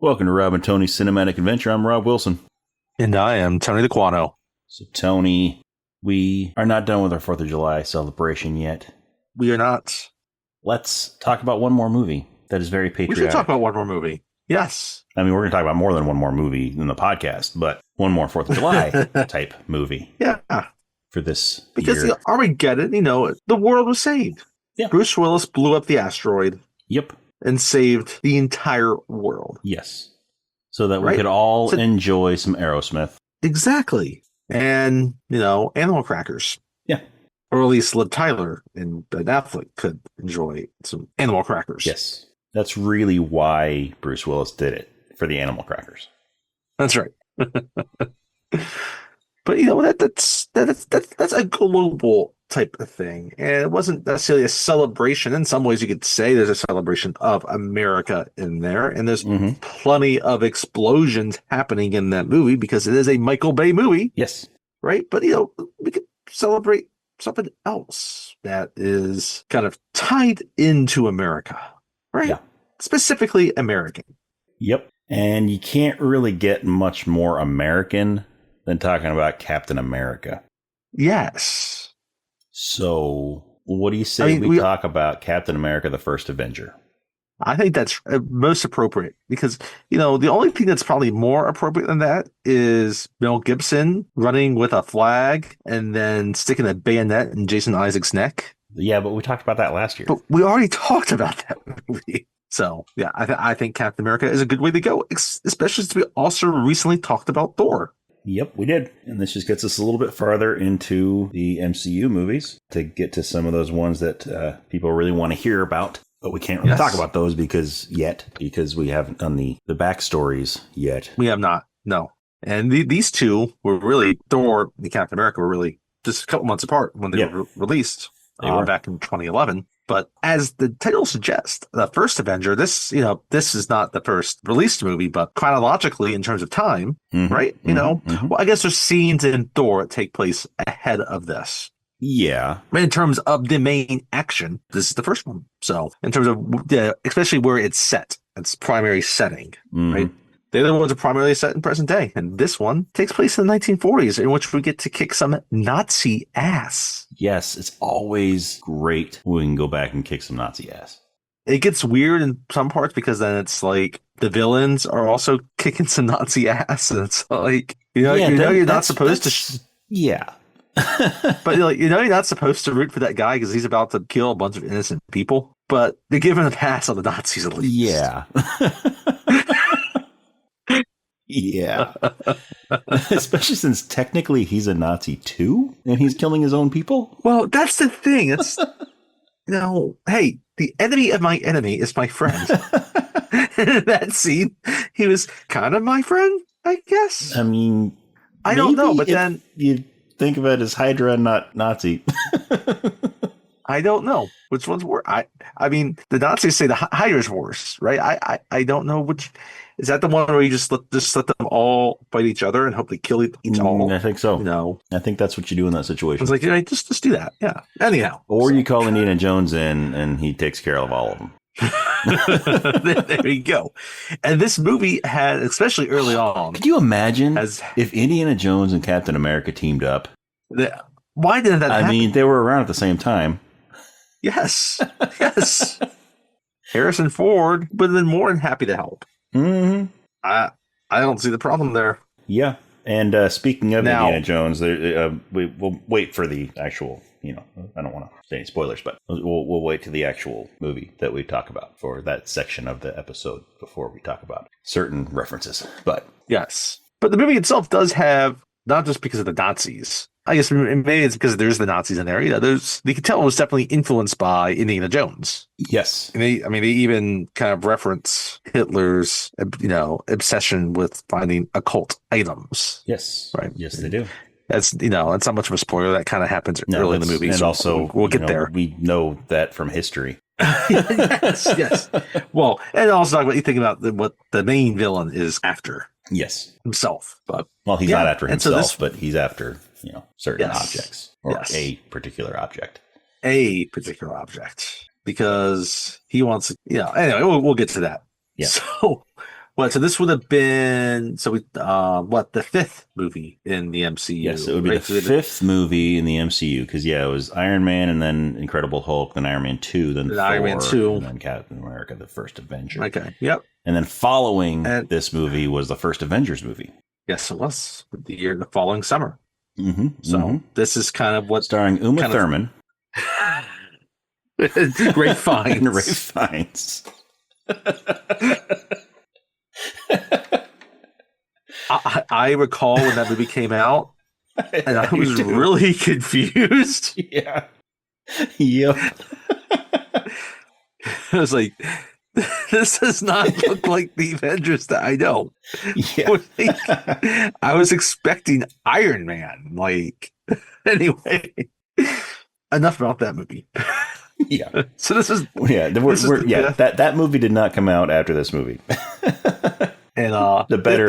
Welcome to Rob and Tony's Cinematic Adventure. I'm Rob Wilson. And I am Tony the Quano. So, Tony, we are not done with our 4th of July celebration yet. We are not. Let's talk about one more movie that is very patriotic. We should talk about one more movie. Yes. I mean, we're going to talk about more than one more movie in the podcast, but one more 4th of July type movie. Yeah. For this because year. Armageddon, the world was saved. Yeah. Bruce Willis blew up the asteroid. Yep. And saved the entire world. Yes. So that we could all enjoy some Aerosmith. Exactly. And, animal crackers. Yeah. Or at least Liv Tyler and Ben Affleck could enjoy some animal crackers. Yes. That's really why Bruce Willis did it, for the animal crackers. That's right. But that's a global type of thing, and it wasn't necessarily a celebration. In some ways, you could say there's a celebration of America in there, and there's plenty of explosions happening in that movie because it is a Michael Bay movie. Yes, right. But we could celebrate something else that is kind of tied into America, right? Yeah. Specifically American. Yep, and you can't really get much more American than talking about Captain America. Yes. So, what do you say we talk about Captain America, the First Avenger? I think that's most appropriate because, the only thing that's probably more appropriate than that is Mel Gibson running with a flag and then sticking a bayonet in Jason Isaac's neck. Yeah, but we talked about that last year. But we already talked about that movie. So, yeah, I think Captain America is a good way to go, especially since we also recently talked about Thor. Yep, we did. And this just gets us a little bit farther into the MCU movies to get to some of those ones that people really want to hear about. But we can't really talk about those because we haven't done the backstories yet. We have not, no. And these two were really, Thor and Captain America were really just a couple months apart when they were released back in 2011. But as the title suggests, the First Avenger, this is not the first released movie, but chronologically in terms of time, right? Well, I guess there's scenes in Thor that take place ahead of this. Yeah. But in terms of the main action, this is the first one. So in terms of, especially where it's set, its primary setting, right? The other ones are primarily set in present day. And this one takes place in the 1940s, in which we get to kick some Nazi ass. Yes, it's always great when we can go back and kick some Nazi ass. It gets weird in some parts because then it's like the villains are also kicking some Nazi ass. And it's like, you're not supposed to. Yeah. But you're not supposed to root for that guy because he's about to kill a bunch of innocent people. But they're giving a pass on the Nazis at least. Yeah. Yeah. Especially since technically he's a Nazi too, and he's killing his own people. Well, that's the thing. It's, hey, the enemy of my enemy is my friend. In that scene, he was kind of my friend, I guess. I mean, I don't know, but then you think of it as Hydra and not Nazi. I don't know which one's worse. I mean, the Nazis say the Hydra's worse, right? I don't know which. Is that the one where you just let them all fight each other and hope they kill each all? I think so. No, I think that's what you do in that situation. It's like, just do that. Yeah. Anyhow, or you call Indiana Jones in and he takes care of all of them. There you go. And this movie had, especially early on. Could you imagine if Indiana Jones and Captain America teamed up? Why didn't that happen? I mean, they were around at the same time. Yes. Yes. Harrison Ford would have been more than happy to help. I don't see the problem there. Yeah. And speaking of Indiana Jones, we'll wait for the actual, I don't want to say any spoilers, but we'll wait to the actual movie that we talk about for that section of the episode before we talk about certain references. But yes. But the movie itself does have, not just because of the Nazis. I guess maybe it's because there's the Nazis in there. You can tell it was definitely influenced by Indiana Jones. Yes. And they even kind of reference Hitler's, obsession with finding occult items. Yes. Right. Yes, they do. That's, it's not much of a spoiler. That kind of happens early in the movie. And so also, we'll get there. We know that from history. Yes. Well, and also talk about, you think about what the main villain is after. Yes. Himself. But he's not after himself, but he's after, certain objects or a particular object. A particular object. Because he wants, anyway, we'll get to that. Yeah. So Well, so this would have been the fifth movie in the MCU? Yes, it would be the fifth movie in the MCU because it was Iron Man and then Incredible Hulk, then Iron Man 2, then Thor, Iron Man 2, and then Captain America: The First Avenger. Okay, yep. And then following this movie was the first Avengers movie. Yes, it was the following summer. Mm-hmm, so this is kind of what starring Uma Thurman, Ray Fiennes, and Ray Fiennes. I recall when that movie came out, and I was really confused. Yeah. Yep. I was like, this does not look like the Avengers that I know. Yeah. I was expecting Iron Man. Anyway, enough about that movie. Yeah. So this is that movie did not come out after this movie. And the better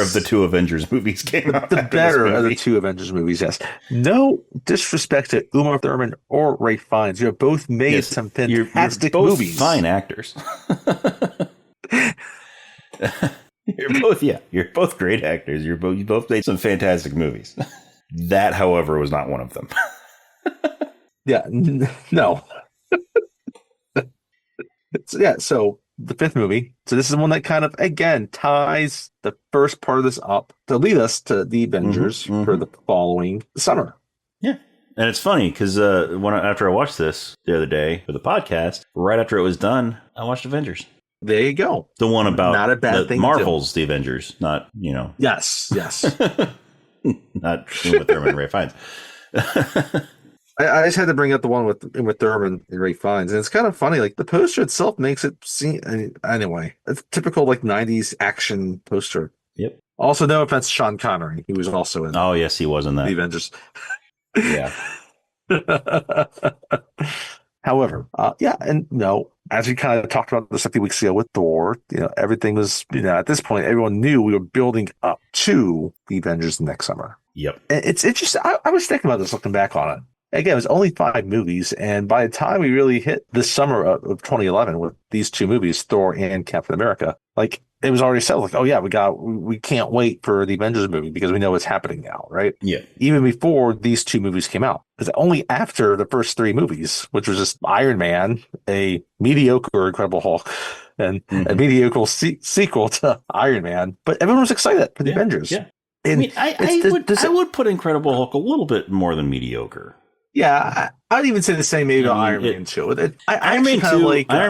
of the two Avengers movies came out. The better of the two Avengers movies, yes. No disrespect to Uma Thurman or Ray Fiennes. You have both made some fantastic you're both movies. Fine actors. You're both great actors. You both made some fantastic movies. That, however, was not one of them. Yeah, no. So the fifth movie. So this is one that kind of, again, ties the first part of this up to lead us to the Avengers for the following summer. Yeah. And it's funny because after I watched this the other day for the podcast, right after it was done, I watched Avengers. There you go. The one about not a bad thing Marvel's The Avengers, not, Yes. not Uma Thurman and Ray Fiennes. I just had to bring up the one with Thurman and Ray Fiennes, and it's kind of funny. The poster itself makes it seem anyway. It's typical 90s action poster. Yep. Also, no offense, Sean Connery. He was also in. Oh yes, he was in that. The Avengers. Yeah. However, and no, as we kind of talked about this a few weeks ago with Thor, everything was, at this point, everyone knew we were building up to the Avengers next summer. Yep. And it's interesting. I was thinking about this looking back on it. Again, it was only 5 movies, and by the time we really hit this summer of 2011 with these 2 movies, Thor and Captain America, it was already said, we can't wait for the Avengers movie because we know what's happening now, right? Yeah. Even before these 2 movies came out. It's only after the first 3 movies, which was just Iron Man, a mediocre Incredible Hulk, and a mediocre sequel to Iron Man. But everyone was excited for the Avengers. Yeah. And I would put Incredible Hulk a little bit more than mediocre. Yeah, I'd even say the same maybe about Iron Man 2. Iron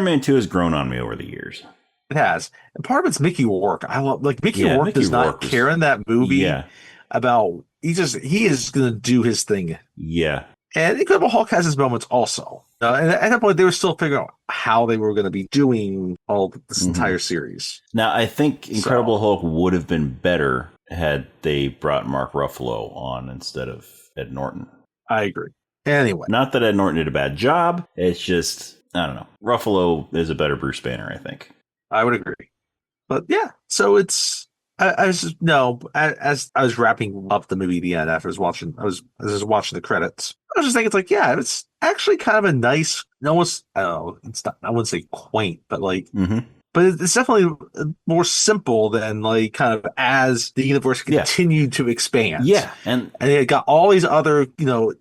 Man 2 has grown on me over the years. It has. And part of it's Mickey Rourke. I love Mickey Rourke does not care in that movie about he is going to do his thing. Yeah. And Incredible Hulk has his moments also. And at that point, they were still figuring out how they were going to be doing all this entire series. Now, I think Incredible Hulk would have been better had they brought Mark Ruffalo on instead of Ed Norton. I agree. Anyway. Not that Ed Norton did a bad job. It's just, I don't know. Ruffalo is a better Bruce Banner, I think. I would agree. But yeah, so it's, as I was wrapping up the movie at the end after I was watching the credits, I was just thinking, it's actually kind of a nice, almost, I don't know, it's not, I wouldn't say quaint, but but it's definitely more simple than kind of as the universe continued to expand. Yeah. And it got all these other,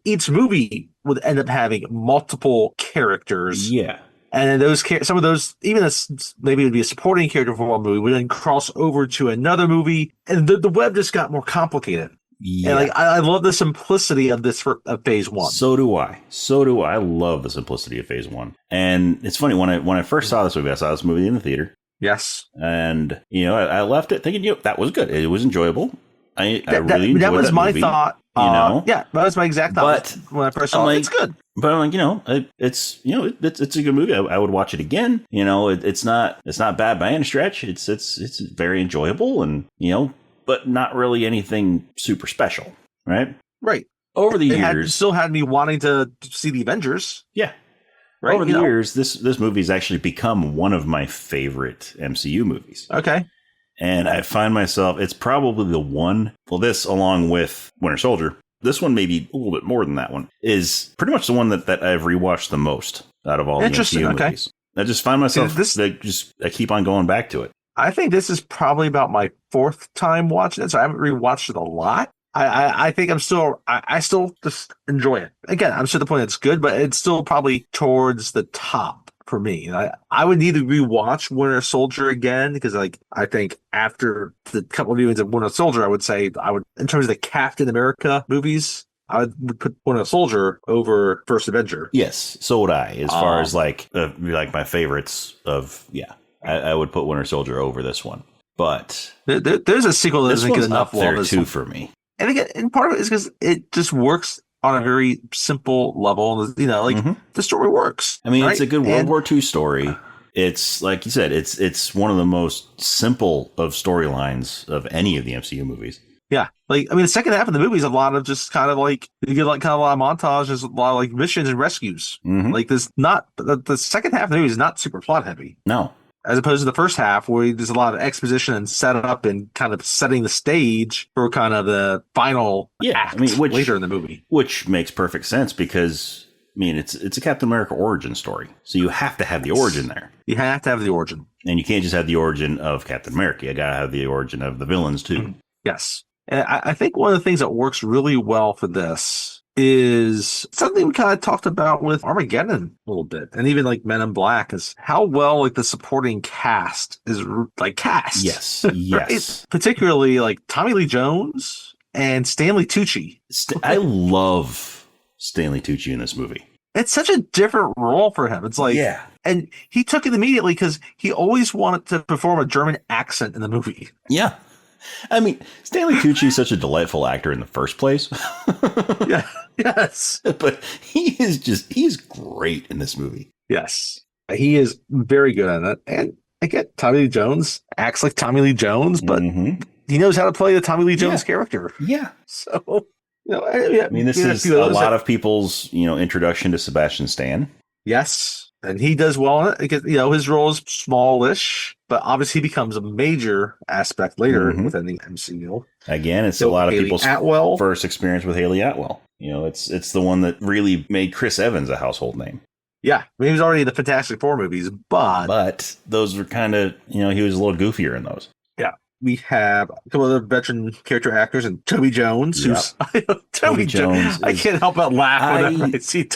each movie would end up having multiple characters. Yeah. And then some of those, even maybe it would be a supporting character for one movie, would then cross over to another movie. And the web just got more complicated. Yeah. And I love the simplicity of this of phase 1. So do I. I love the simplicity of phase 1. And it's funny, when I first saw this movie in the theater. Yes. And I left it thinking, that was good. It was enjoyable. I really enjoyed that was that my movie, thought. Yeah, that was my exact thought when I first saw it. It's good. But I'm it's it's a good movie. I would watch it again. It's not bad by any stretch. It's very enjoyable and but not really anything super special, right? Right. Over the years, still had me wanting to see the Avengers. Yeah. Right. Over the years, this movie's actually become one of my favorite MCU movies. Okay. And I find myself, it's probably the one, this along with Winter Soldier, this one maybe a little bit more than that one, is pretty much the one that I've rewatched the most out of all the MCU movies. I just find myself, I keep on going back to it. I think this is probably about my fourth time watching it, so I haven't rewatched it a lot. I think I still just enjoy it. Again, I'm still at the point it's good, but it's still probably towards the top for me. I would need to rewatch Winter Soldier again because like I think after the couple of viewings of Winter Soldier, I would say in terms of the Captain America movies, I would put Winter Soldier over First Avenger. Yes, so would I. As far as like my favorites of I would put Winter Soldier over this one. But there's a sequel that doesn't get enough love there too for me. And again, and part of it is because it just works on a very simple level. The story works. I mean, right? It's a good World War II story. It's like you said, it's one of the most simple of storylines of any of the MCU movies. Yeah. Like, I mean, the second half of the movie is a lot of just kind of like, you get like kind of a lot of montages, a lot of like missions and rescues. Mm-hmm. Like the second half of the movie is not super plot heavy. No. As opposed to the first half where there's a lot of exposition and setup and kind of setting the stage for kind of the final act later in the movie. Which makes perfect sense because, I mean, it's a Captain America origin story. So you have to have the origin there. You have to have the origin. And you can't just have the origin of Captain America. You got to have the origin of the villains too. Yes. And I think one of the things that works really well for this is something we kind of talked about with Armageddon a little bit, and even like Men in Black, is how well like the supporting cast is like cast. Yes, right? yes. Particularly like Tommy Lee Jones and Stanley Tucci. I love Stanley Tucci in this movie. It's such a different role for him. It's like, and he took it immediately because he always wanted to perform a German accent in the movie. Yeah. I mean, Stanley Tucci is such a delightful actor in the first place. Yeah. Yes. But he's great in this movie. Yes. He is very good at it. And again, Tommy Lee Jones acts like Tommy Lee Jones, but he knows how to play the Tommy Lee Jones character. Yeah. So, I mean, this is a lot of people's, introduction to Sebastian Stan. Yes. And he does well in it because, his role is smallish, but obviously he becomes a major aspect later within the MCU. Again, it's a lot of people's first experience with Haley Atwell. It's the one that really made Chris Evans a household name. Yeah. I mean, he was already in the Fantastic Four movies, but those were kind of, he was a little goofier in those. Yeah. We have a couple other veteran character actors and Toby Jones, who's Toby Jones. I can't help but laugh whenever I see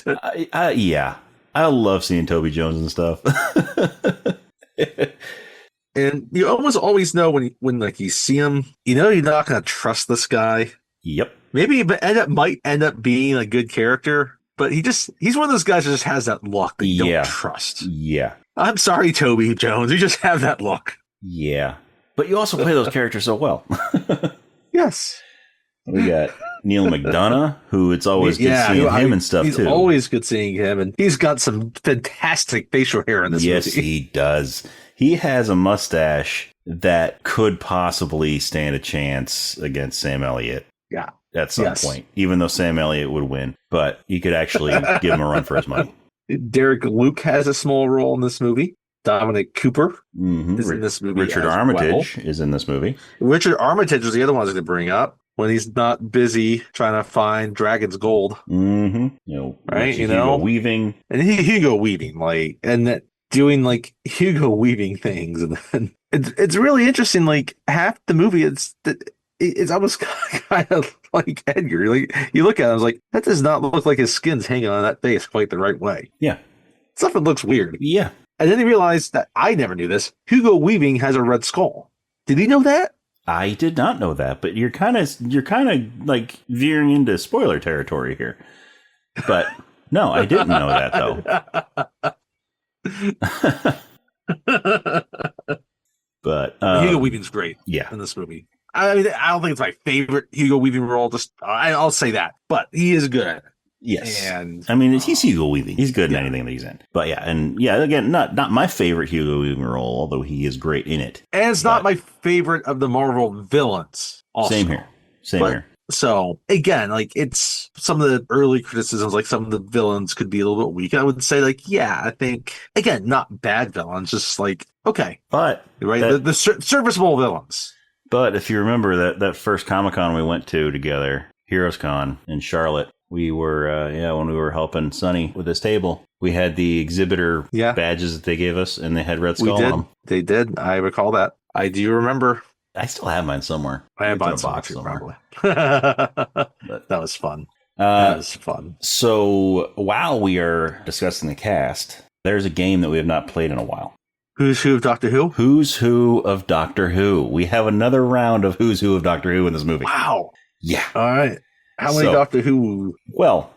I love seeing Toby Jones and stuff. And you almost always know when like you see him, you're not going to trust this guy. Yep. Maybe he might end up being a good character, but he's one of those guys that just has that look that you don't trust. Yeah. I'm sorry, Toby Jones. You just have that look. Yeah. But you also play those characters so well. Yes. We got Neil McDonough, who it's always good seeing him and stuff, too. He's always good seeing him, and he's got some fantastic facial hair in this movie. Yes, he does. He has a mustache that could possibly stand a chance against Sam Elliott. Yeah. At some point, even though Sam Elliott would win. But you could actually give him a run for his money. Derek Luke has a small role in this movie. Dominic Cooper is in this movie. Richard Armitage is in this movie. Richard Armitage was the other one I was going to bring up. When he's not busy trying to find Dragon's Gold. Mm-hmm. Right? Hugo Weaving. And Hugo Weaving, doing Hugo Weaving things. And it's really interesting. Like half the movie, it's almost kind of like Edgar. Like you look at it, I was like, that does not look like his skin's hanging on that face quite the right way. Yeah. Something looks weird. Yeah. And then he realized that I never knew this. Hugo Weaving has a red skull. Did he know that? I did not know that, but you're kind of like veering into spoiler territory here. But no, I didn't know that though. But Hugo Weaving's great. Yeah. In this movie. I mean, I don't think it's my favorite Hugo Weaving role. I'll say that, but he is good at it. Yes. And I mean, he's Hugo Weaving. He's good in anything that he's in. But again, not my favorite Hugo Weaving role, although he is great in it. And it's not my favorite of the Marvel villains. Also. Same here. So again, it's some of the early criticisms, like some of the villains could be a little bit weak. I would say I think, again, not bad villains, just okay. But right, the serviceable villains. But if you remember that first Comic-Con we went to together, Heroes Con in Charlotte, we were, when we were helping Sonny with his table, we had the exhibitor badges that they gave us, and they had Red Skull on them. They did. I recall that. I do remember. I still have mine somewhere. I have It's in mine a box somewhere. probably. But, That was fun. That was fun. So while we are discussing the cast, there's a game that we have not played in a while. Who's Who of Doctor Who? Who's Who of Doctor Who. We have another round of Who's Who of Doctor Who in this movie. Wow. Yeah. All right. How many Doctor Who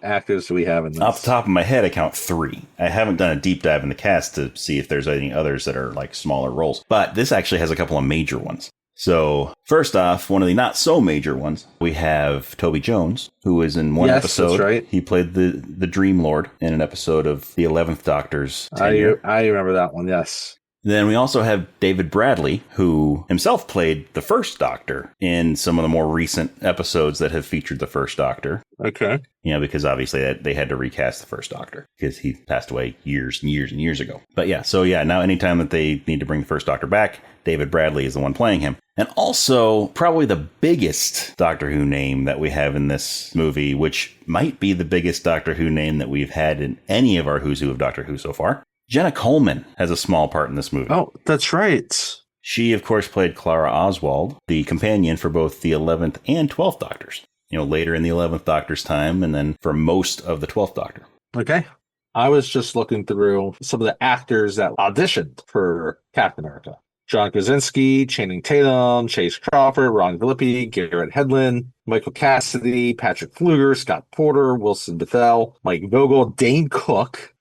actors do we have in this? Off the top of my head, I count 3. I haven't done a deep dive in the cast to see if there's any others that are like smaller roles. But this actually has a couple of major ones. So first off, one of the not so major ones, we have Toby Jones, who is in one episode. That's right. He played the Dream Lord in an episode of the 11th Doctor's tenure. I remember that one, yes. Then we also have David Bradley, who himself played the First Doctor in some of the more recent episodes that have featured the First Doctor. Okay. You know, because obviously they had to recast the First Doctor because he passed away years and years and years ago. But now anytime that they need to bring the First Doctor back, David Bradley is the one playing him. And also, probably the biggest Doctor Who name that we have in this movie, which might be the biggest Doctor Who name that we've had in any of our Who's Who of Doctor Who so far. Jenna Coleman has a small part in this movie. Oh, that's right. She, of course, played Clara Oswald, the companion for both the 11th and 12th Doctors. You know, later in the 11th Doctor's time, and then for most of the 12th Doctor. Okay. I was just looking through some of the actors that auditioned for Captain America. John Krasinski, Channing Tatum, Chase Crawford, Ron Phillippe, Garrett Hedlund, Michael Cassidy, Patrick Fluger, Scott Porter, Wilson Bethel, Mike Vogel, Dane Cook,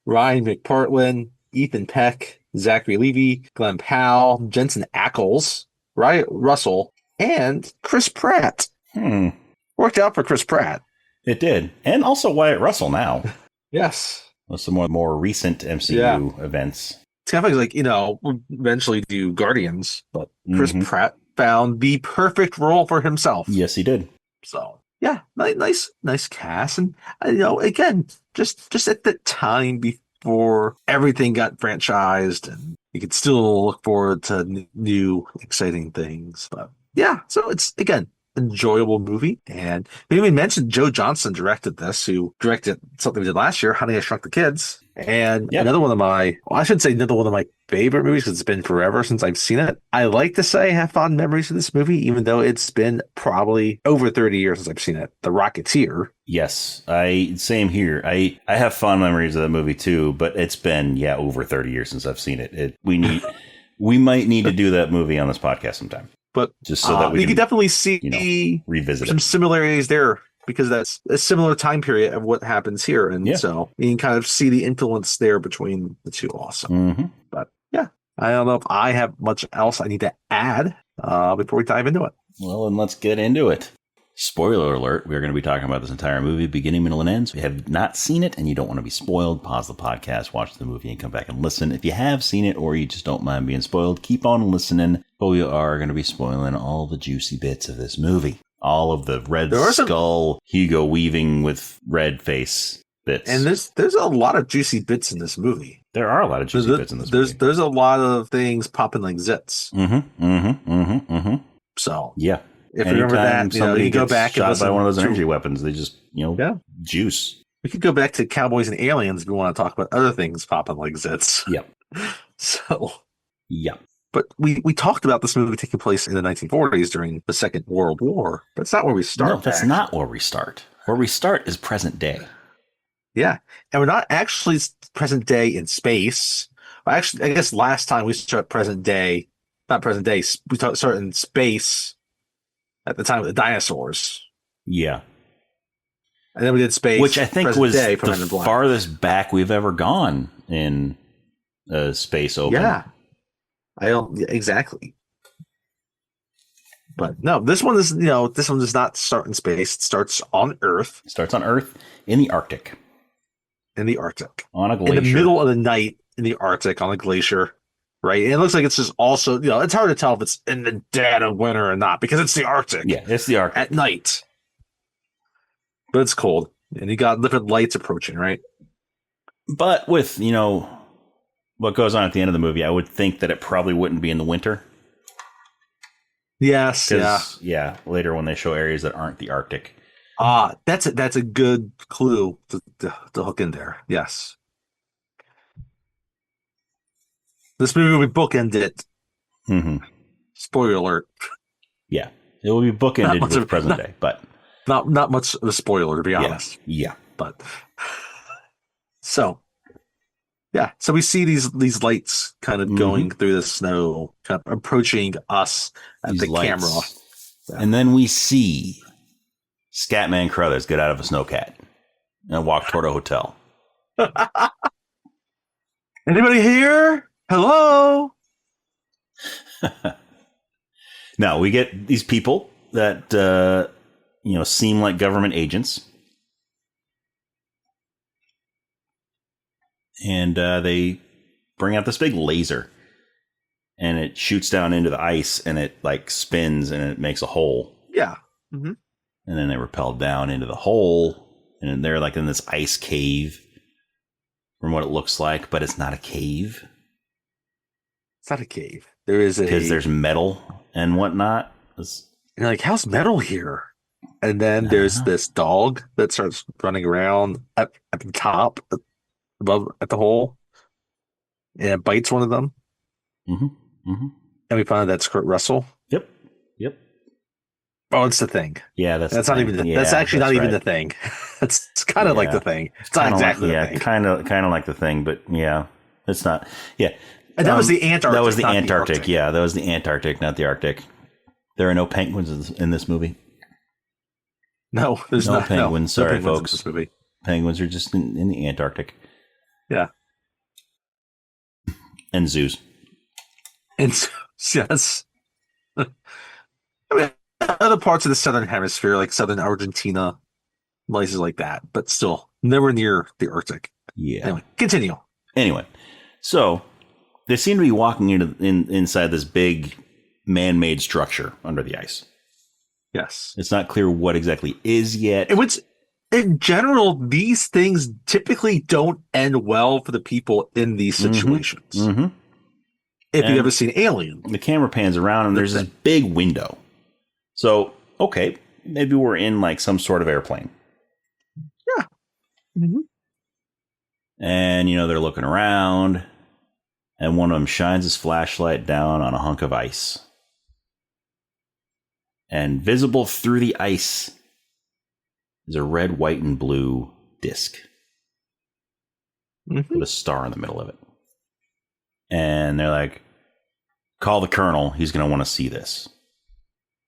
Ryan McPartlin, Ethan Peck, Zachary Levy, Glenn Powell, Jensen Ackles, Riot Russell, and Chris Pratt. Worked out for Chris Pratt. It did. And also Wyatt Russell now. Yes. With some more recent MCU events. It's kind of like, we'll eventually do Guardians, but Chris Pratt found the perfect role for himself. Yes, he did. So, yeah, nice cast. And, again, just at the time before everything got franchised and you could still look forward to new, exciting things. But, yeah, so it's, again, enjoyable movie. And maybe we mentioned Joe Johnston directed this, who directed something we did last year, Honey, I Shrunk the Kids. And another one of my favorite movies, because it's been forever since I've seen it. I like to say I have fond memories of this movie, even though it's been probably over 30 years since I've seen it. The Rocketeer. Yes, same here. I have fond memories of that movie too, but it's been, over 30 years since I've seen it. We might need to do that movie on this podcast sometime. But just so that we can definitely see revisit some similarities there, because that's a similar time period of what happens here. And so you can kind of see the influence there between the two also. But I don't know if I have much else I need to add before we dive into it. Well, then let's get into it. Spoiler alert, we're going to be talking about this entire movie, beginning, middle, and ends. If you have not seen it and you don't want to be spoiled, pause the podcast, watch the movie, and come back and listen. If you have seen it or you just don't mind being spoiled, keep on listening. But we are going to be spoiling all the juicy bits of this movie. All of the Red Skull, Hugo Weaving with red face bits. And there's a lot of juicy bits in this movie. There are a lot of juicy bits in this movie. There's a lot of things popping like zits. So, yeah. If you remember that, you go back and shot by one of those energy weapons. They just, juice. We could go back to Cowboys and Aliens if we want to talk about other things popping like zits. Yep. So. Yeah. But we talked about this movie taking place in the 1940s during the Second World War. But it's not where we start. No, that's not where we start. Where we start is present day. Yeah. And we're not actually present day in space. Well, actually, I guess last time we started present day, not present day, we started in space at the time of the dinosaurs. Yeah. And then we did space. Which I think was the farthest back we've ever gone in space open. Yeah. Exactly. But no, this one does not start in space. It starts on Earth. It starts on Earth in the Arctic. In the Arctic. On a glacier. In the middle of the night in the Arctic on a glacier. Right. And it looks like it's just also, it's hard to tell if it's in the dead of winter or not because it's the Arctic. Yeah, it's the Arctic. At night. But it's cold. And you got different lights approaching, right? But with, what goes on at the end of the movie, I would think that it probably wouldn't be in the winter. Yes. Yeah. Later when they show areas that aren't the Arctic. That's a good clue to hook in there. Yes. This movie will be bookended. Mm-hmm. Spoiler alert. Yeah, it will be bookended with present day, but not much of a spoiler, to be honest. Yeah. But so we see these lights kind of going through the snow, kind of approaching us at the camera. Yeah. And then we see Scatman Crothers get out of a snowcat and walk toward a hotel. Anybody here? Hello? Now we get these people that seem like government agents, and they bring out this big laser, and it shoots down into the ice, and it like spins, and it makes a hole. Yeah. Mm-hmm. And then they rappel down into the hole, and they're like in this ice cave, from what it looks like, but it's not a cave. It's not a cave. There is because there's metal and whatnot. You're like, how's metal here? And then there's this dog that starts running around at the top, above at the hole, and it bites one of them. Mm-hmm. Mm-hmm. And we find out that's Kurt Russell. Yep. Oh, it's the thing. Yeah, that's not even. That's actually not even the thing. It's kind of like the thing. It's not exactly the thing. kind of like the thing, but yeah, it's not. Yeah. And that was the Antarctic. That was the Antarctic. Yeah, that was the Antarctic, not the Arctic. There are no penguins in this movie. No, there's no penguins. No Sorry, penguins folks. in this movie. Penguins are just in the Antarctic. Yeah. And zoos. And yes. I mean, other parts of the southern hemisphere, like southern Argentina, places like that, but still nowhere near the Arctic. Yeah. Anyway, continue. Anyway, so they seem to be walking inside this big man-made structure under the ice. Yes. It's not clear what exactly is yet. In general, these things typically don't end well for the people in these situations. Mm-hmm. If you've ever seen Alien. The camera pans around and there's this big window. So, okay, maybe we're in like some sort of airplane. Yeah. Mm-hmm. And, they're looking around, and one of them shines his flashlight down on a hunk of ice. And visible through the ice is a red, white, and blue disc with a star in the middle of it. And they're like, call the colonel. He's going to want to see this.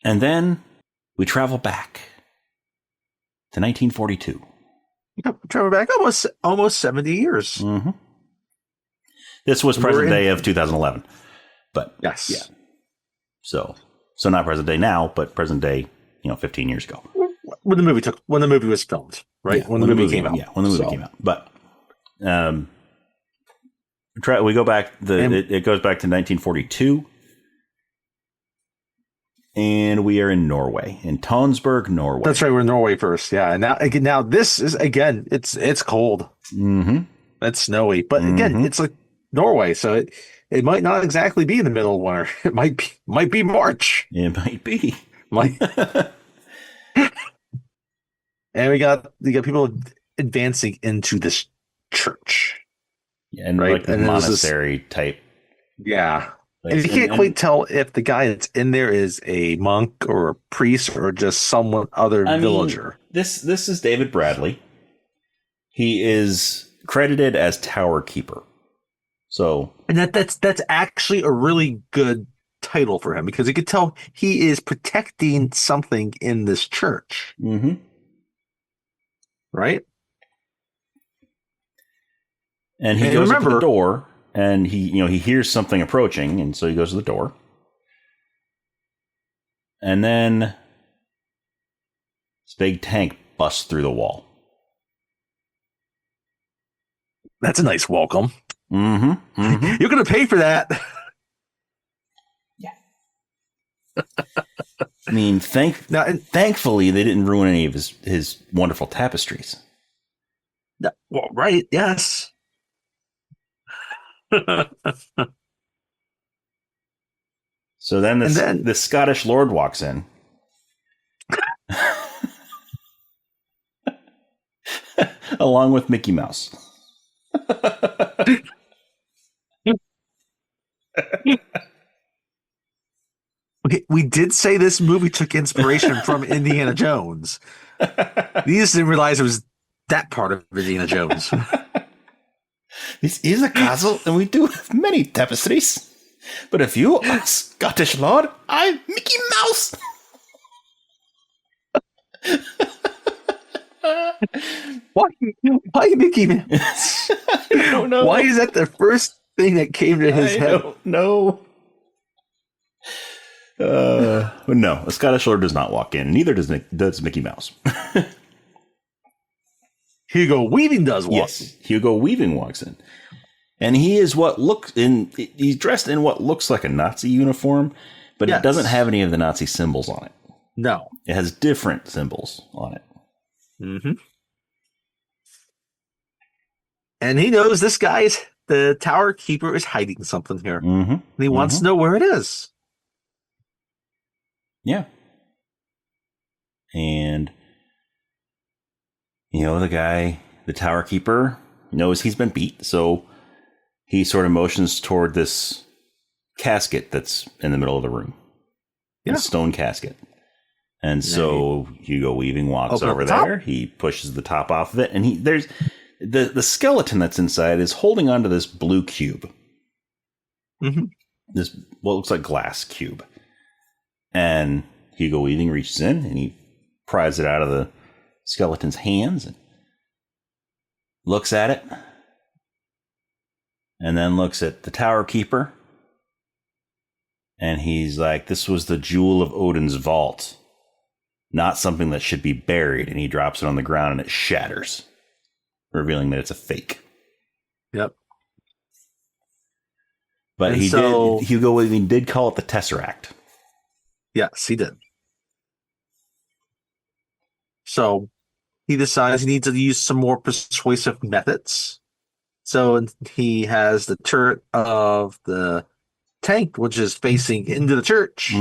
And then we travel back to 1942. Travel back almost 70 years. Mm-hmm. This was present day of 2011. But yes. Yeah. So not present day now, but present day, 15 years ago. When the movie was filmed, right? Yeah, when the movie came out. Yeah, when the movie came out. But we go back. It goes back to 1942, and we are in Norway, in Tonsberg, Norway. That's right. We're in Norway first. Yeah, and now this is again. It's cold. Mm-hmm. It's snowy, but again, it's like Norway, so it might not exactly be in the middle of winter. It might be March. It might be. And we got people advancing into this church. Yeah, and right? Like the monastery type. Yeah. And you can't quite tell if the guy that's in there is a monk or a priest or just someone other villager. This is David Bradley. He is credited as Tower Keeper. So, and that's actually a really good title for him because you could tell he is protecting something in this church. Mm-hmm. Right? And he goes up to the door, and he hears something approaching, and so he goes to the door. And then this big tank busts through the wall. That's a nice welcome. Mm-hmm. Mm-hmm. You're going to pay for that. Yeah. I mean, thankfully, they didn't ruin any of his wonderful tapestries. Well, right, yes. So then this Scottish lord walks in. Along with Mickey Mouse. We did say this movie took inspiration from Indiana Jones. We just didn't realize it was that part of Indiana Jones. This is a castle, and we do have many tapestries. But if you are Scottish Lord, I'm Mickey Mouse. Why Mickey Mouse? I don't know. Why is that the first thing that came to his head? I don't know. No, a Scottish Lord does not walk in. Neither does Mickey Mouse. Hugo Weaving does walk. Yes, Hugo Weaving walks in. And he is he's dressed in what looks like a Nazi uniform, but It doesn't have any of the Nazi symbols on it. No. It has different symbols on it. Mm-hmm. And he knows the tower keeper is hiding something here. Mm-hmm. And he wants to know where it is. Yeah. And, the tower keeper knows he's been beat, so he sort of motions toward this casket that's in the middle of the room. Yeah. A stone casket. And so Hugo Weaving walks over there. He pushes the top off of it, and there's the skeleton that's inside is holding onto this blue cube. Mm-hmm. This what looks like glass cube. And Hugo Weaving reaches in and he pries it out of the skeleton's hands and looks at it. And then looks at the tower keeper. And he's like, this was the jewel of Odin's vault. Not something that should be buried. And he drops it on the ground and it shatters, revealing that it's a fake. Yep. But Hugo Weaving did call it the Tesseract. Yes, he did. So he decides he needs to use some more persuasive methods. So he has the turret of the tank, which is facing into the church,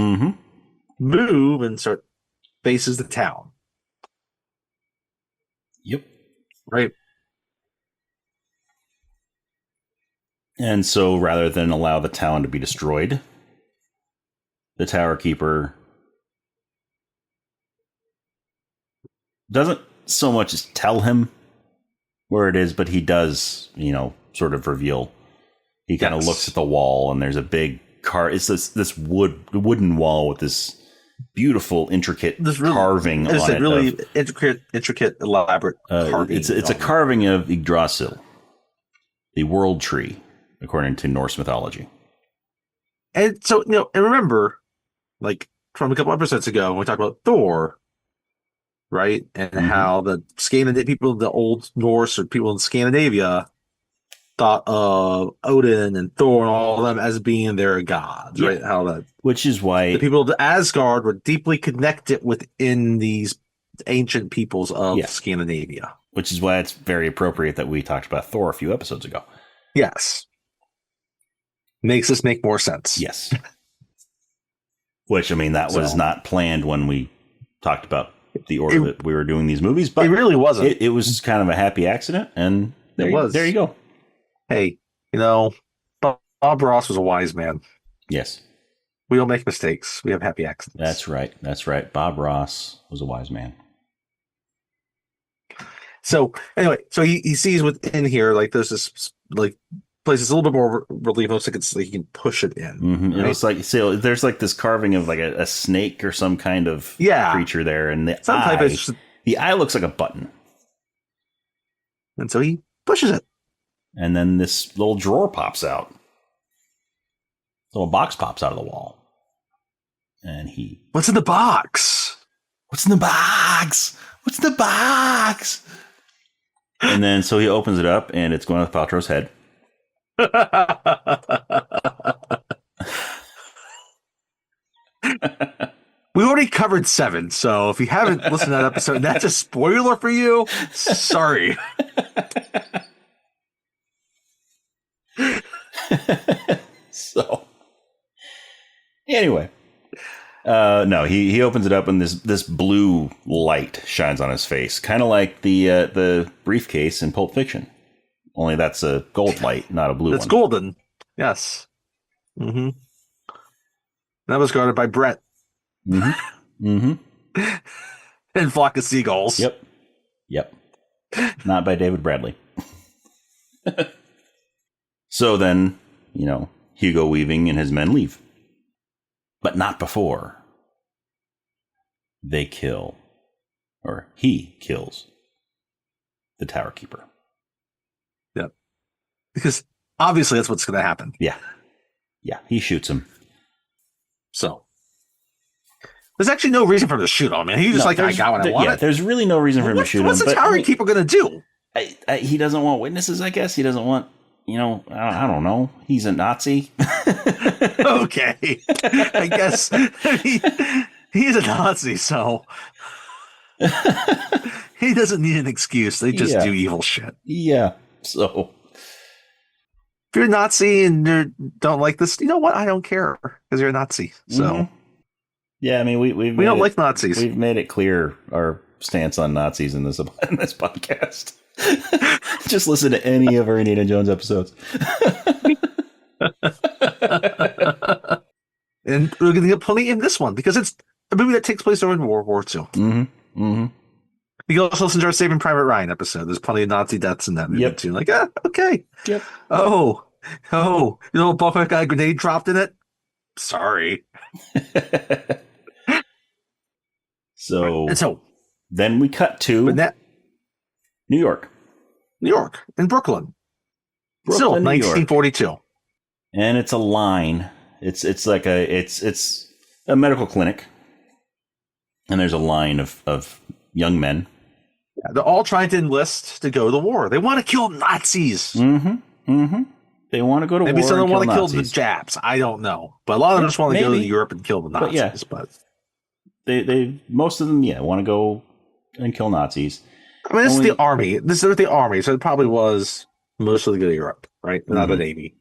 move and faces the town. Yep. Right. And so rather than allow the town to be destroyed, the tower keeper doesn't so much as tell him where it is, but he does, sort of reveal. He kind of looks at the wall, and there's a big it's this wooden wall with this beautiful, intricate carving on it. It's a really intricate, elaborate carving. It's a carving of Yggdrasil, the world tree, according to Norse mythology. And so, and remember, like from a couple episodes ago, when we talked about Thor, right? And how the Scandinavian people, the old Norse or people in Scandinavia thought of Odin and Thor and all of them as being their gods, right? Which is why the people of Asgard were deeply connected within these ancient peoples of Scandinavia. Which is why it's very appropriate that we talked about Thor a few episodes ago. Yes. Makes this make more sense. Yes. Which, that was not planned when we talked about the order that we were doing these movies, but it really wasn't. It was kind of a happy accident, and there you go. Hey, Bob Ross was a wise man. Yes. We don't make mistakes. We have happy accidents. That's right. Bob Ross was a wise man. So anyway, he sees within here, like there's this like place that's a little bit more relief. It looks like it's like you can push it in. Mm-hmm. Right? It looks like there's like this carving of like a snake or some kind of creature there, and the eye looks like a button. And so he pushes it. And then this little drawer pops out. A little box pops out of the wall. And what's in the box? What's in the box? What's in the box? And then so he opens it up, and it's Gwyneth Paltrow's head. We already covered 7, so if you haven't listened to that episode, that's a spoiler for you. Sorry. So anyway, no, he opens it up, and this blue light shines on his face, kind of like the briefcase in Pulp Fiction. Only that's a gold light, not a blue one. It's golden. Yes. Mm-hmm. That was guarded by Brett. Mm-hmm. Mm-hmm. And Flock of Seagulls. Yep. Not by David Bradley. So then, Hugo Weaving and his men leave. But not before they kill, or he kills, the Tower Keeper. Yep. Because obviously that's what's going to happen. Yeah, he shoots him. So there's actually no reason for him to shoot him. He's just I got what I wanted. Yeah, there's really no reason for him to shoot him. What's the Tower Keeper going to do? He doesn't want witnesses, I guess. He doesn't want, I don't know. He's a Nazi. Okay. I guess he's a Nazi, so he doesn't need an excuse. They just do evil shit. Yeah. So if you're a Nazi and you don't like this, you know what? I don't care because you're a Nazi. So yeah, I mean, we don't like Nazis. We've made it clear our stance on Nazis in this podcast. Just listen to any of our Indiana Jones episodes. And we're going to get plenty in this one because it's a movie that takes place during World War II. Mm-hmm. Mm-hmm. You can also listen to our Saving Private Ryan episode. There's plenty of Nazi deaths in that movie too. Okay. Yep. Oh, Buffett got a grenade dropped in it. Sorry. So then we cut to New York, in Brooklyn, still 1942, and it's a line. It's like it's a medical clinic, and there's a line of young men. Yeah, they're all trying to enlist to go to the war. They want to kill Nazis. Mm-hmm. Mm-hmm. They want to go to war. Maybe some of them want to kill the Nazis. Japs. I don't know, but a lot of them just want to go to Europe and kill the Nazis. But they most of them want to go and kill Nazis. I mean, this is the army. This is the army, so it probably was mostly go to Europe, right? Not the Navy,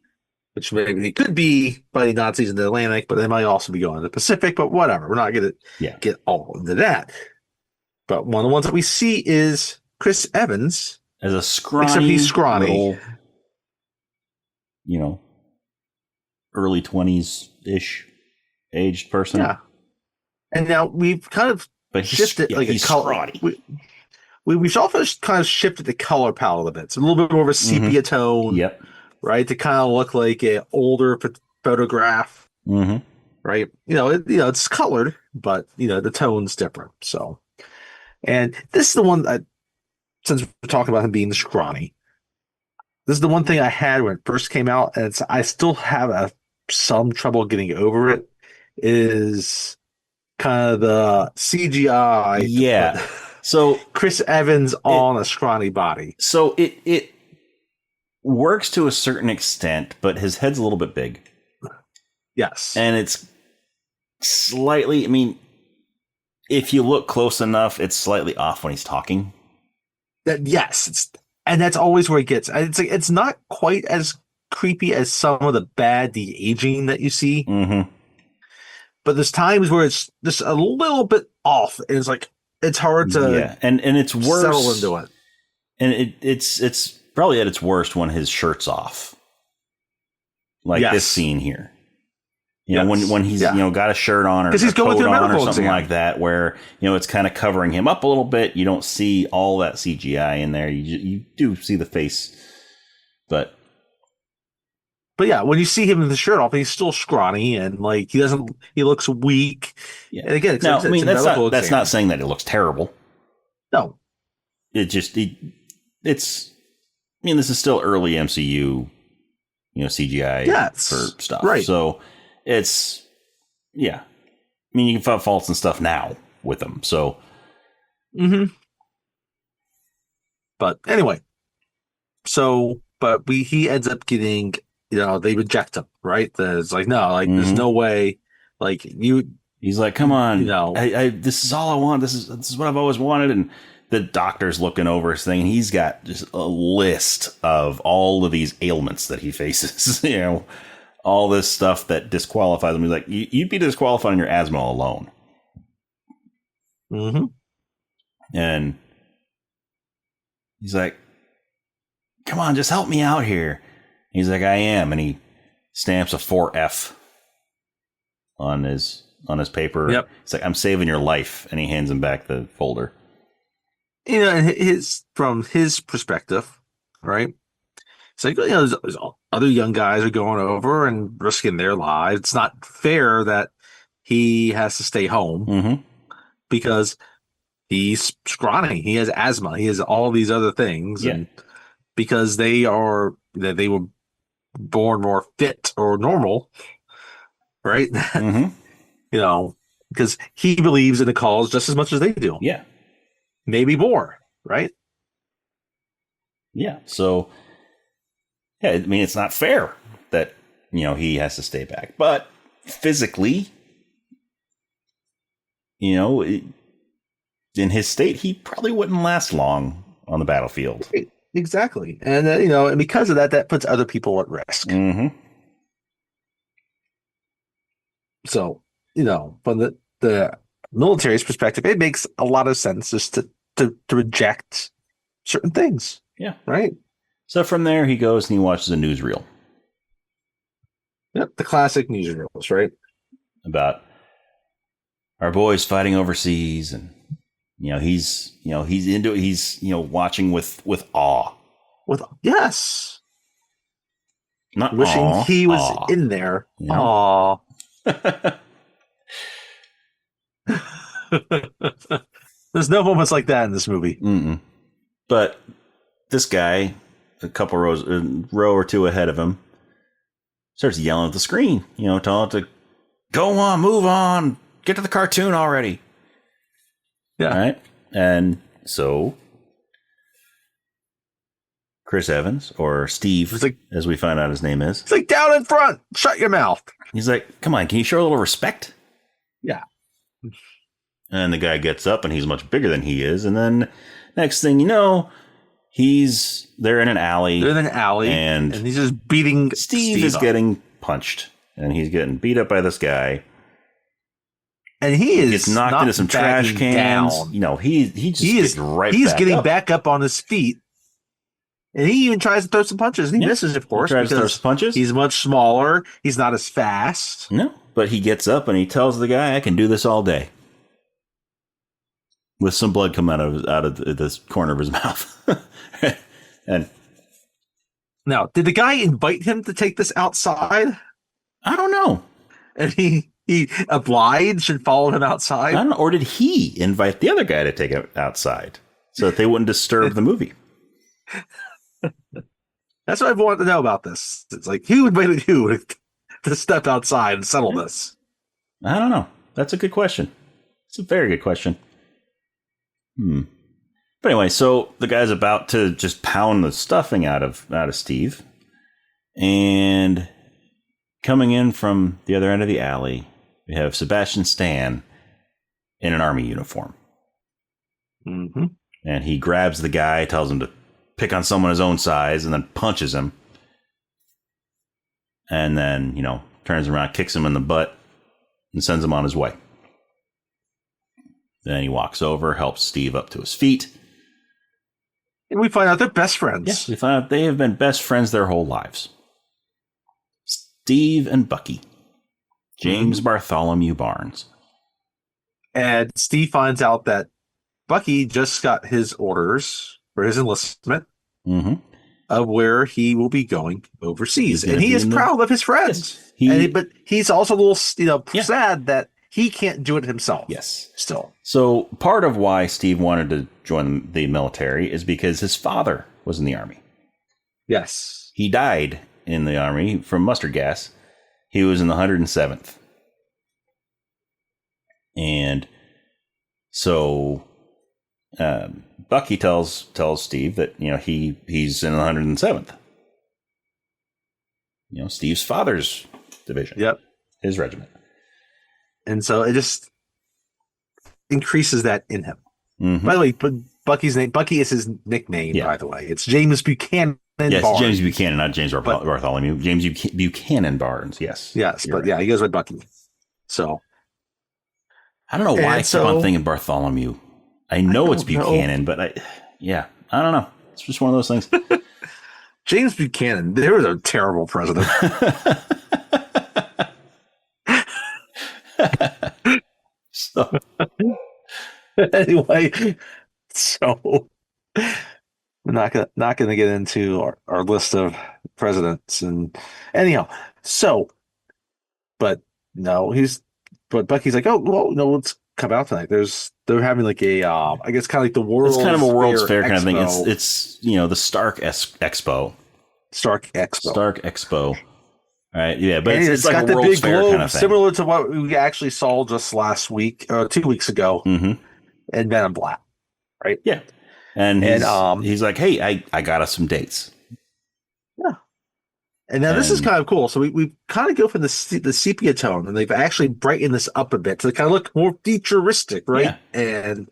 which maybe it could be fighting Nazis in the Atlantic, but they might also be going to the Pacific. But whatever, we're not going to get all into that. But one of the ones that we see is Chris Evans as a scrawny, except he's scrawny, little, early 20s-ish aged person. Yeah, and now we've kind of shifted a color. We've also kind of shifted the color palette a bit. It's a little bit more of a sepia tone. Yep. Right, to kind of look like an older photograph. Mm-hmm. Right, it's colored, but the tone's different. So, and this is the one that, since we're talking about him being scrawny, this is the one thing I had when it first came out, and I still have some trouble getting over it. Is kind of the CGI. Yeah. So Chris Evans on a scrawny body. So it works to a certain extent, but his head's a little bit big. Yes. And it's slightly, if you look close enough, it's slightly off when he's talking. Yes. And that's always where it gets. It's not quite as creepy as some of the bad de-aging that you see. Mm-hmm. But there's times where it's just a little bit off. And it's hard to and it's worse. Settle into it. And it's probably at its worst when his shirt's off. Like this scene here. When he's got a shirt on or he's going through a medical or something exam. like that, where it's kind of covering him up a little bit. You don't see all that CGI in there. You do see the face, but yeah, when you see him with the shirt off, he's still scrawny and he looks weak. Yeah. And again, that's not saying that it looks terrible. No, this is still early MCU, CGI for stuff. Right. So it's, you can find faults and stuff now with them. So, but anyway, he ends up getting, they reject him, right? There's there's no way, he's like, come on, this is all I want. This is what I've always wanted. And the doctor's looking over his thing, and he's got just a list of all of these ailments that he faces, all this stuff that disqualifies him. He's like, you'd be disqualified on your asthma alone. Mm-hmm. And he's like, come on, just help me out here. He's like, I am. And he stamps a 4F on his paper. Yep. It's like, I'm saving your life. And he hands him back the folder. From his perspective, right? It's like, there's other young guys are going over and risking their lives. It's not fair that he has to stay home because he's scrawny. He has asthma. He has all these other things. Yeah. And because they were born more fit or normal, right? Because he believes in the cause just as much as they do. Yeah. Maybe more, right? Yeah. So, yeah, I mean, it's not fair that, he has to stay back. But physically, in his state, he probably wouldn't last long on the battlefield. Exactly. And, and because of that puts other people at risk. So, from the military's perspective, it makes a lot of sense just to reject certain things. Yeah. Right? So from there, he goes and he watches a newsreel. Yep, the classic newsreels, right? About our boys fighting overseas, and he's into it. He's watching with awe. Yes. Not wishing awe, he was awe. in there. Aw. There's no moments like that in this movie. Mm-mm. But this guy, a row or two ahead of him, starts yelling at the screen, telling it to go on, move on, get to the cartoon already. Yeah. Right? And so Chris Evans, or Steve, as we find out his name is. It's like, down in front, shut your mouth. He's like, come on, can you show a little respect? Yeah. And the guy gets up, and he's much bigger than he is. And then next thing you know, they're in an alley. They're in an alley. And he's just beating Steve is getting punched. And he's getting beat up by this guy. And he gets knocked into some trash cans. Down. He gets right He's back getting up. back up on his feet. And he even tries to throw some punches. And he misses, of course. He tries to throw some punches. He's much smaller. He's not as fast. No, but he gets up and he tells the guy, I can do this all day. With some blood coming out of this corner of his mouth. And now, did the guy invite him to take this outside? I don't know. And he obliged and followed him outside? I don't know. Or did he invite the other guy to take it outside so that they wouldn't disturb the movie? That's what I've wanted to know about this. It's like, who invited you to step outside and settle this? I don't know. That's a good question. It's a very good question. But anyway, so the guy's about to just pound the stuffing out of Steve. And coming in from the other end of the alley, we have Sebastian Stan in an army uniform. Mm-hmm. And he grabs the guy, tells him to pick on someone his own size, and then punches him. And then, turns around, kicks him in the butt, and sends him on his way. Then he walks over, helps Steve up to his feet. And we find out they're best friends. Yes, we find out they have been best friends their whole lives. Steve and Bucky. James Bartholomew Barnes. And Steve finds out that Bucky just got his orders for his enlistment of where he will be going overseas. And he is proud of his friends. Yes, but he's also a little sad that he can't do it himself. Yes. Still. So part of why Steve wanted to join the military is because his father was in the army. Yes. He died in the army from mustard gas. He was in the 107th. And so Bucky tells Steve that, he's in the 107th. Steve's father's division. Yep. His regiment. And so it just increases that in him. Mm-hmm. By the way, Bucky is his nickname, by the way. It's James Buchanan Yes, Barnes. James Buchanan, not James Bartholomew. James Buchanan Barnes, yes. Yes, but right. He goes by Bucky. So. I don't know why I keep on thinking Bartholomew. I know it's Buchanan, but I don't know. It's just one of those things. James Buchanan, they were a terrible president. So anyway, so we're not gonna get into our list of presidents and anyhow. So, but no, but Bucky's like, oh well, no, let's come out tonight. They're having like a I guess kind of like the World's it's kind of a World's Fair kind of thing. Expo. It's the Stark Expo. Stark Expo. Stark Expo. Right, yeah, but and it's like got a the World's big Fair globe, kind of thing. similar to what we actually saw just last week, 2 weeks ago, in Men in Black, right? Yeah, and he's like, hey, I got us some dates. Yeah, and now this is kind of cool. So we kind of go from the sepia tone, and they've actually brightened this up a bit to kind of look more futuristic, right? Yeah. And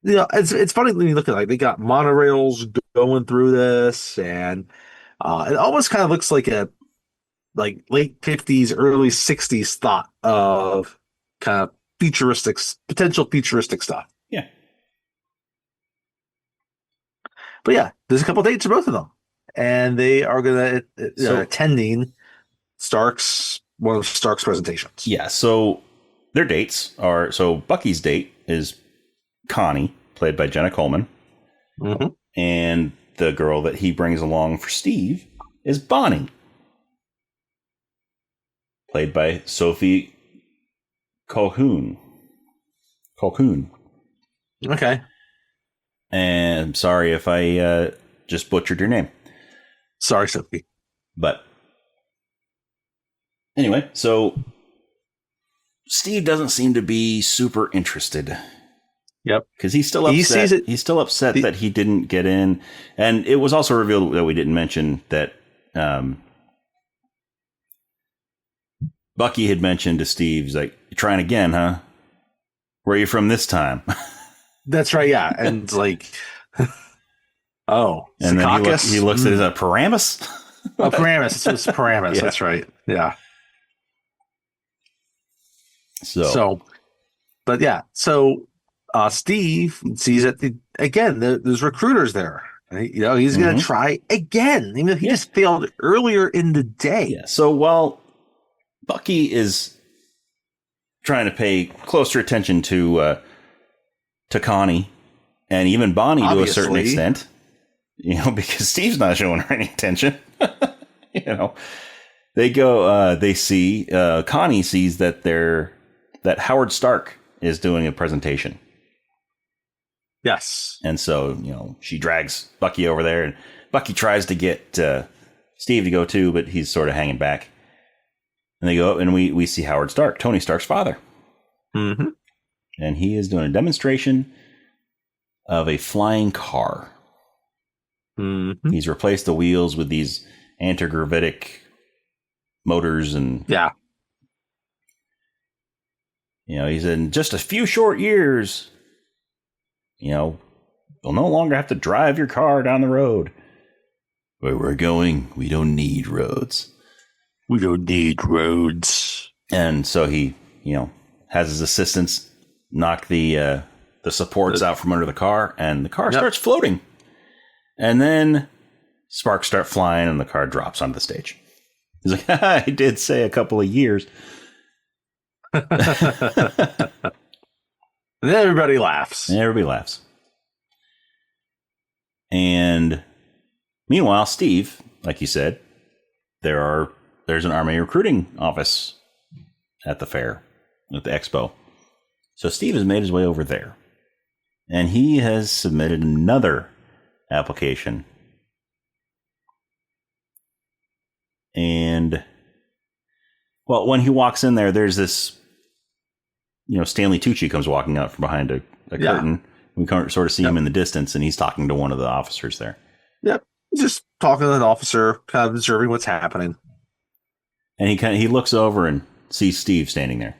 it's funny when you look at like they got monorails going through this, and it almost kind of looks like a late 50s, early 60s thought of kind of potential futuristic stuff. Yeah. But yeah, there's a couple dates for both of them. And they are going to attending one of Stark's presentations. Yeah, so their dates are, Bucky's date is Connie, played by Jenna Coleman. Mm-hmm. And the girl that he brings along for Steve is Bonnie, played by Sophie Colquhoun. Okay. And I'm sorry if I just butchered your name. Sorry, Sophie. But anyway, so Steve doesn't seem to be super interested. Yep. Because he's still upset. He's still upset that he didn't get in. And it was also revealed that we didn't mention that Bucky had mentioned to Steve, he's like, "You're trying again, huh? Where are you from this time?" That's right, yeah. And like, oh. And then he looks at his Paramus? Oh, Paramus. It's Paramus. Yeah. That's right. Yeah. So, but yeah. So Steve sees that, again, there's recruiters there. Right? He's going to try again. Even though he just failed earlier in the day. Yeah. So while Bucky is trying to pay closer attention to Connie and even Bonnie, obviously, to a certain extent, because Steve's not showing her any attention. They go, they see, Connie sees that Howard Stark is doing a presentation. Yes. And so, she drags Bucky over there, and Bucky tries to get Steve to go too, but he's sort of hanging back. And they go up, and we see Howard Stark, Tony Stark's father. Mm-hmm. And he is doing a demonstration of a flying car. Mm-hmm. He's replaced the wheels with these anti-gravitic motors, and he's in just a few short years. You'll no longer have to drive your car down the road. Where we're going, we don't need roads. We don't need roads. And so he, has his assistants knock the supports out from under the car, and the car starts floating. And then sparks start flying, and the car drops onto the stage. He's like, I did say a couple of years. And then everybody laughs. And meanwhile, Steve, like you said, there's an Army recruiting office at the fair, at the expo. So Steve has made his way over there. And he has submitted another application. And, well, when he walks in there, there's this, Stanley Tucci comes walking out from behind a curtain. We can sort of see him in the distance, and he's talking to one of the officers there. Yep. He's just talking to an officer, kind of observing what's happening. And he looks over and sees Steve standing there.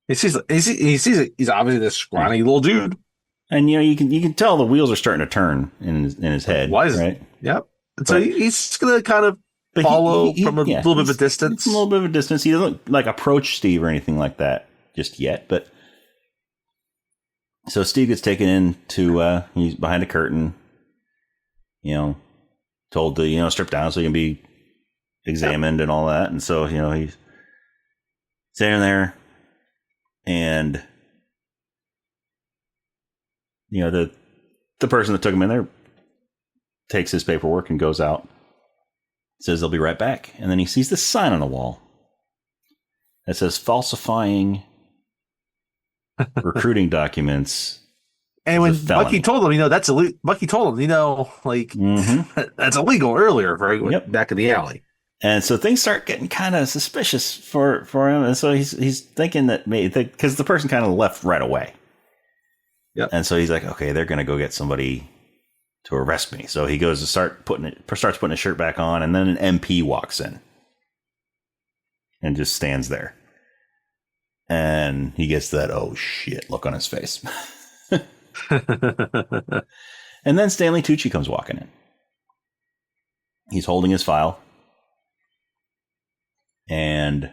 He sees he's obviously this scrawny little dude. And you can tell the wheels are starting to turn in his head. Why is right? Yep. And so he's gonna kind of follow from a little bit of a distance. A little bit of a distance. He doesn't approach Steve or anything like that just yet. But so Steve gets taken into he's behind a curtain. told to, strip down so he can be examined and all that. And so, he's standing there, and, the person that took him in there takes his paperwork and goes out, says they'll be right back. And then he sees this sign on the wall that says falsifying recruiting documents. And when Bucky told him, that's illegal. Bucky told him, that's illegal earlier, back in the alley. And so things start getting kind of suspicious for him. And so he's thinking that maybe, because the person kind of left right away. Yep. And so he's like, okay, they're going to go get somebody to arrest me. So he goes to starts putting his shirt back on, and then an MP walks in and just stands there. And he gets that, oh shit, look on his face. And then Stanley Tucci comes walking in. He's holding his file. And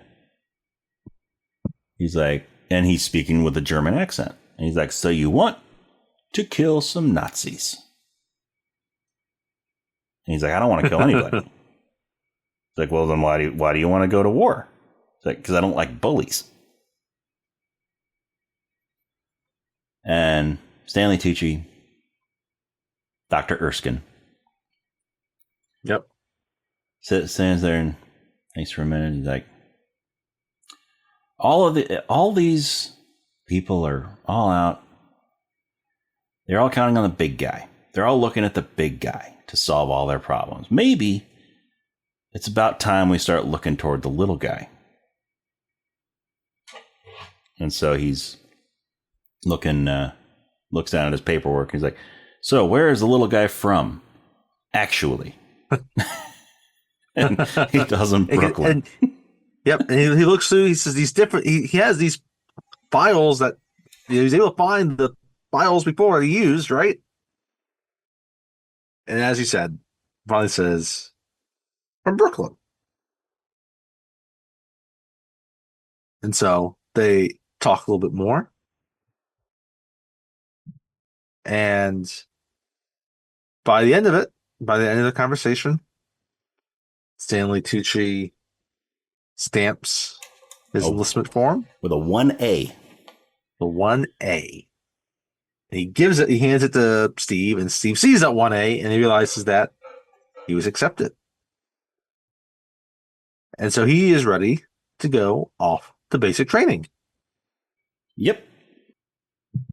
he's like, and he's speaking with a German accent. And he's like, so you want to kill some Nazis? And he's like, I don't want to kill anybody. He's like, well, then why do you want to go to war? It's like, because I don't like bullies. And Stanley Tucci, Dr. Erskine. Yep. Stands there and thinks for a minute. He's like, all these people are all out. They're all counting on the big guy. They're all looking at the big guy to solve all their problems. Maybe it's about time we start looking toward the little guy. And so he's looks down at his paperwork. He's like, so where is the little guy from? Actually. And he tells him Brooklyn. Yep. And he looks through, he says these different, he has these files that he was able to find the files before he used, right? And as he said, finally says, from Brooklyn. And so they talk a little bit more. And by the end of the conversation, Stanley Tucci stamps his enlistment form with a 1A. The 1A. He hands it to Steve, and Steve sees that 1A, and he realizes that he was accepted. And so he is ready to go off to basic training. Yep.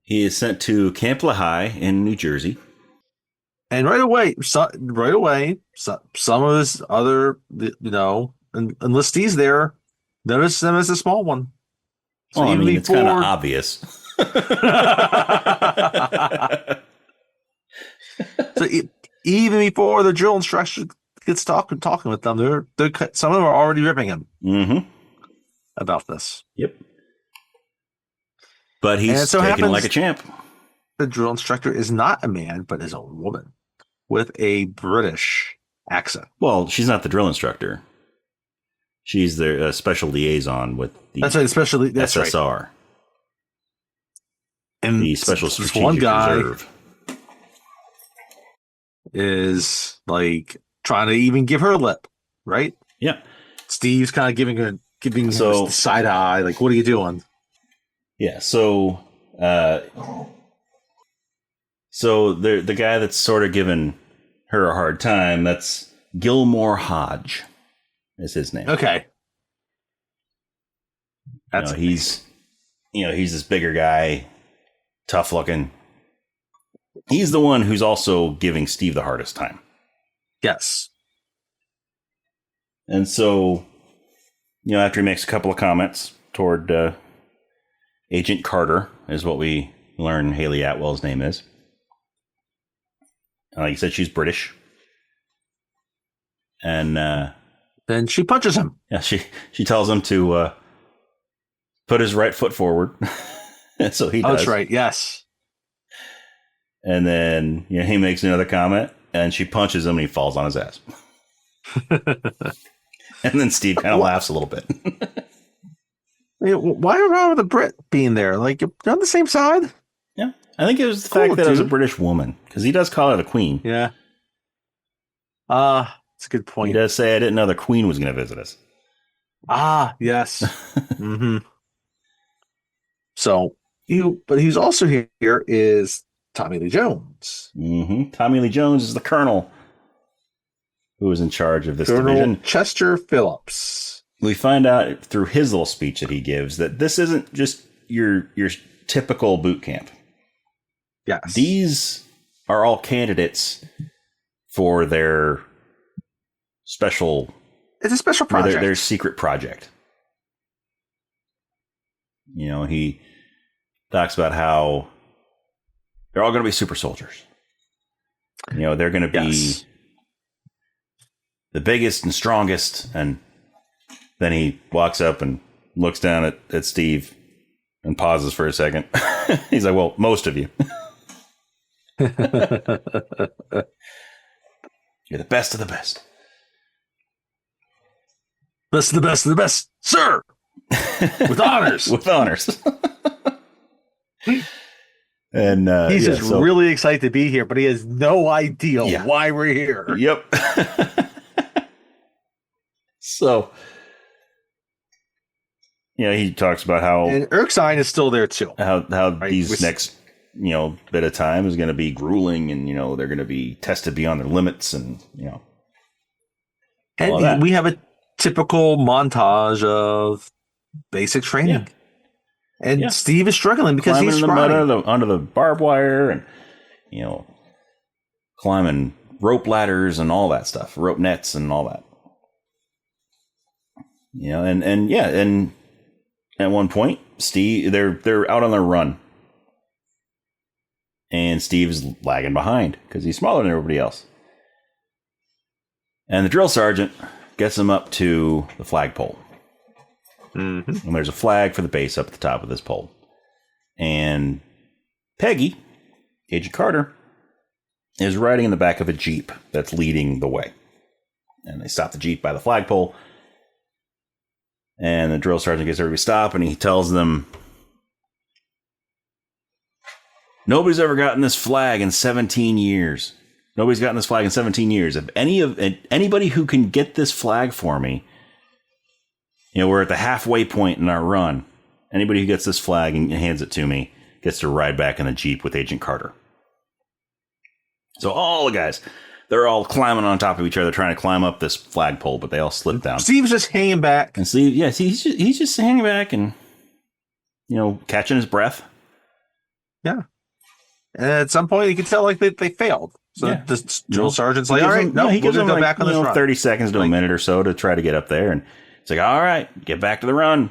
He is sent to Camp Lehigh in New Jersey. And right away, some of his other, enlistees there notice them as a small one. So it's kind of obvious. So even before the drill instructor gets talking with them, they're some of them are already ripping him about this. Yep. But he's taking it like a champ. The drill instructor is not a man, but is a woman with a British accent. Well, she's not the drill instructor. She's the special liaison with the that's SSR. Right. And the Special Strategic one guy Reserve is like trying to even give her a lip, right? Yeah. Steve's kind of giving her the side eye, like, what are you doing? Yeah, so the guy that's sort of giving her a hard time, that's Gilmore Hodge, is his name. Okay. He's this bigger guy, tough looking. He's the one who's also giving Steve the hardest time. Yes. And so, after he makes a couple of comments toward Agent Carter, is what we learn Haley Atwell's name is. Like you said, she's British. And then she punches him. Yeah, she tells him to put his right foot forward. And so he does. Oh, that's right, yes. And then he makes another comment, and she punches him, and he falls on his ass. And then Steve kind of laughs a little bit. Why wrong with the Brit being there? Like, you're on the same side? Yeah. I think it was the fact that it was a British woman, because he does call her the queen. Yeah. That's a good point. He does say, I didn't know the Queen was going to visit us. Yes. Mm-hmm. So, but he's also here is Tommy Lee Jones. Mm-hmm. Tommy Lee Jones is the colonel who was in charge of this Colonel division. Chester Phillips. We find out through his little speech that he gives that this isn't just your typical boot camp. Yes. These are all candidates for their special... It's a special project. Their secret project. You know, he talks about how they're all going to be super soldiers. You know, they're going to be the biggest and strongest. And then he walks up and looks down at Steve and pauses for a second. He's like, well, most of you. You're the best of the best. Best of the best of the best, sir. With honors. With honors. And he's just really excited to be here, but he has no idea why we're here. Yep. So, he talks about how, and Erskine is still there too. How these next bit of time is going to be grueling, and they're going to be tested beyond their limits, and and we have a typical montage of basic training. And Steve is struggling because climbing he's under the barbed wire, and climbing rope ladders and all that stuff, rope nets and all that. And at one point, Steve, they're out on their run, and Steve is lagging behind because he's smaller than everybody else. And the drill sergeant gets him up to the flagpole. Mm-hmm. And there's a flag for the base up at the top of this pole. And Peggy, Agent Carter, is riding in the back of a Jeep that's leading the way. And they stop the Jeep by the flagpole. And the drill sergeant gets everybody to stop, and he tells them, nobody's ever gotten this flag in 17 years. Nobody's gotten this flag in 17 years. If anybody who can get this flag for me, we're at the halfway point in our run. Anybody who gets this flag and hands it to me gets to ride back in the Jeep with Agent Carter. So all the guys, they're all climbing on top of each other, trying to climb up this flagpole, but they all slip down. Steve's just hanging back. And Steve, he's just hanging back and, catching his breath. Yeah. And at some point, you can tell like they failed. So the drill sergeant's like, all right, he gives them go back on this run. 30 seconds to a minute or so to try to get up there. And it's like, all right, get back to the run.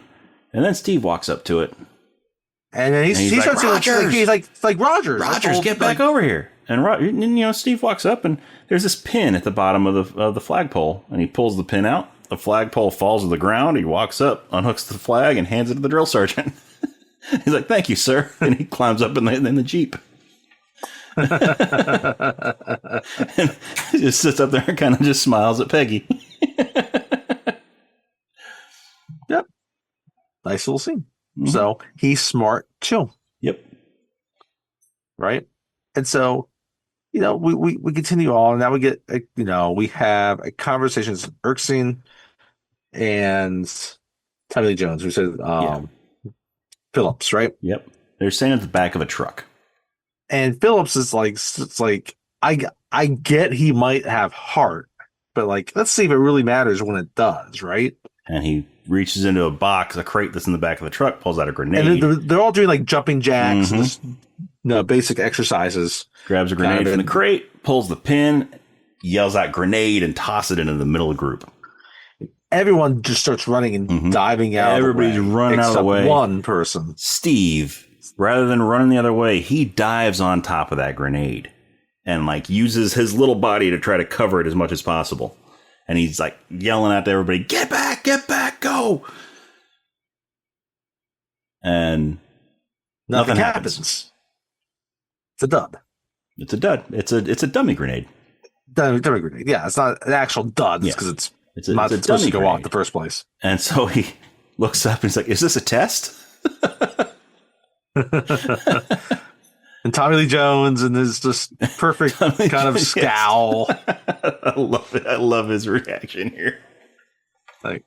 And then Steve walks up to it. And then he's like, Rogers. He's like Rogers. Rogers, get back over here. And Steve walks up, and there's this pin at the bottom of the flagpole. And he pulls the pin out. The flagpole falls to the ground. He walks up, unhooks the flag, and hands it to the drill sergeant. He's like, thank you, sir. And he climbs up in the Jeep. And he just sits up there and kind of just smiles at Peggy. Yep. Nice little scene. Mm-hmm. So he's smart too. Yep. Right. And so, we continue on. Now we get, we have a conversation with Erskine and Tommy Lee Jones, who said Phillips, right? Yep. They're standing at the back of a truck. And Phillips is like, I get he might have heart, but let's see if it really matters when it does, right? And he reaches into a box, a crate that's in the back of the truck, pulls out a grenade. And they're all doing jumping jacks, and basic exercises. Grabs a grenade from the crate, pulls the pin, yells out grenade, and tosses it into the middle group. Everyone just starts running and diving out. Everybody's running out of the way. One person. Steve, rather than running the other way, he dives on top of that grenade and uses his little body to try to cover it as much as possible. And he's yelling out to everybody, get back, go. And nothing happens. It's a dud. It's a dud. It's a dummy grenade. Dummy grenade. Yeah, it's not an actual dud because it's not supposed to go off in the first place. And so he looks up and he's like, is this a test? And Tommy Lee Jones and his just perfect kind of scowl. I love it. I love his reaction here. Like,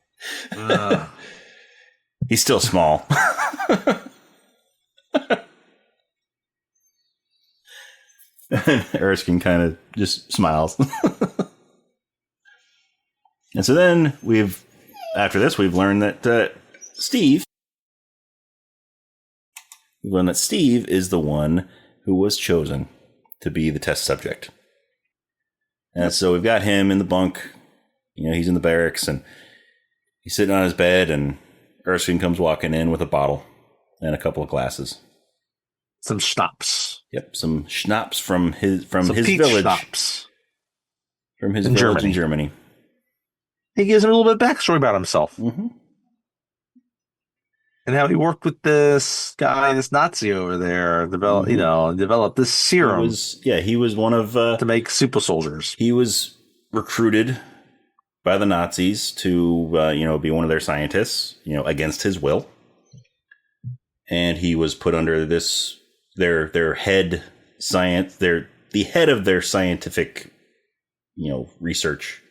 he's still small. Erskine kind of just smiles. And so then after this, we've learned that Steve is the one who was chosen to be the test subject. And so we've got him in the bunk. He's in the barracks and he's sitting on his bed, and Erskine comes walking in with a bottle and a couple of glasses. Some schnapps. Yep, some schnapps from his village. Schnapps. From his village in Germany. He gives him a little bit of backstory about himself. Mm-hmm. And how he worked with this guy, this Nazi over there, developed this serum. He was one of... to make super soldiers. He was recruited by the Nazis to, be one of their scientists, against his will. And he was put under their head science, the head of their scientific, research,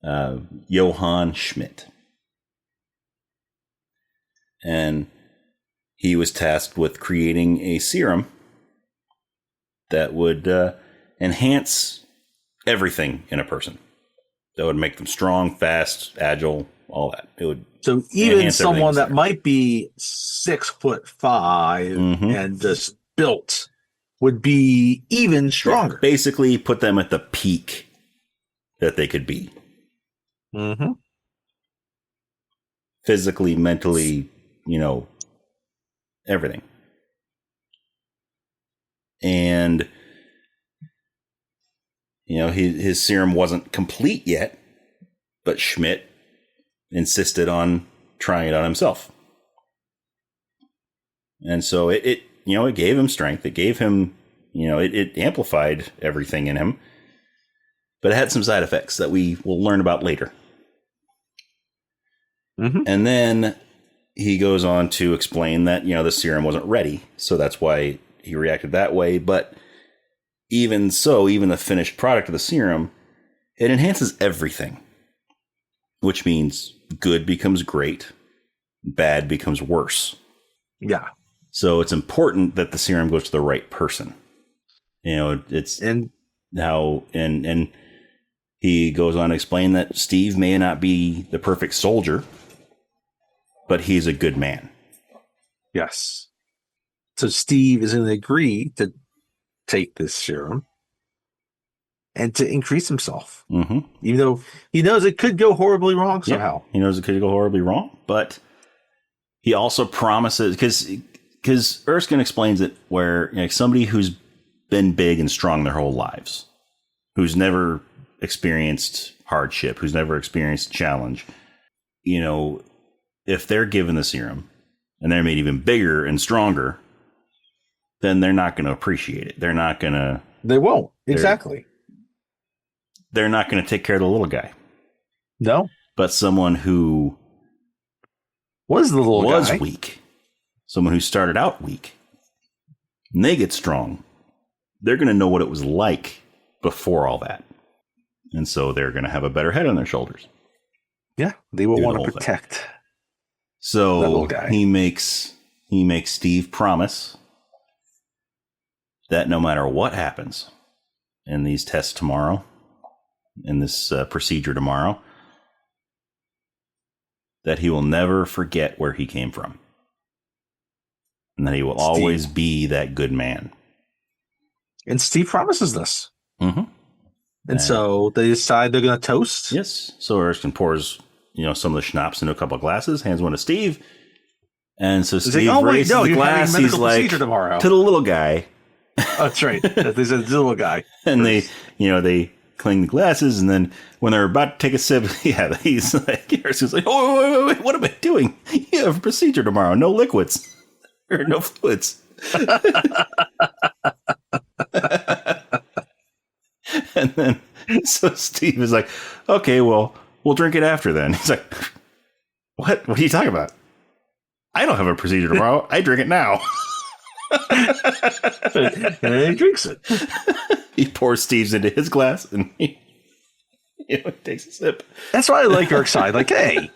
Johann Schmidt. And he was tasked with creating a serum that would enhance everything in a person. That would make them strong, fast, agile, all that. It would. So even someone that might be 6'5" and just built would be even stronger. Yeah, basically, put them at the peak that they could be. Mm-hmm. Physically, mentally, everything. And his serum wasn't complete yet, but Schmidt insisted on trying it on himself. And so it gave him strength. It gave him, it amplified everything in him, but it had some side effects that we will learn about later. Mm-hmm. And then he goes on to explain that, the serum wasn't ready. So that's why he reacted that way. But even so, even the finished product of the serum, it enhances everything, which means good becomes great, bad becomes worse. Yeah. So it's important that the serum goes to the right person. It's and he goes on to explain that Steve may not be the perfect soldier, but he's a good man. Yes. So Steve is going to agree to take this serum and to increase himself. Mm-hmm. Even though he knows it could go horribly wrong somehow. Yeah, he knows it could go horribly wrong, but he also promises, because Erskine explains it where somebody who's been big and strong their whole lives, who's never experienced hardship, who's never experienced challenge, if they're given the serum and they're made even bigger and stronger, then they're not going to appreciate it. They're not going to. They won't. Exactly. They're not going to take care of the little guy. No. But someone who was the little guy, was weak, someone who started out weak, and they get strong, they're going to know what it was like before all that. And so they're going to have a better head on their shoulders. Yeah. They will want to protect. So he makes Steve promise that no matter what happens in these tests tomorrow, in this procedure tomorrow, that he will never forget where he came from. And that he will always be that good man. And Steve promises this. Mm-hmm. And so they decide they're going to toast. Yes. So Erskine pours, some of the schnapps into a couple of glasses, hands one to Steve. And so Steve raises the glass. He's like, to the little guy. Oh, that's right. There's a little guy. And they cling the glasses. And then when they're about to take a sip, he's like, Erskine's like, oh, wait, what am I doing? You have a procedure tomorrow. No liquids. Or no fluids. And then, so Steve is like, okay, well, we'll drink it after then. He's like, what? What are you talking about? I don't have a procedure tomorrow. I drink it now. And he drinks it. He pours Steve's into his glass and he He takes a sip. That's why I like Eric's side. Like, hey,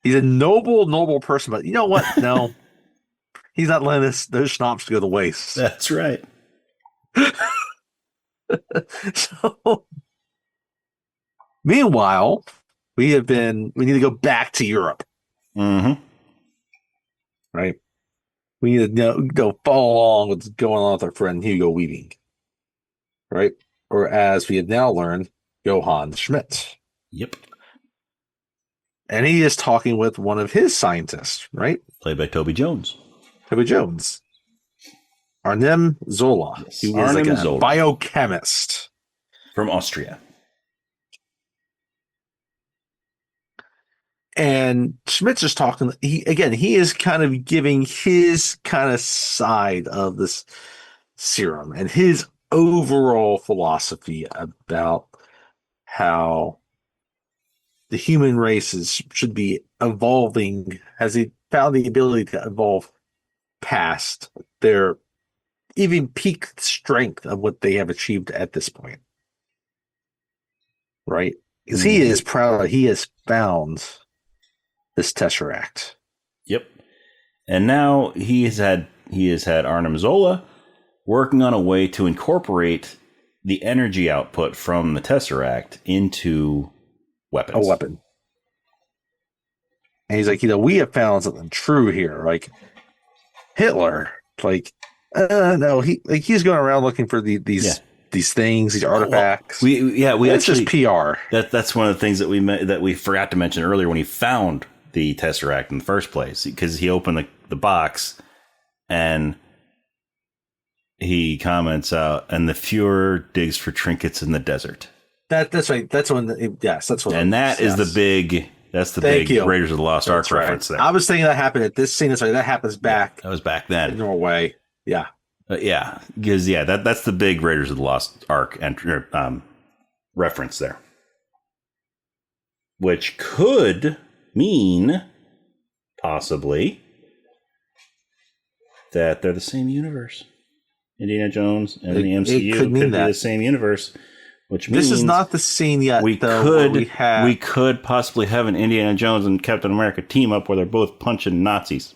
he's a noble person, but you know what? No, he's not letting those schnapps go to waste. That's right. So, meanwhile, we need to go back to Europe. Mm-hmm. Right? We need to go follow along with what's going on with our friend Hugo Weaving. Right? Or as we have now learned, Johann Schmidt. Yep. And he is talking with one of his scientists, right? Played by Toby Jones. Toby Jones. Arnim Zola. Yes. He is like a biochemist. From Austria. And Schmidt's just talking. He is kind of giving his kind of side of this serum and his overall philosophy about how the human races should be evolving. Has he found the ability to evolve past their even peak strength of what they have achieved at this point? Right? Because he is proud that he has found this Tesseract. Yep. And now he has had Arnim Zola working on a way to incorporate the energy output from the Tesseract into weapons. A weapon. And he's like, we have found something true here. Like Hitler, no, he's going around looking for these things, these artifacts. We that's actually just PR. That's one of the things that we forgot to mention earlier when he found the Tesseract in the first place, because he opened the box and he comments out, and the Fuhrer digs for trinkets in the desert. That's right. That's when. Yes, that's what. And that is the big. That's the big Raiders of the Lost Ark reference there. I was thinking that happened at this scene. That's right. That happens back. That was back then in Norway. Yeah. Because that's the big Raiders of the Lost Ark reference there, which could mean possibly that they're the same universe. Indiana Jones and the MCU could be the same universe, which means this is not the scene yet. We could possibly have an Indiana Jones and Captain America team up where they're both punching Nazis.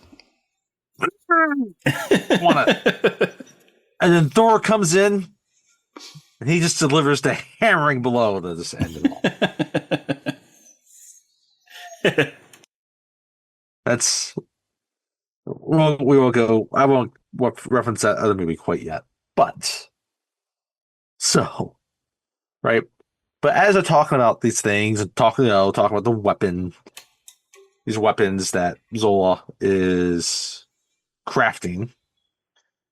And then Thor comes in and he just delivers the hammering blow to just end it all. That's we will go. I won't reference that other movie quite yet, but right. But as they're talking about these things and talking about the weapon, these weapons that Zola is crafting,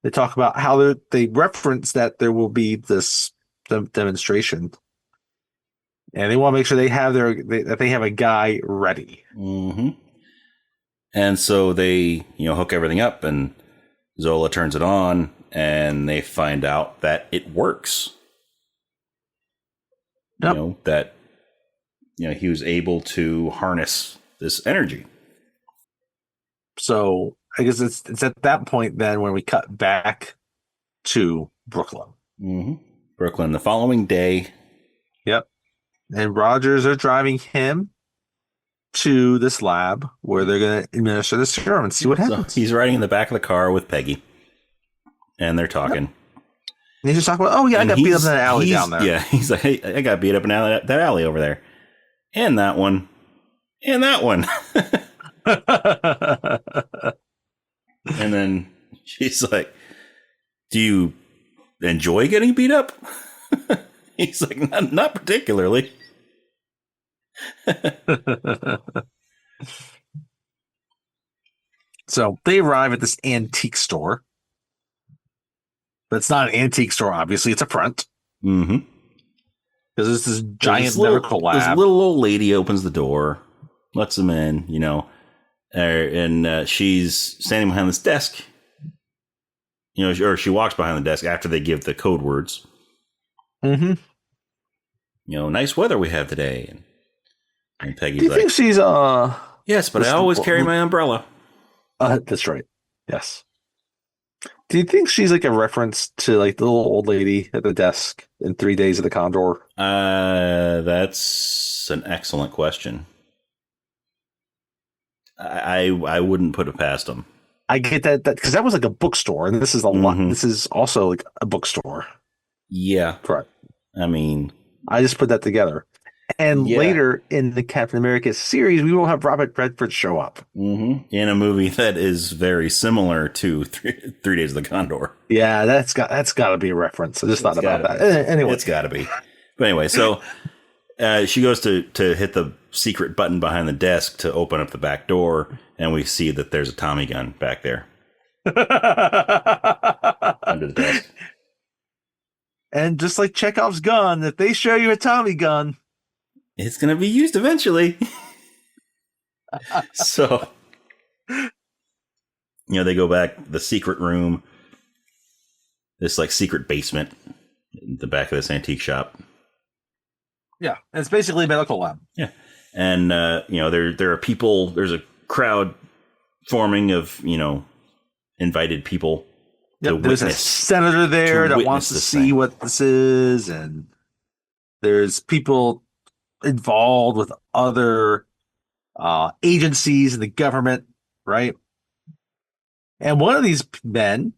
they talk about how they reference that there will be this demonstration, and they want to make sure they have that they have a guy ready. Mm-hmm. And so they, hook everything up, and Zola turns it on, and they find out that it works. Yep. That he was able to harness this energy. So I guess it's at that point then when we cut back to Brooklyn. Mm-hmm. Brooklyn the following day. Yep. And Rogers are driving him to this lab where they're going to administer the serum and see what happens. So he's riding in the back of the car with Peggy, and they're talking. Yep. And he's just talking about, I got beat up in that alley down there. Yeah, he's like, hey, I got beat up in that alley over there. And that one. And that one. And then she's like, do you enjoy getting beat up? He's like, not particularly. So they arrive at this antique store. But it's not an antique store, obviously. It's a front. Mm-hmm. Because it's this giant medical lab. This little old lady opens the door, lets them in, and she's standing behind this desk. Or she walks behind the desk after they give the code words. Mm-hmm. Nice weather we have today. And Peggy's Do you think she's yes, but I always carry my umbrella. That's right. Yes. Do you think she's like a reference to like the little old lady at the desk in 3 Days of the Condor? That's an excellent question. I wouldn't put it past them. I get that because that was like a bookstore, and this is a lot. This is also like a bookstore. Yeah, correct. I mean, I just put that together. And later in the Captain America series, we will have Robert Redford show up in a movie that is very similar to Three Days of the Condor. Yeah, that's got to be a reference. I just thought about that. Anyway, it's got to be. But anyway, so she goes to hit the secret button behind the desk to open up the back door, and we see that there's a Tommy gun back there under the desk. And just like Chekhov's gun, if they show you a Tommy gun, it's going to be used eventually. So, they go back, the secret room, this like secret basement in the back of this antique shop. Yeah, and it's basically a medical lab. Yeah. And, there are people, there's a crowd forming of, invited people. There's a senator there that wants to see what this is, and there's people involved with other agencies in the government, right? And one of these men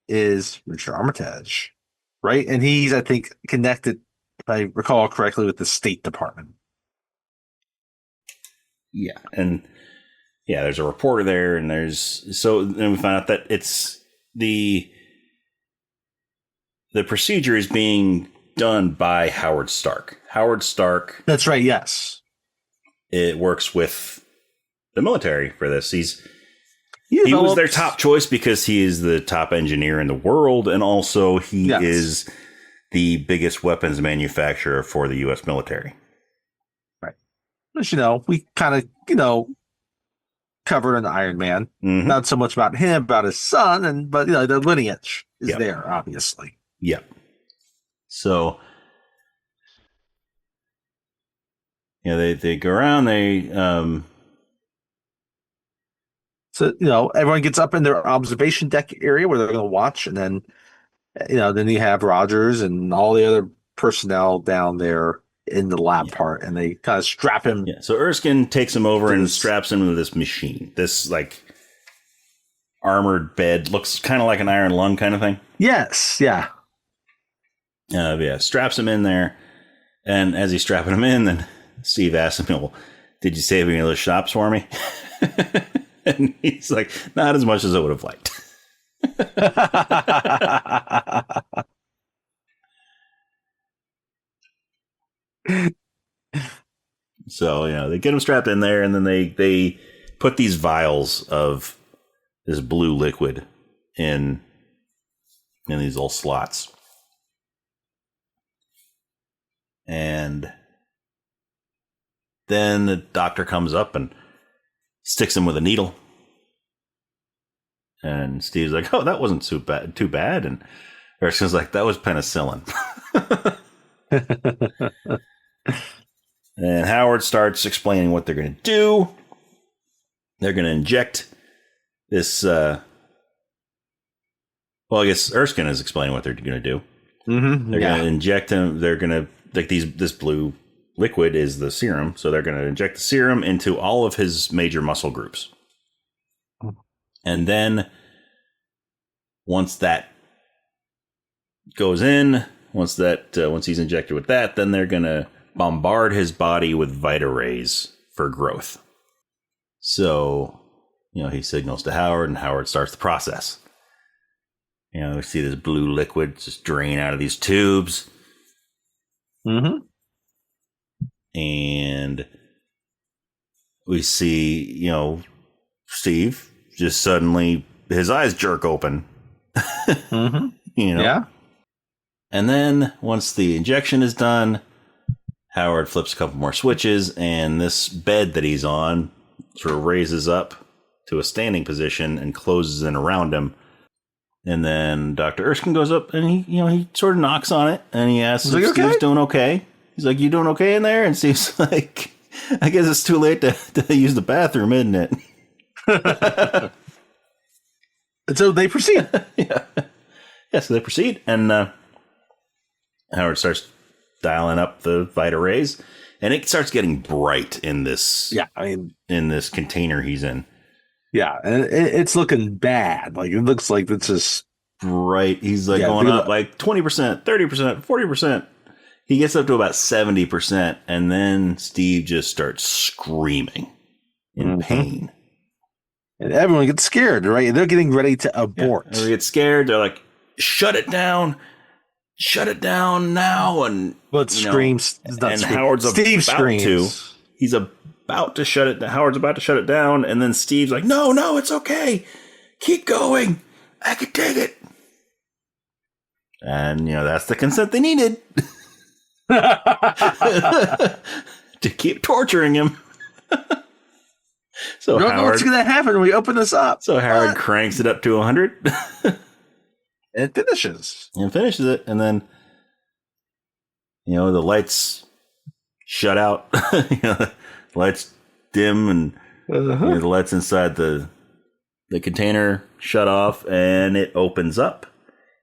is Richard Armitage, right? And he's, I think, connected, if I recall correctly, with the State Department. Yeah, and there's a reporter there, and then we find out that it's the procedure is being done by Howard Stark. Howard Stark. That's right. Yes. It works with the military for this. He was their top choice because he is the top engineer in the world, and also he is the biggest weapons manufacturer for the U.S. military. Right. Which, we kind of, covered in Iron Man. Mm-hmm. Not so much about him, about his son, but the lineage is there, obviously. Yeah. So, they go around, So, everyone gets up in their observation deck area where they're going to watch, and then, then you have Rogers and all the other personnel down there in the lab part, and they kind of strap him. Yeah. So Erskine takes him over and straps him to this machine. This like armored bed, looks kind of like an iron lung kind of thing. Yes. Yeah. Straps him in there, and as he's strapping him in, then Steve asks him, "Well, did you save any of those shops for me?" And he's like, "Not as much as I would have liked." So, they get him strapped in there, and then they put these vials of this blue liquid in these little slots. And then the doctor comes up and sticks him with a needle. And Steve's like, "Oh, that wasn't too bad." And Erskine's like, "That was penicillin." And Howard starts explaining what they're going to do. They're going to inject this. I guess Erskine is explaining what they're going to do. Mm-hmm. They're going to inject him. They're going to this blue liquid is the serum, so they're going to inject the serum into all of his major muscle groups. And then once that goes in, once he's injected with that, then they're going to bombard his body with Vita rays for growth. So, he signals to Howard, and Howard starts the process. We see this blue liquid just drain out of these tubes. Mm-hmm. And we see, Steve just suddenly, his eyes jerk open. Mm-hmm. Yeah. And then once the injection is done, Howard flips a couple more switches, and this bed that he's on sort of raises up to a standing position and closes in around him. And then Dr. Erskine goes up, and he sort of knocks on it, and he asks if Steve's doing okay. He's like, "You doing okay in there?" And Steve's like, "I guess it's too late to use the bathroom, isn't it?" And so they proceed. Yeah. so they proceed, and Howard starts dialing up the Vita rays, and it starts getting bright in this. Yeah, I mean, in this container he's in. Yeah, and it's looking bad. Like, it looks like it's just bright. He's like going up like 20%, 30%, 40%. He gets up to about 70%, and then Steve just starts screaming in pain. And everyone gets scared, right? They're getting ready to abort. They get scared. They're like, shut it down. Shut it down now. And screams. And Howard's Steve about screams. to. He's about to shut it down. Howard's about to shut it down. And then Steve's like, no, it's okay. Keep going. I can take it. And, that's the consent they needed. To keep torturing him. So don't know what's going to happen when we open this up. So Howard cranks it up to 100. And finishes. It. And then, the lights shut out. The lights dim, and the lights inside the container shut off, and it opens up.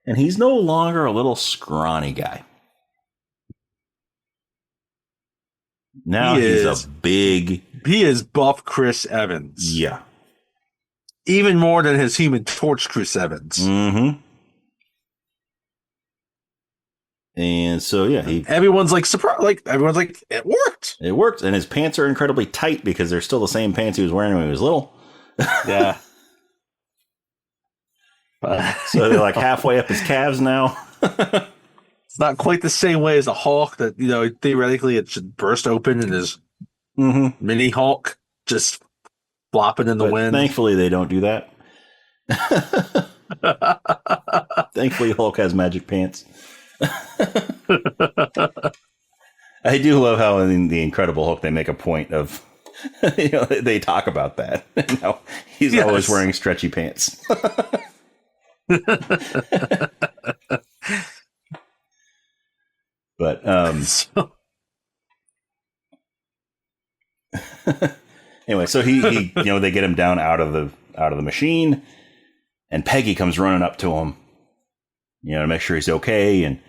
And he's no longer a little scrawny guy. Now he's a big... He is buff Chris Evans. Yeah. Even more than his Human Torch Chris Evans. Mm-hmm. And so, everyone's like surprised. Like, everyone's like, it worked. It worked. And his pants are incredibly tight because they're still the same pants he was wearing when he was little. Yeah. So they're like halfway up his calves now. It's not quite the same way as a Hulk that, theoretically it should burst open and his mini Hulk just flopping in the wind. Thankfully, they don't do that. Thankfully, Hulk has magic pants. I do love how in The Incredible Hulk they make a point of, they talk about that. He's always wearing stretchy pants. But anyway, so he they get him down out of the machine, and Peggy comes running up to him, to make sure he's okay. And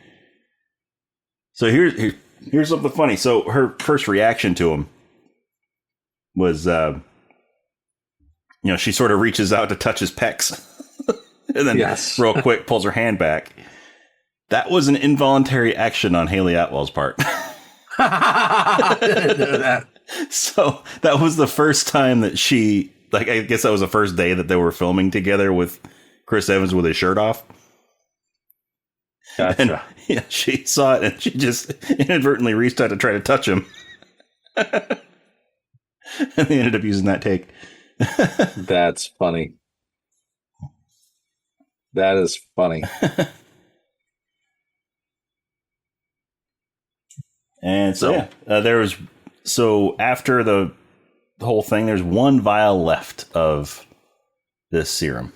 so here's something funny. So her first reaction to him was, she sort of reaches out to touch his pecs, and then real quick pulls her hand back. That was an involuntary action on Haley Atwell's part. I didn't know that. So that was the first time that she, I guess that was the first day that they were filming together with Chris Evans with his shirt off. Gotcha. And, she saw it and she just inadvertently reached out to try to touch him. And they ended up using that take. That's funny. That is funny. And so, after the whole thing, there's one vial left of this serum.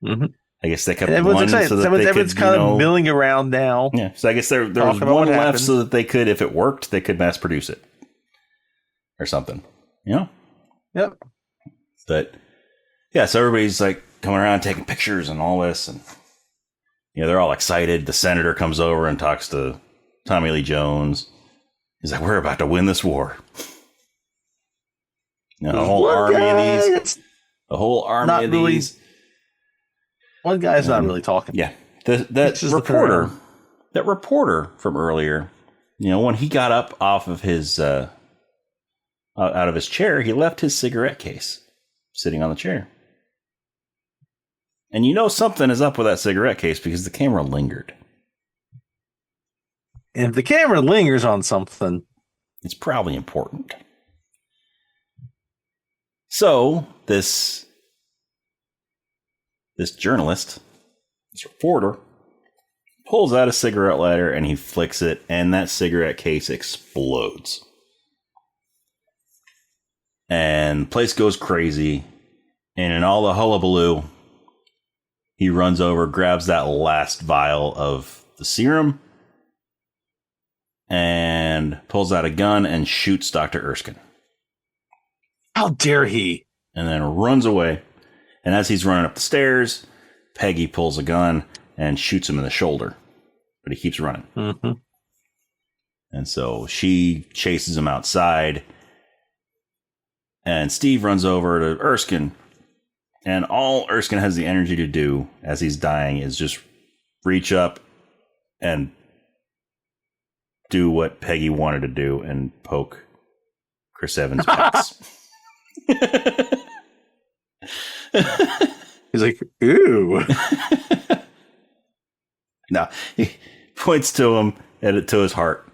Mm-hmm. I guess they kept one so that everyone's kind of milling around now. Yeah, so I guess there was one left so that they could, if it worked, they could mass produce it or something. Yep. But so everybody's like coming around taking pictures and all this, and they're all excited. The senator comes over and talks to Tommy Lee Jones. He's like, we're about to win this war. The whole army of these. One guy's not really talking. Yeah. That reporter from earlier, when he got up off of his, out of his chair, he left his cigarette case sitting on the chair. And something is up with that cigarette case because the camera lingered. And if the camera lingers on something, it's probably important. So this journalist, this reporter, pulls out a cigarette lighter and he flicks it, and that cigarette case explodes. And the place goes crazy. And in all the hullabaloo, he runs over, grabs that last vial of the serum, and pulls out a gun and shoots Dr. Erskine. How dare he? And then runs away. And as he's running up the stairs, Peggy pulls a gun and shoots him in the shoulder, but he keeps running. Mm-hmm. And so she chases him outside, and Steve runs over to Erskine, and all Erskine has the energy to do as he's dying is just reach up and do what Peggy wanted to do and poke Chris Evans' pecs. He's like, ooh. No, he points to him to his heart,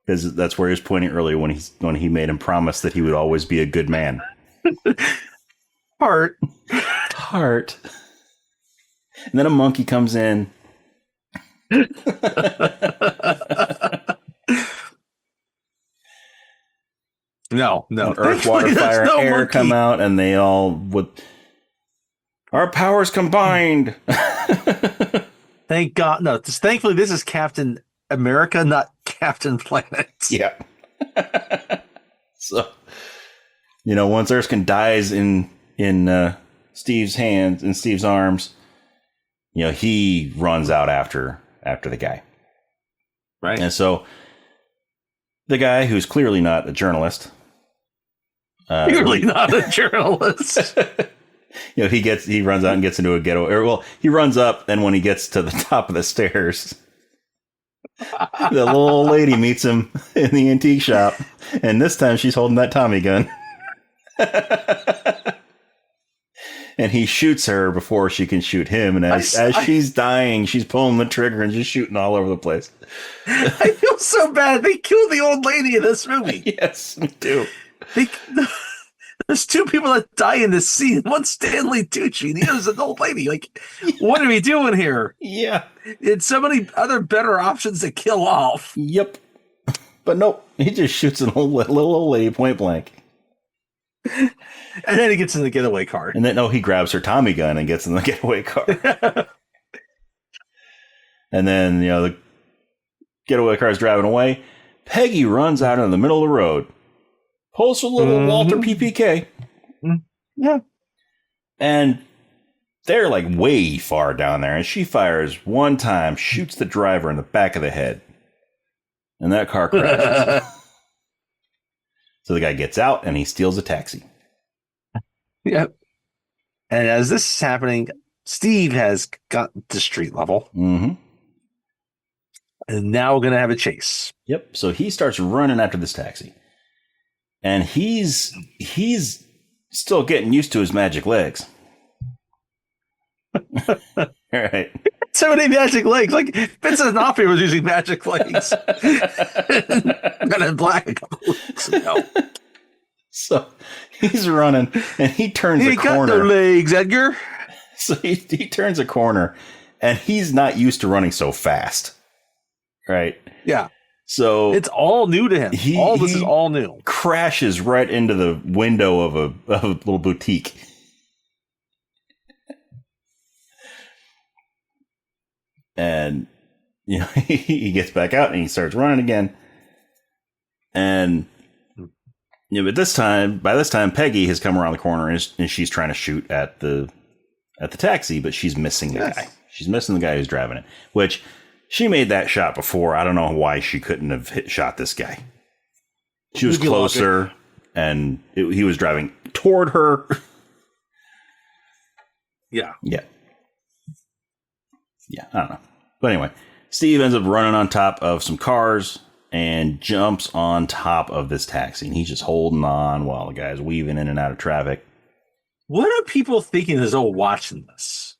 because that's where he was pointing earlier when he made him promise that he would always be a good man. Heart. And then a monkey comes in. No. And earth, water, fire, air monkey. Come out, and they all with our powers combined. Thank God. No, thankfully this is Captain America, not Captain Planet. Yeah. So, once Erskine dies in Steve's hands, in Steve's arms, he runs out after the guy. Right. And so the guy, who's clearly not a journalist. Clearly not a journalist. He runs out and gets into a getaway. Well, he runs up, and when he gets to the top of the stairs, the little old lady meets him in the antique shop, and this time she's holding that Tommy gun. And he shoots her before she can shoot him, and as she's dying, she's pulling the trigger and just shooting all over the place. I feel so bad. They killed the old lady in this movie. Yes, me too. There's two people that die in this scene. One's Stanley Tucci, and the other's an old lady. Like, what are we doing here? Yeah. It's so many other better options to kill off. Yep. But nope, he just shoots an little old lady point blank. And then he gets in the getaway car. And then, he grabs her Tommy gun and gets in the getaway car. And then, the getaway car is driving away. Peggy runs out in the middle of the road, pulls a little Walter PPK. Yeah. And they're like way far down there. And she fires one time, shoots the driver in the back of the head. And that car crashes. So the guy gets out and he steals a taxi. Yep. And as this is happening, Steve has got to street level. Mm-hmm. And now we're going to have a chase. Yep. So he starts running after this taxi. And he's still getting used to his magic legs. All right. So many magic legs. Like Vincent D'Onofrio was using magic legs. Got in black a couple weeks ago. So he's running, and he turns a corner. Got no legs, Edgar. So he turns a corner, and he's not used to running so fast. Right? Yeah. So it's all new to him. This is all new. Crashes right into the window of a little boutique. And he gets back out and he starts running again. And but by this time Peggy has come around the corner and she's trying to shoot at the taxi, but she's missing the guy. She's missing the guy who's driving it, which she made that shot before. I don't know why she couldn't have shot this guy. She was closer, and he was driving toward her. Yeah. Yeah. Yeah, I don't know. But anyway, Steve ends up running on top of some cars and jumps on top of this taxi. And he's just holding on while the guy's weaving in and out of traffic. What are people thinking as they're watching this?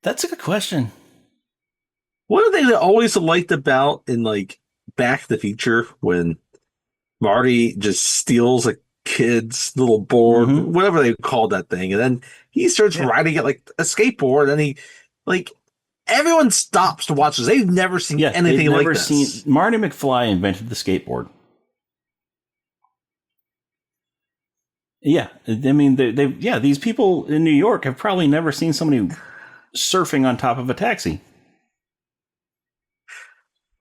That's a good question. One of the things I always liked about in like Back to the Future when Marty just steals a kid's little board, whatever they called that thing, and then he starts riding it like a skateboard, and he like everyone stops to watch this. They've never seen anything like this. Marty McFly invented the skateboard. Yeah, I mean, these people in New York have probably never seen somebody surfing on top of a taxi.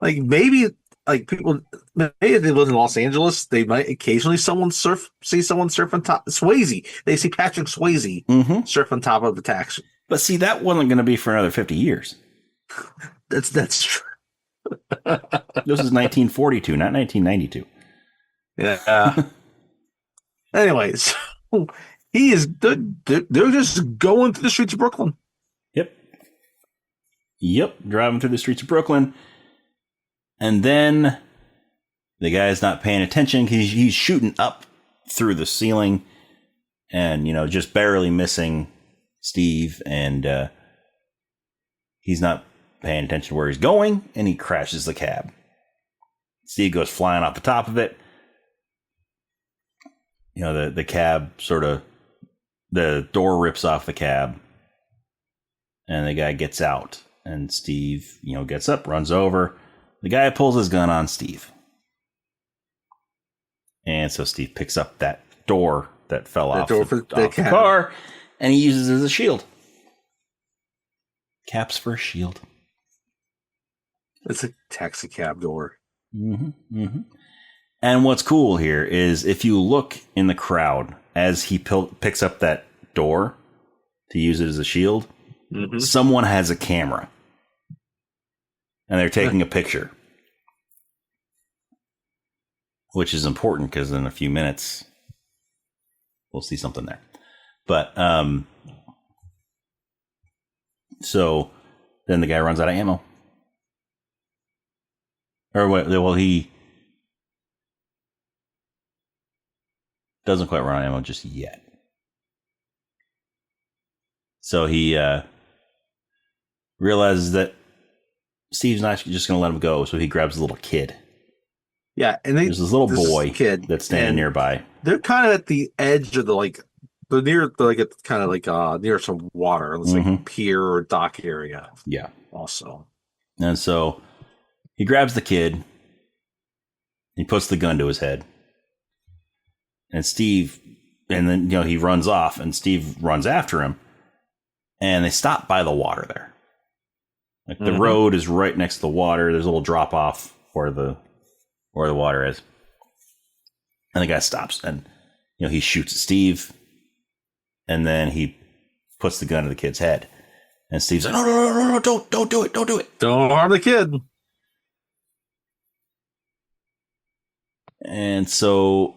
Like maybe like people, maybe if they live in Los Angeles, they might occasionally see someone surf on top. Swayze, they see Patrick Swayze surf on top of the taxi. But see, that wasn't going to be for another 50 years. That's true. This is 1942, not 1992. Yeah. Anyways, they're just going through the streets of Brooklyn. Yep, driving through the streets of Brooklyn. And then the guy's not paying attention because he's shooting up through the ceiling and, just barely missing Steve. And he's not paying attention to where he's going, and he crashes the cab. Steve goes flying off the top of it. The cab the door rips off the cab, and the guy gets out. And Steve, gets up, runs over. The guy pulls his gun on Steve. And so Steve picks up that door that fell off the car, and he uses it as a shield. Caps for a shield. It's a taxi cab door. Mm-hmm, mm-hmm. And what's cool here is if you look in the crowd as he picks up that door to use it as a shield, someone has a camera. And they're taking a picture. Which is important because in a few minutes, we'll see something there. But, so then the guy runs out of ammo. Or, well, he doesn't quite run out of ammo just yet. So he realizes that Steve's not just going to let him go, so he grabs a little kid. Yeah, and there's this little boy kid that's standing nearby. They're kind of at the edge of they're near some water. It's like a pier or dock area. Yeah. Also. And so he grabs the kid. He puts the gun to his head. And then, he runs off, and Steve runs after him. And they stop by the water there. Like the road is right next to the water. There's a little drop off where the water is. And the guy stops and, he shoots at Steve. And then he puts the gun to the kid's head. And Steve's like, no, don't do it. Don't do it. Don't harm the kid. And so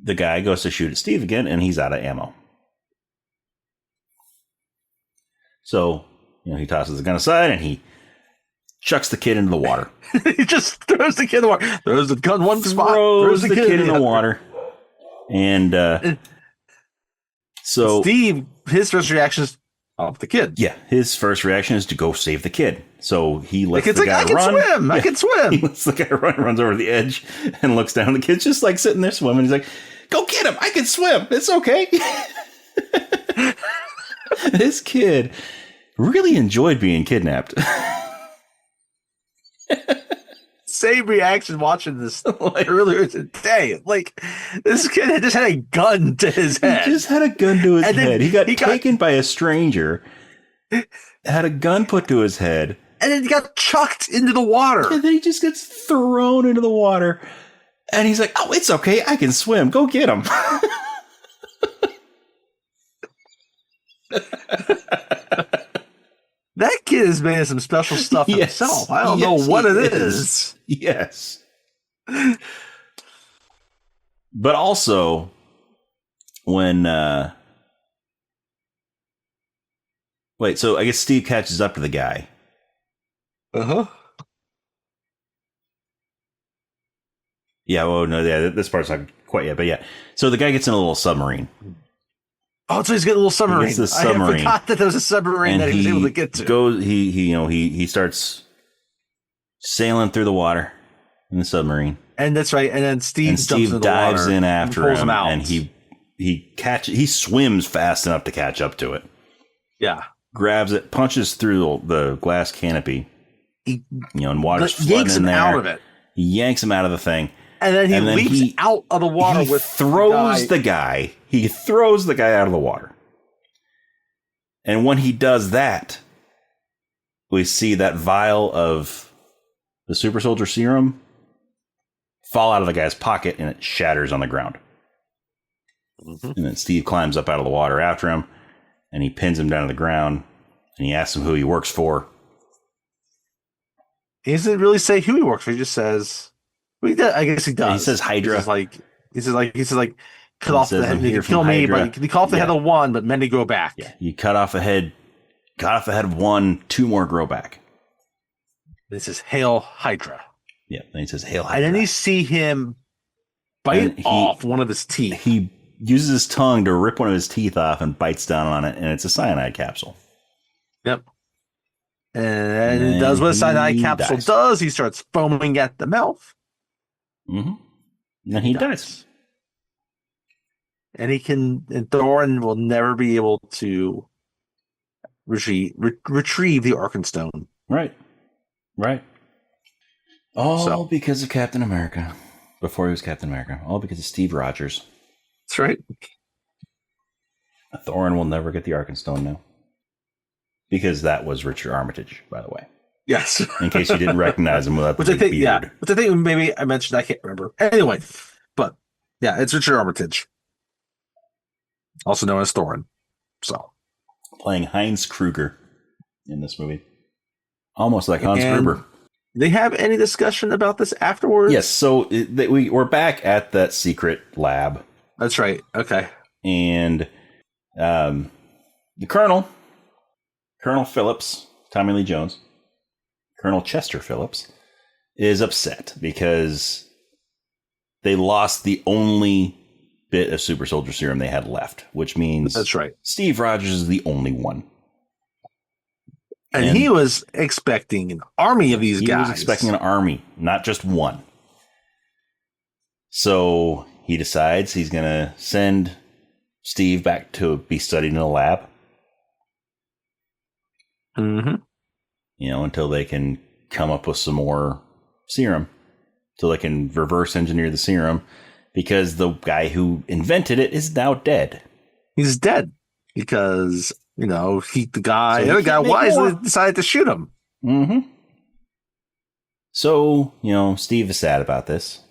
the guy goes to shoot at Steve again, and he's out of ammo. So, he tosses the gun aside and he chucks the kid into the water. He just throws the kid in the water. Throws the gun one spot. Throws the kid in the water. And so Steve, his first reaction is off the kid. Yeah, his first reaction is to go save the kid. So he lets the guy run. I can swim. He lets the guy run, runs over the edge, and looks down. The kid's just like sitting there swimming. He's like, "Go get him! I can swim. It's okay." This kid really enjoyed being kidnapped. Same reaction watching this earlier today. Like, this kid just had a gun to his head. He just had a gun to his head. He got taken by a stranger, had a gun put to his head. And then he got chucked into the water. And then he just gets thrown into the water. And he's like, "Oh, it's okay. I can swim. Go get him." That kid is made some special stuff himself. I don't know what it is. Yes. But also, when... so I guess Steve catches up to the guy. Uh-huh. Yeah, this part's not quite yet, but yeah. So the guy gets in a little submarine. Oh, so he's getting a little submarine. He gets the submarine. I forgot that there was a submarine that he was able to get to. He starts sailing through the water in the submarine. And that's right. And then Steve dives in after him, and he swims fast enough to catch up to it. Yeah. Grabs it, punches through the glass canopy. And water's flooding in there. Yanks him out of it. He yanks him out of the thing. And then he leaps out of the water throws the guy. He throws the guy out of the water. And when he does that, we see that vial of the super soldier serum fall out of the guy's pocket, and it shatters on the ground. And then Steve climbs up out of the water after him, and he pins him down to the ground, and he asks him who he works for. He doesn't really say who he works for. He just says, well, I guess he does. Yeah, he says Hydra. He says cut off the head. You can kill me, but you cut off the head of one, but many grow back. Yeah, you cut off the head of one, two more grow back. This is Hail Hydra. Yeah, and he says Hail Hydra. And then you see him bite off one of his teeth. He uses his tongue to rip one of his teeth off and bites down on it, and it's a cyanide capsule. Yep. And it does what a cyanide capsule does. He starts foaming at the mouth. Mm-hmm. And then he dies. And Thorin will never be able to retrieve the Arkenstone. Right. All because of Captain America. Before he was Captain America. All because of Steve Rogers. That's right. Thorin will never get the Arkenstone now. Because that was Richard Armitage, by the way. Yes. In case you didn't recognize him without the big beard. Yeah. Which I think maybe I mentioned, I can't remember. Anyway. But yeah, it's Richard Armitage. Also known as Thorin. So. Playing Heinz Kruger in this movie. Almost like Hans Gruber. They have any discussion about this afterwards? Yes. So we're back at that secret lab. That's right. Okay. And the Colonel Phillips, Tommy Lee Jones, Colonel Chester Phillips, is upset because they lost the only bit of super soldier serum they had left, which means that's right. Steve Rogers is the only one. And he was expecting an army of these guys. He was expecting an army, not just one. So he decides he's going to send Steve back to be studied in a lab. Mm-hmm. Until they can come up with some more serum. Till they can reverse engineer the serum. Because the guy who invented it is now dead. He's dead. Because... the other guy wisely decided to shoot him. Mm-hmm. So, Steve is sad about this.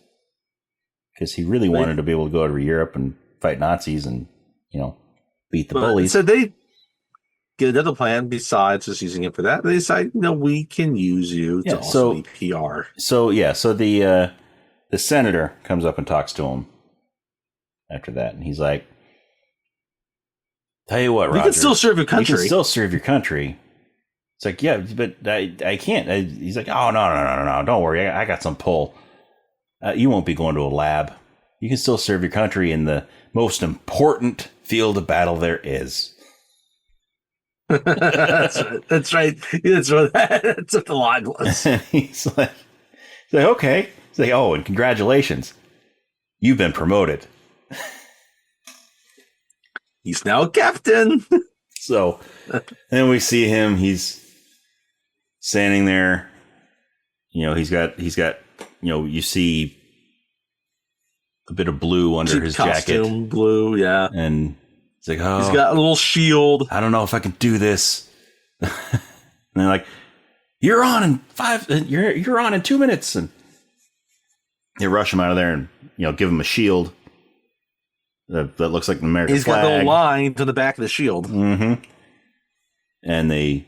Because he really wanted to be able to go over to Europe and fight Nazis and, beat the bullies. So they get another plan besides just using it for that. They decide, we can use you to also be PR. So the senator comes up and talks to him after that. And he's like, tell you what, Roger. You can still serve your country. You can still serve your country. It's like, yeah, but I can't. He's like, oh, no. Don't worry. I got some pull. You won't be going to a lab. You can still serve your country in the most important field of battle there is. That's right. That's what the line was. He's like, okay. He's like, oh, and congratulations. You've been promoted. He's now a captain. So then we see him. He's standing there. He's got. You see a bit of blue under his jacket. Blue, yeah. And it's like, oh, he's got a little shield. I don't know if I can do this. And they're like, you're on in 2 minutes, and they rush him out of there and give him a shield. That looks like an American flag. He's got the line to the back of the shield. Mm-hmm. And they,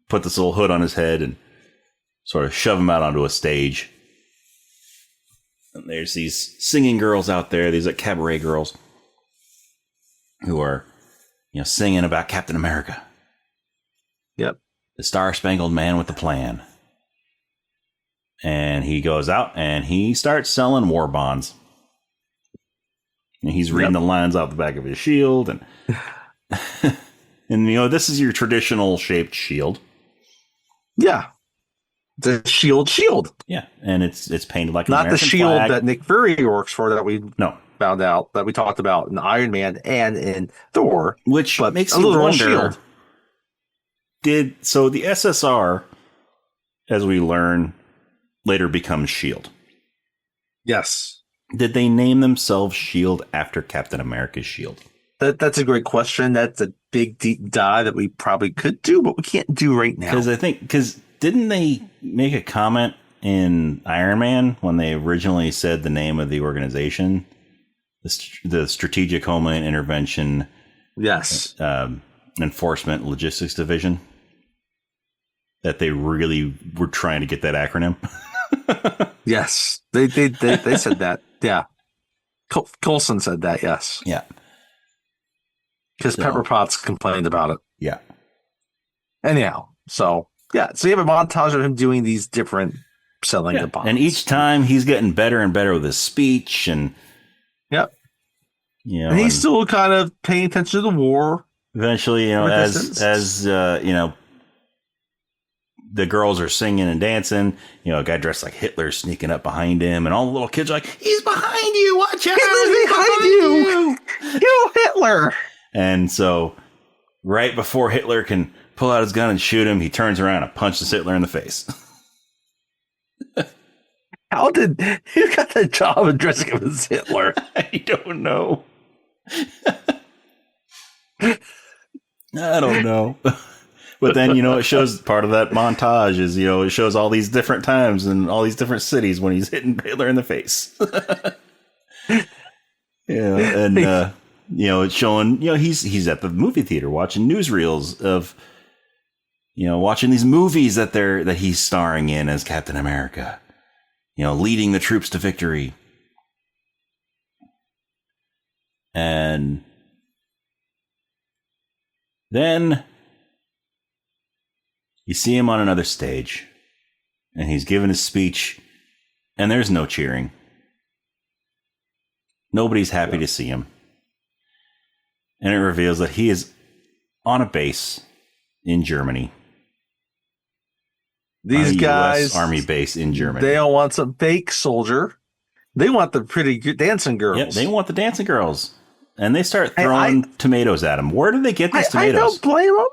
put this little hood on his head and sort of shove him out onto a stage. And there's these singing girls out there, these cabaret girls, who are, singing about Captain America. Yep. The Star-Spangled Man with the Plan. And he goes out and he starts selling war bonds. And he's reading the lines off the back of his shield, and this is your traditional shaped shield. Yeah, the shield. Yeah, and it's painted like not an American the shield flag. that Nick Fury works for that we found out that we talked about in Iron Man and in Thor, which makes a me little wonder. shield. So the SSR, as we learn, later becomes Shield. Yes. Did they name themselves Shield after Captain America's shield? That's a great question. That's a big deep dive that we probably could do, but we can't do right now. Because didn't they make a comment in Iron Man when they originally said the name of the organization? the Strategic Homeland Intervention, yes, Enforcement Logistics Division. That they really were trying to get that acronym. Yes, they said that. Yeah, Coulson said that. Yes. Yeah. Because Pepper Potts complained about it. Yeah. Anyhow, so you have a montage of him doing these different selling the bonds. And each time he's getting better and better with his speech and and he's still kind of paying attention to the war. Eventually, as the girls are singing and dancing, a guy dressed like Hitler sneaking up behind him, and all the little kids are like, "He's behind you! Watch out! Hitler's behind you! You Hitler!" And so, right before Hitler can pull out his gun and shoot him, he turns around and punches Hitler in the face. How did you got the job of dressing him as Hitler? I don't know. I don't know. But then, it shows part of that montage is, it shows all these different times and all these different cities when he's hitting Hitler in the face. It's showing, he's at the movie theater watching newsreels of, watching these movies that he's starring in as Captain America, leading the troops to victory. And then you see him on another stage, and he's giving his speech, and there's no cheering. Nobody's happy to see him. And it reveals that he is on a base in Germany. These guys, US Army base in Germany. They don't want some fake soldier. They want the pretty dancing girls. Yep, they want the dancing girls. And they start throwing tomatoes at him. Where did they get these tomatoes? I don't blame them.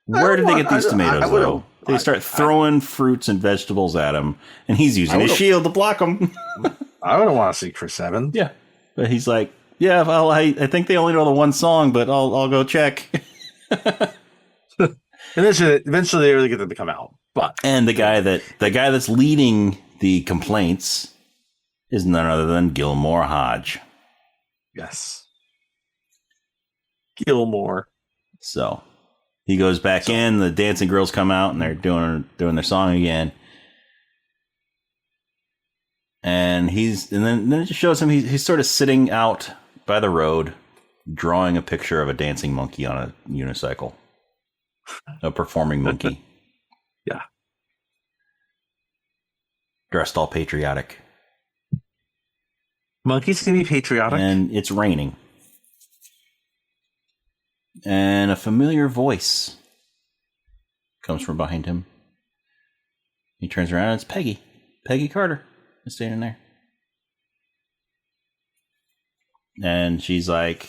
Where did they get these tomatoes, though? They start throwing fruits and vegetables at him, and he's using his shield to block them. I don't want to see Chris Evans. Yeah. But he's like, yeah, well, I think they only know the one song, but I'll go check. Eventually they really get them to come out. And the guy that's leading the complaints is none other than Gilmore Hodge. Yes. Gilmore. So he goes back in, the dancing girls come out, and they're doing their song again. And then it just shows him he's sort of sitting out by the road, drawing a picture of a dancing monkey on a unicycle. A performing monkey. Yeah. Dressed all patriotic. Monkeys can be patriotic. And it's raining. And a familiar voice comes from behind him. He turns around and it's Peggy. Peggy Carter is standing there. And she's like,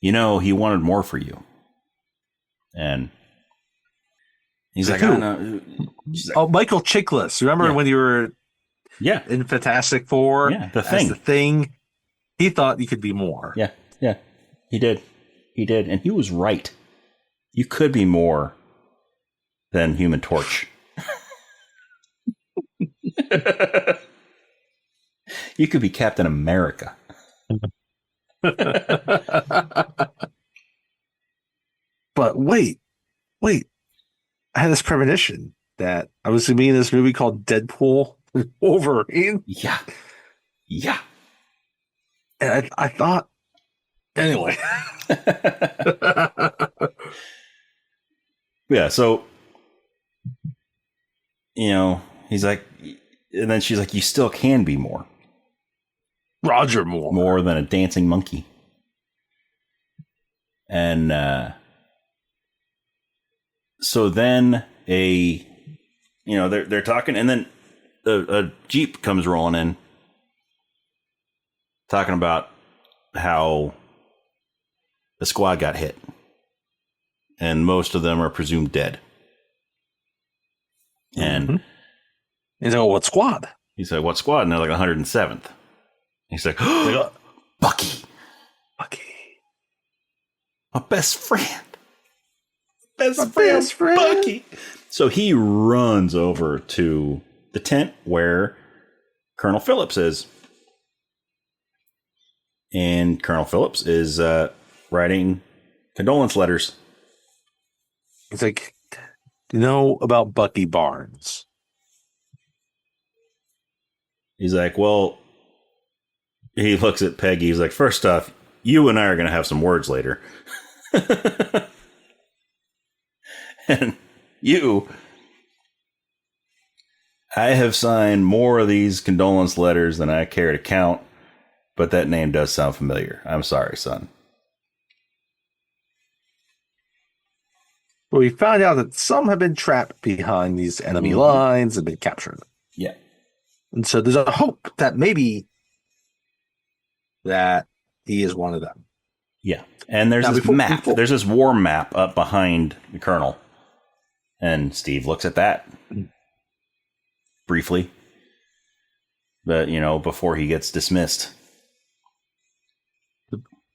he wanted more for you. And he's like, I don't know. Like, Michael Chiklis. Remember when you were in Fantastic Four? Yeah, the Thing. He thought you could be more. Yeah, he did. And he was right. You could be more than Human Torch. You could be Captain America. But wait. I had this premonition that I was going to be in this movie called Deadpool and Wolverine. Yeah. And I thought, anyway. Yeah, so, he's like, and then she's like, you still can be more. Roger Moore. More than a dancing monkey. And, so then they're talking, and then a Jeep comes rolling in, talking about how the squad got hit, and most of them are presumed dead. And he's like, what squad? He said, what squad? And they're like 107th. He's like, oh, Bucky. My best friend. Best friend. Bucky. So he runs over to the tent where Colonel Phillips is. And Colonel Phillips is writing condolence letters. He's like, do you know about Bucky Barnes? He's like, well, he looks at Peggy. He's like, first off, you and I are going to have some words later. And I have signed more of these condolence letters than I care to count, but that name does sound familiar. I'm sorry, son. Well, we found out that some have been trapped behind these enemy lines and been captured. Yeah. And so there's a hope that maybe that he is one of them. Yeah. And there's this map. There's this war map up behind the colonel. And Steve looks at that briefly. But, before he gets dismissed.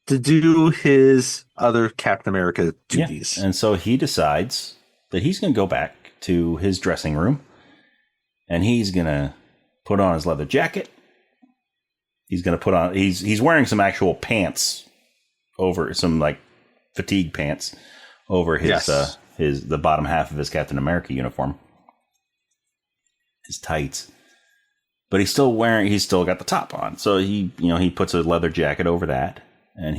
To do his other Captain America duties. Yeah. And so he decides that he's going to go back to his dressing room. And he's going to put on his leather jacket. He's going to put on... He's wearing some actual pants over... Some, fatigue pants over his... the bottom half of his Captain America uniform. His tights. But he's still got the top on. So he puts a leather jacket over that. And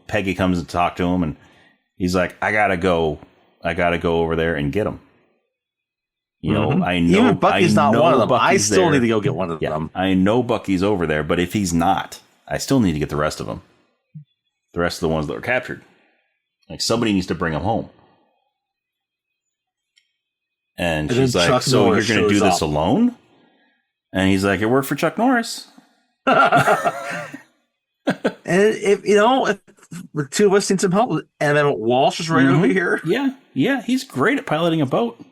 Peggy comes to talk to him and he's like, I gotta go over there and get him. I know even Bucky's not one of them. I still need to go get one of them. I know Bucky's over there, but if he's not, I still need to get the rest of them. The rest of the ones that were captured. Somebody needs to bring them home. And she's like, Chuck so Norris, you're going to do this alone? And he's like, it worked for Chuck Norris. And if the two of us need some help, and then Walsh is right over here. Yeah, he's great at piloting a boat.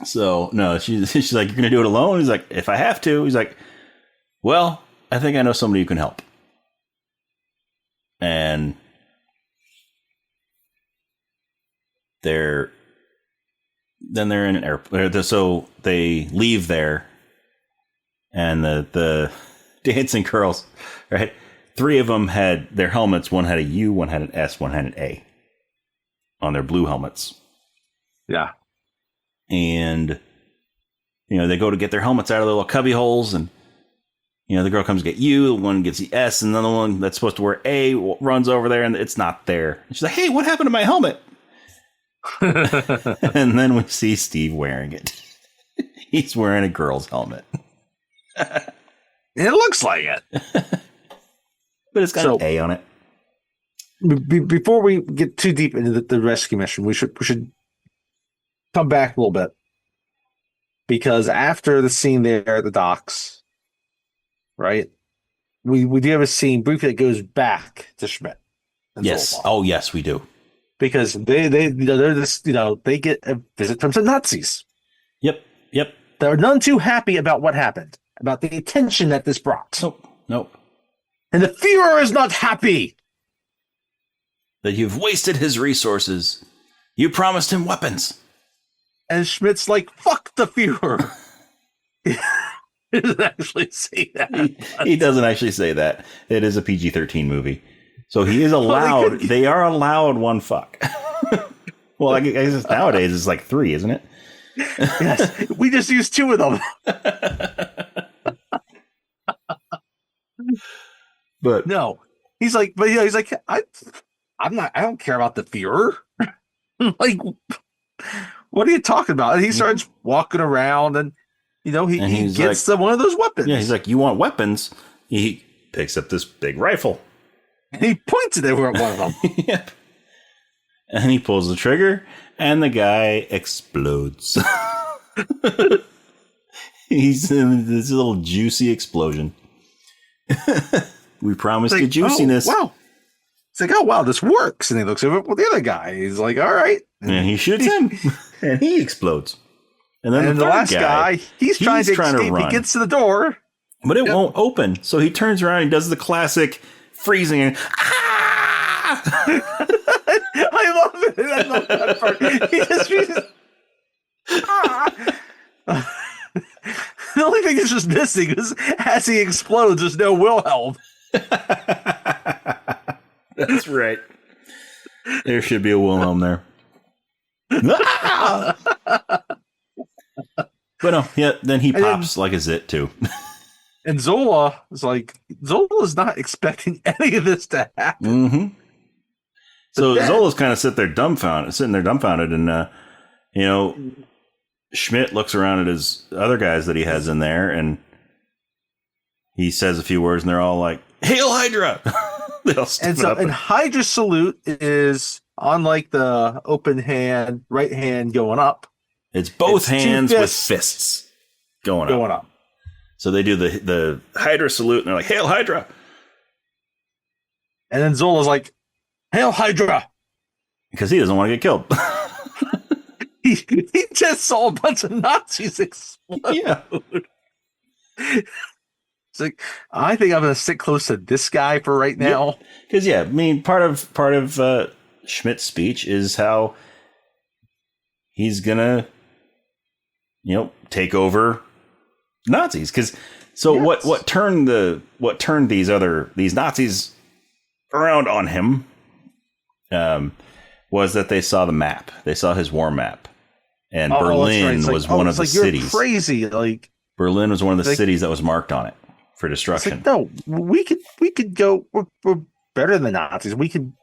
So no, she's like, you're going to do it alone? He's like, if I have to. He's like, well, I think I know somebody who can help. And they're in an airplane. So they leave there, and the dancing girls, right? 3 of them had their helmets. One had a U, one had an S, one had an A on their blue helmets. Yeah. And, they go to get their helmets out of their little cubby holes, and, the girl comes to get U, the one gets the S, and another one that's supposed to wear A runs over there, and it's not there. And she's like, hey, what happened to my helmet? And then we see Steve wearing it. He's wearing a girl's helmet. It looks like it. But it's got an A on it. Before we get too deep into the rescue mission, we should come back a little bit. Because after the scene there at the docks, right? We do have a scene briefly that goes back to Schmidt. Yes. Zoltan. Oh, yes, we do. Because they're this, they get a visit from some Nazis. Yep. They're none too happy about what happened, about the attention that this brought. Nope. And the Führer is not happy. That you've wasted his resources. You promised him weapons. And Schmidt's like, fuck the Führer. He doesn't actually say that. He doesn't actually say that. It is a PG-13 movie. So he is allowed, they are allowed one fuck. Well, I guess nowadays it's like 3, isn't it? Yes, we just used 2 of them. But no, he's like, I don't care about the Führer. Like, what are you talking about? And he starts walking around, and he gets one of those weapons. Yeah, he's like, you want weapons? He picks up this big rifle. And he points it at one of them. Yep. And he pulls the trigger, and the guy explodes. He's in this little juicy explosion. We promised you juiciness. Oh, wow. It's like, oh, wow, this works. And he looks over at the other guy. He's like, all right. And he shoots him, and he explodes. And then the last guy, he's trying to escape. Run. He gets to the door. But it won't open. So he turns around and does the classic freezing and I love it. I love that part. He just The only thing that's just missing is as he explodes, there's no Wilhelm. That's right. There should be a Wilhelm there. But no, yeah, then he pops like a zit too. And Zola is not expecting any of this to happen. Mm-hmm. So Zola's kind of sitting there dumbfounded, and Schmidt looks around at his other guys that he has in there, and he says a few words, and they're all like, "Hail Hydra!" And Hydra salute is on like the open hand, right hand going up. It's both hands with fists going up. So they do the Hydra salute, and they're like, "Hail Hydra!" And then Zola's like, "Hail Hydra!" Because he doesn't want to get killed. He just saw a bunch of Nazis explode. Yeah. It's like, I think I'm going to stick close to this guy for right now. Because part of Schmidt's speech is how he's gonna, take over Nazis. Because what turned these Nazis around on him was that they saw the map. They saw his war map. And Berlin was one of the cities. You're crazy. Like, Berlin was one of the cities that was marked on it for destruction. No, we could go. We're better than the Nazis. We can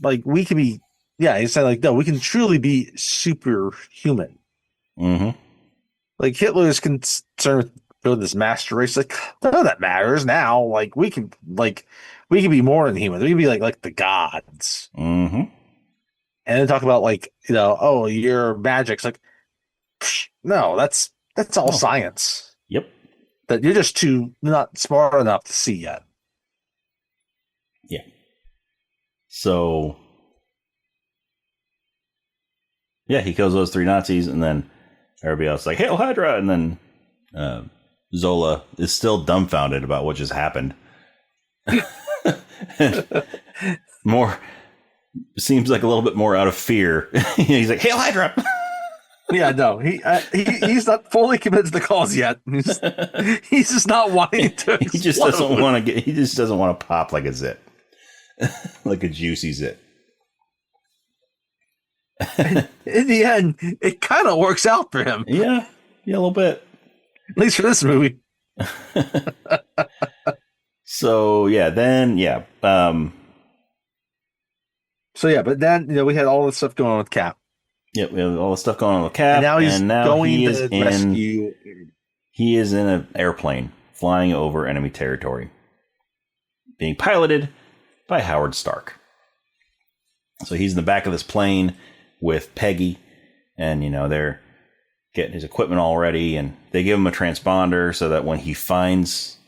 be. Yeah, he said no, we can truly be superhuman. Mm-hmm. Like Hitler is concerned with building this master race. Like, none of that matters now. Like we can be more than humans. We can be like the gods. Mm-hmm. And then talk about your magic's like, no, that's all science. Yep. That you're just not smart enough to see yet. Yeah. So, yeah, he kills those 3 Nazis, and then everybody else is like, "Hail Hydra!" And then Zola is still dumbfounded about what just happened. Seems like a little bit more out of fear. He's like, "Hail Hydra!" Yeah, no, he's not fully committed to the cause yet. He's just not wanting to. He just doesn't want to He just doesn't want to pop like a zit, like a juicy zit. In the end, it kind of works out for him. Yeah, a little bit. At least for this movie. So yeah, then yeah. But then we had all this stuff going on with Cap. Yep, we have all the stuff going on with Cap, and now he's going he to rescue. He is in an airplane flying over enemy territory, being piloted by Howard Stark. So he's in the back of this plane with Peggy, and they're getting his equipment all ready, and they give him a transponder so that when he finds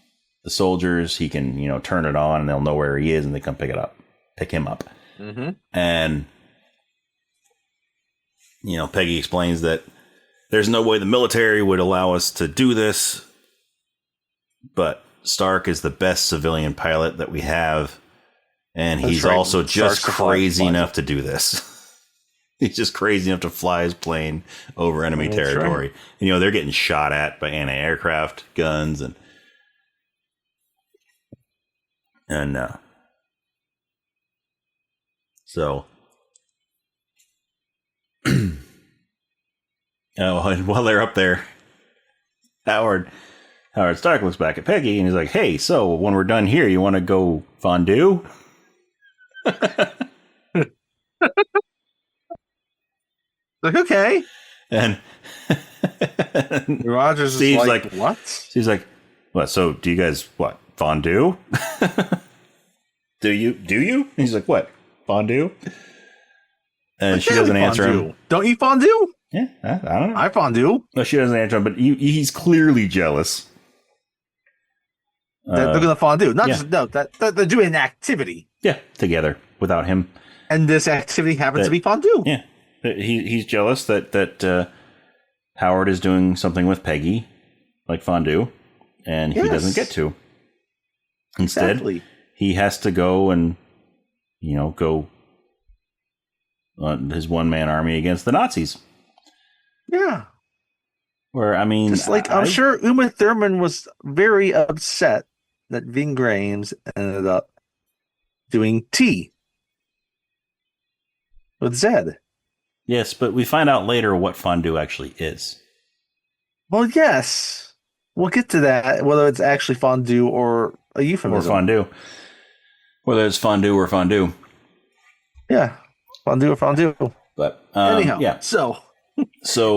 the soldiers, he can turn it on, and they'll know where he is, and they come pick him up. Mm-hmm. And Peggy explains that there's no way the military would allow us to do this, but Stark is the best civilian pilot that we have, and he's also just crazy enough to do this. He's just crazy enough to fly his plane over enemy territory. Right. And, they're getting shot at by anti-aircraft guns and so. And while they're up there, Howard Stark looks back at Peggy and he's like, "Hey, so when we're done here, you want to go fondue?" Like, okay. And Rogers is like, "What?" She's like, "What? So do you guys fondue?" Do you? And he's like, "What? Fondue?" And she doesn't answer him. Don't you fondue? Yeah, I don't know. I fondue. No, she doesn't answer him, but he's clearly jealous. They're going to fondue. They're doing an activity. Yeah, together without him. And this activity happens to be fondue. Yeah, he's jealous that Howard is doing something with Peggy, like fondue, and he doesn't get to. Instead, he has to go and go on his one-man army against the Nazis. Yeah. Where, I mean, just like I'm sure Uma Thurman was very upset that Ving Rhames ended up doing T with Zed. Yes, but we find out later what fondue actually is. Well, yes. We'll get to that, whether it's actually fondue or a euphemism. Or fondue. Whether it's fondue or fondue. Yeah, fondue or fondue. But, anyhow, yeah. So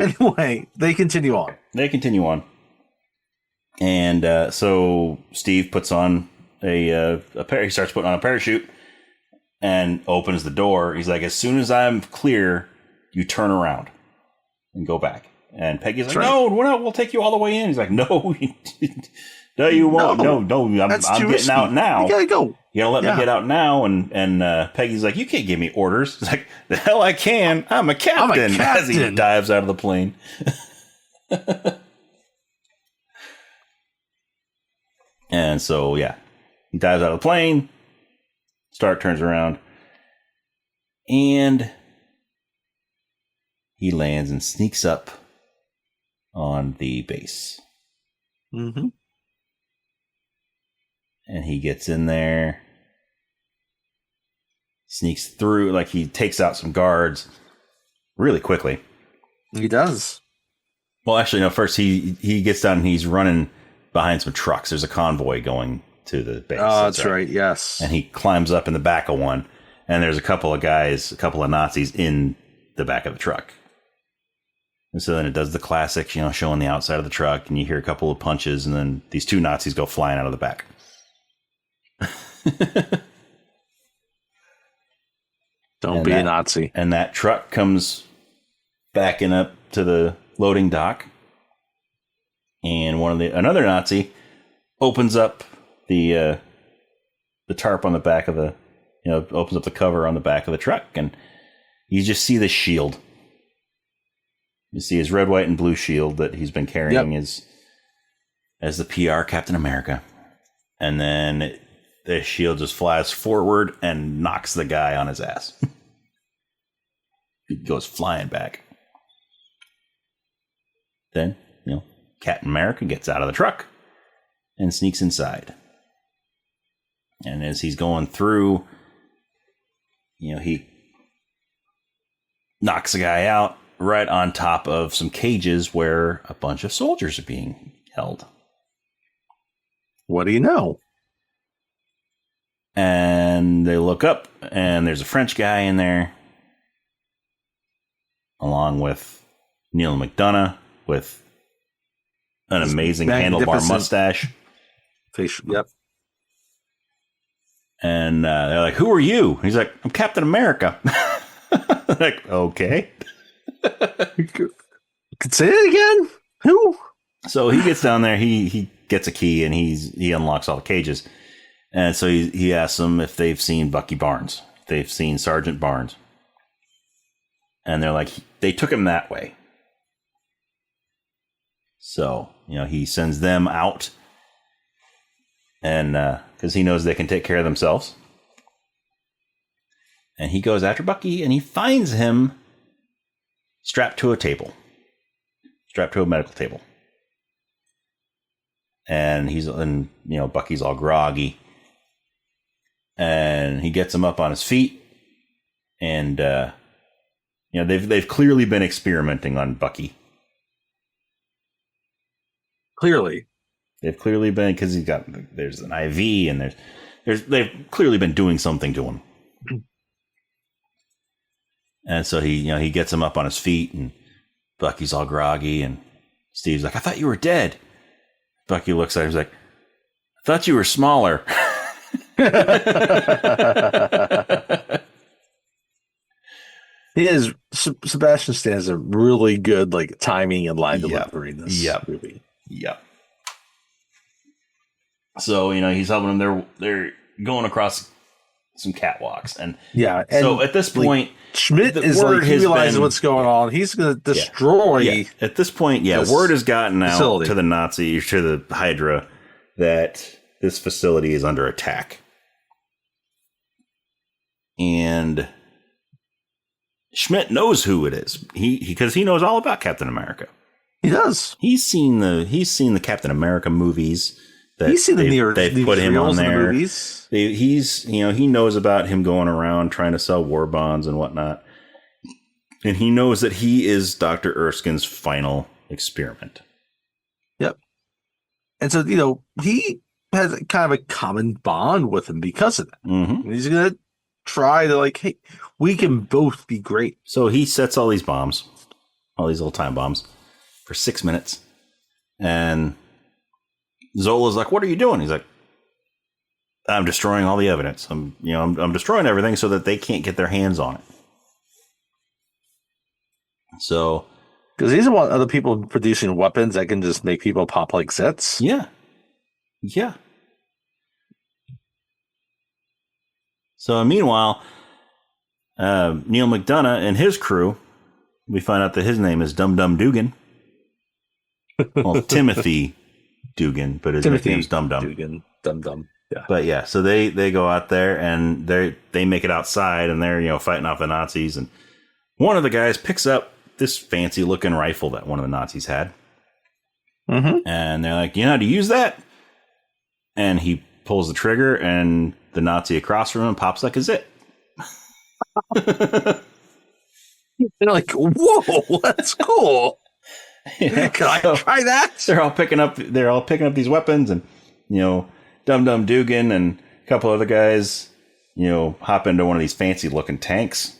anyway, they continue on. And so Steve puts on he starts putting on a parachute and opens the door. He's like, as soon as I'm clear, you turn around and go back. And Peggy's like, no, we'll take you all the way in. He's like, no, no, you won't. No, I'm getting out now. You gotta go. You gotta let me get out now. And Peggy's like, you can't give me orders. He's like, the hell I can. I'm a captain. As he dives out of the plane. And so, yeah, he dives out of the plane. Stark turns around. And he lands and sneaks up on the base. Mm-hmm. And he gets in there, sneaks through, like he takes out some guards really quickly. He does. Well, actually, no, first he gets down and he's running behind some trucks. There's a convoy going to the base. Oh, that's right, yes. And he climbs up in the back of one, and there's a couple of Nazis in the back of the truck. And so then it does the classic, showing the outside of the truck, and you hear a couple of punches, and then these two Nazis go flying out of the back. Don't be a Nazi. And that truck comes backing up to the loading dock, and another Nazi opens up the tarp on the back of opens up the cover on the back of the truck, and you just see the shield. You see his red, white, and blue shield that he's been carrying as the PR Captain America. And then the shield just flies forward and knocks the guy on his ass. He goes flying back. Then, Captain America gets out of the truck and sneaks inside. And as he's going through, he knocks the guy out right on top of some cages where a bunch of soldiers are being held. What do you know? And they look up, and there's a French guy in there, along with Neil McDonough, with an amazing handlebar mustache. Yep. And they're like, who are you? He's like, I'm Captain America. Like, okay. Say it again? Who? So he gets down there, he gets a key, and he unlocks all the cages. And so he asks them if they've seen Bucky Barnes. If they've seen Sergeant Barnes. And they're like, they took him that way. So, he sends them out. And because he knows they can take care of themselves. And he goes after Bucky, and he finds him strapped to a medical table. And Bucky's all groggy. And he gets him up on his feet. And, they've clearly been experimenting on Bucky. Clearly. They've clearly been, because there's an IV, and they've clearly been doing something to him. And so he gets him up on his feet, and Bucky's all groggy, and Steve's like, I thought you were dead. Bucky looks at him, he's like, I thought you were smaller. Sebastian Stan has a really good timing and line delivery in this movie. Yep. So, he's helping them. They're going across some catwalks. And so at this point, Schmidt he realizes what's going on. He's going to destroy. Yeah. At this point, word has gotten out to the Nazis, to the Hydra, that this facility is under attack. And Schmidt knows who it is. Because he knows all about Captain America. He does. He's seen the Captain America movies. He's seen they've put him on there. The movies. He knows about him going around trying to sell war bonds and whatnot. And he knows that he is Dr. Erskine's final experiment. Yep. And so, he has kind of a common bond with him because of that. Mm-hmm. He's going to try to hey, we can both be great. So he sets all these bombs, all these little time bombs for 6 minutes. And Zola's like, "What are you doing?" He's like, "I'm destroying all the evidence. I'm destroying everything so that they can't get their hands on it." So, because he doesn't want other people producing weapons that can just make people pop like zits. Yeah. So meanwhile, Neil McDonough and his crew, we find out that his name is Dum Dum Dugan. Well, Timothy Dugan, but his nickname's Dum Dum. Dugan, Dum Dum. Yeah. But yeah, so they go out there and they make it outside and they're fighting off the Nazis, and one of the guys picks up this fancy looking rifle that one of the Nazis had. Mm-hmm. And they're like, "You know how to use that?" And he pulls the trigger and the Nazi across from him pops like a zit. They're like, "Whoa, that's cool." Yeah, can I try that? They're all picking up these weapons, and Dum Dum Dugan and a couple other guys, hop into one of these fancy looking tanks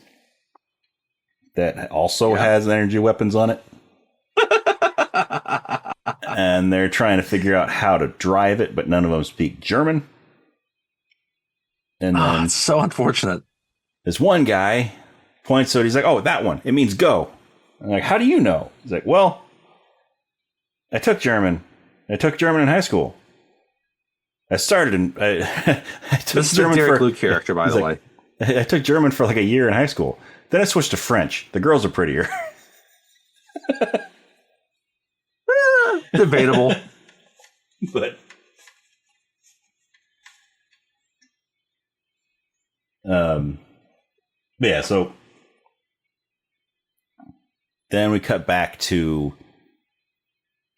that also has energy weapons on it. And they're trying to figure out how to drive it, but none of them speak German. And then it's so unfortunate. This one guy points to it. He's like, "Oh, that one. It means go." I'm like, "How do you know?" He's like, "Well, I took German. I took German in high school. I started in. I took this is German a Derek Luke character, by the way. I took German for like a year in high school. Then I switched to French. The girls are prettier." Debatable. But yeah, so then we cut back to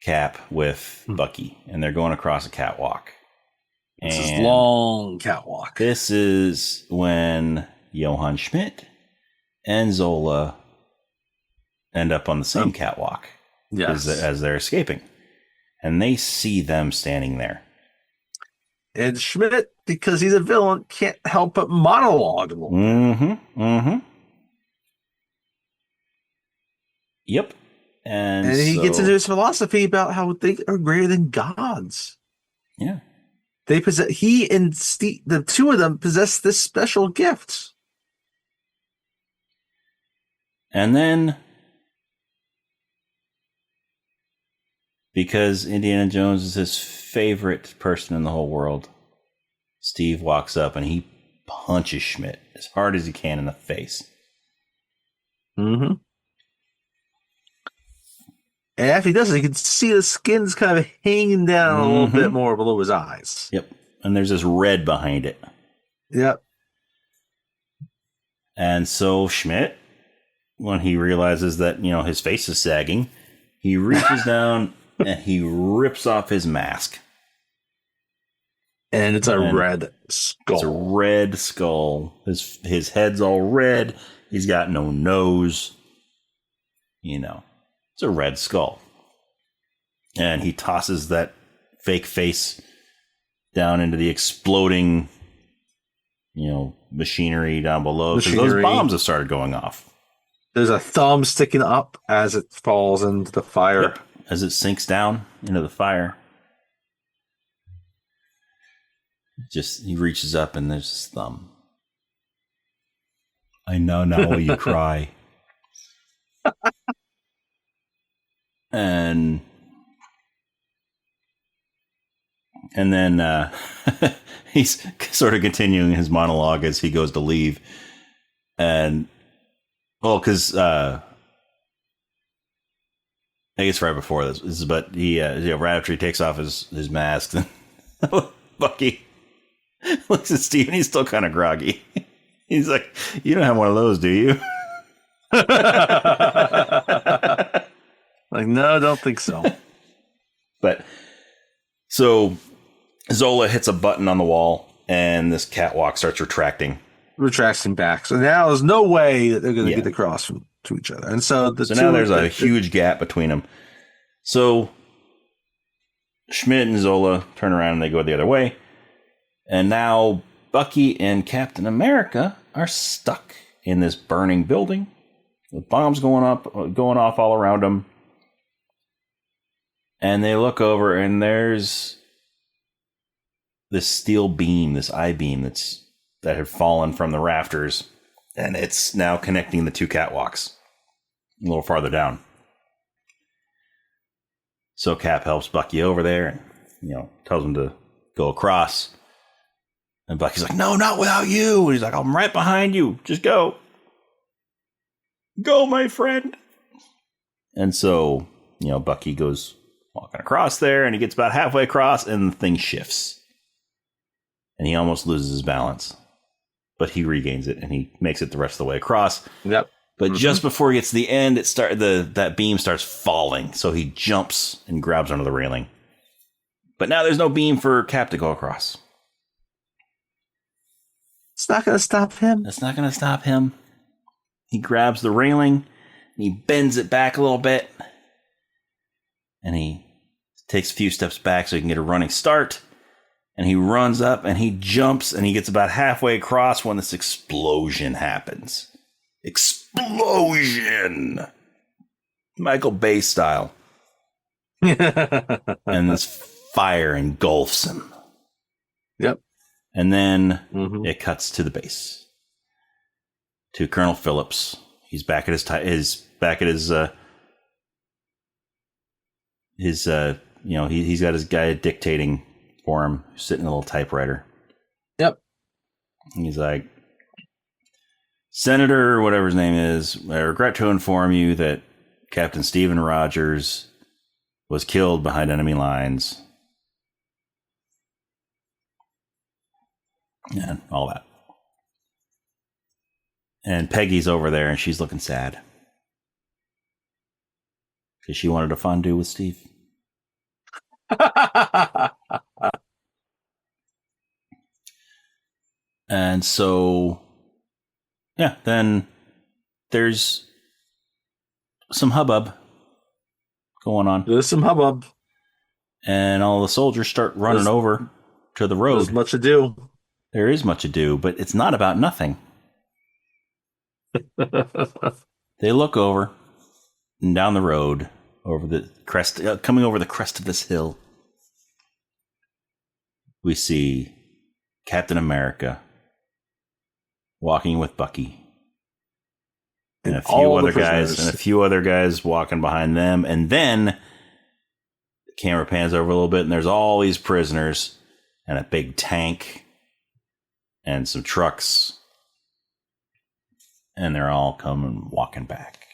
Cap with Bucky, and they're going across a catwalk. This is long catwalk. This is when Johann Schmidt and Zola end up on the same catwalk as they're escaping. And they see them standing there. And Schmidt, because he's a villain, can't help but monologue a little bit. Mm-hmm. Mm-hmm. Yep. And he gets into his philosophy about how they are greater than gods. Yeah. They possess. He and Steve, the two of them, possess this special gift. And then, because Indiana Jones is his favorite person in the whole world, Steve walks up and he punches Schmidt as hard as he can in the face. Mm-hmm. And after he does it, you can see the skin's kind of hanging down a little bit more below his eyes. Yep. And there's this red behind it. Yep. And so Schmidt, when he realizes that, his face is sagging, he reaches down and he rips off his mask. And it's a red skull. It's a red skull. His head's all red. He's got no nose. It's a red skull. And he tosses that fake face down into the exploding, machinery down below. Because those bombs have started going off. There's a thumb sticking up as it falls into the fire. Yep. As it sinks down into the fire. He reaches up and there's his thumb. "I know now why you cry." And then he's sort of continuing his monologue as he goes to leave. And, because I guess right before this, but he, right after he takes off his mask, then Bucky looks at Steve and he's still kind of groggy. He's like, "You don't have one of those, do you?" Like, no, don't think so. But so Zola hits a button on the wall, and this catwalk starts retracting. Retracting back. So now there's no way that they're going to get across to each other. And so now there's a huge gap between them. So Schmidt and Zola turn around and they go the other way. And now Bucky and Captain America are stuck in this burning building with bombs going off all around them. And they look over and there's this steel beam, this I-beam that had fallen from the rafters, and it's now connecting the two catwalks a little farther down. So Cap helps Bucky over there and, tells him to go across. And Bucky's like, no, not without you. And he's like, I'm right behind you. Just go. Go, my friend. And so, Bucky goes walking across there, and he gets about halfway across, and the thing shifts. And he almost loses his balance. But he regains it, and he makes it the rest of the way across. Yep. But just before he gets to the end, that beam starts falling. So he jumps and grabs onto the railing. But now there's no beam for Cap to go across. It's not going to stop him. It's not going to stop him. He grabs the railing, and he bends it back a little bit. And he takes a few steps back so he can get a running start. And he runs up and he jumps and he gets about halfway across when this explosion happens. Explosion! Michael Bay style. And this fire engulfs him. Yep. And then it cuts to the base. To Colonel Phillips. He's back at his he's got his guy dictating for him, sitting in a little typewriter. Yep. He's like, Senator, or whatever his name is, I regret to inform you that Captain Stephen Rogers was killed behind enemy lines. And all that. And Peggy's over there and she's looking sad. Because she wanted a fondue with Steve. And so, then there's some hubbub going on. There's some hubbub. And all the soldiers start running over to the road. There's much ado. There is much ado, but it's not about nothing. They look over and down the road over the crest, coming over the crest of this hill. We see Captain America walking with Bucky and a few other guys walking behind them. And then the camera pans over a little bit and there's all these prisoners and a big tank and some trucks. And they're all coming, walking back.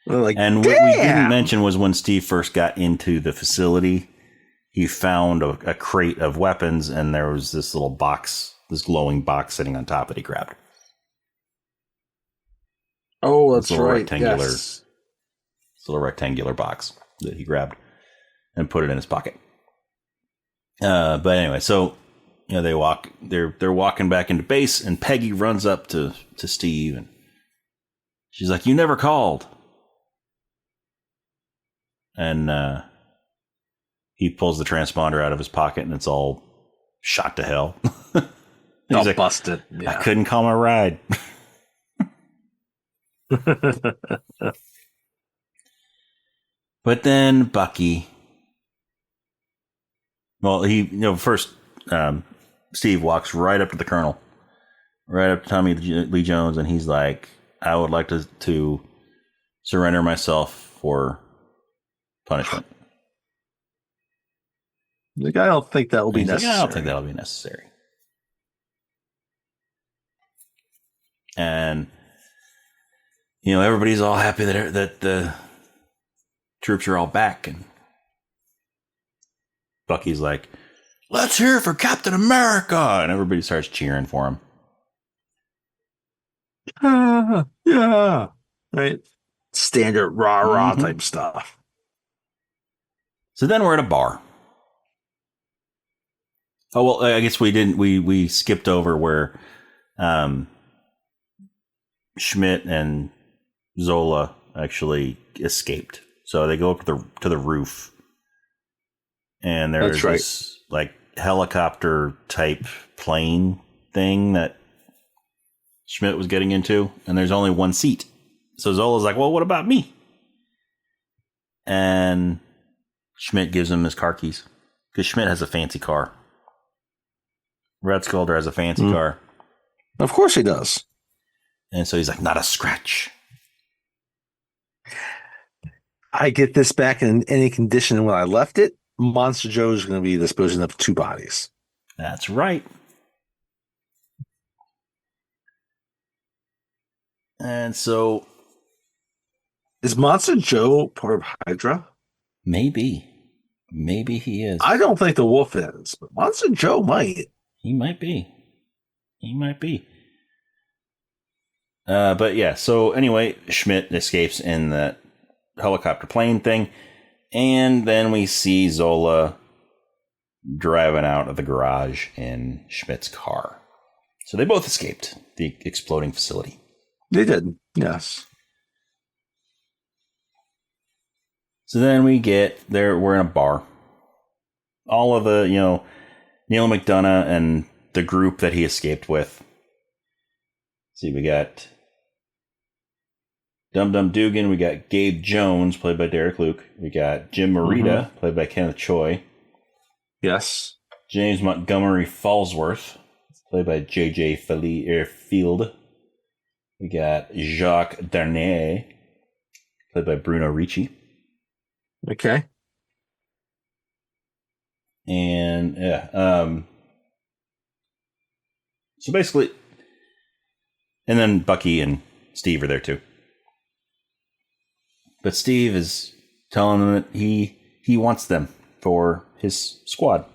Like, and what we didn't mention was when Steve first got into the facility, he found a crate of weapons, and there was this little box, this glowing box sitting on top that he grabbed. Oh, that's right. This little rectangular box that he grabbed and put it in his pocket. But anyway, so they're walking back into base, and Peggy runs up to Steve, and she's like, "You never called." And he pulls the transponder out of his pocket, and it's all shot to hell. He's like, busted. Yeah. I couldn't call my ride. But then Bucky, first Steve walks right up to the colonel, right up to Tommy Lee Jones, and he's like, I would like to surrender myself for punishment. Like, I don't think that will be necessary. I don't think that'll be necessary. And everybody's all happy that the troops are all back, and Bucky's like, "Let's hear for Captain America!" And everybody starts cheering for him. Yeah, right. Standard rah-rah type stuff. So then we're at a bar. Oh, well, I guess we didn't. We skipped over where Schmidt and Zola actually escaped. So they go up to the roof, and there's this like helicopter type plane thing that Schmidt was getting into, and there's only one seat. So Zola's like, "Well, what about me?" And Schmidt gives him his car keys because Schmidt has a fancy car. Red Skulder has a fancy car. Of course he does. And so he's like, "Not a scratch." I get this back in any condition when I left it. Monster Joe is going to be disposing of 2 bodies. That's right. And so, is Monster Joe part of Hydra? Maybe he is. I don't think the Wolf is, but Monster Joe might. He might be. But yeah. So anyway, Schmidt escapes in that helicopter plane thing, and then we see Zola driving out of the garage in Schmidt's car. So they both escaped the exploding facility. They did, yes. So then we get there. We're in a bar. All of the, Neil McDonough and the group that he escaped with. See, we got Dum Dum Dugan. We got Gabe Jones, played by Derek Luke. We got Jim Morita, played by Kenneth Choi. Yes. James Montgomery Fallsworth, played by J.J. Field. We got Jacques Darnier, played by Bruno Ricci. Okay. And so basically, and then Bucky and Steve are there too. But Steve is telling them that he wants them for his squad.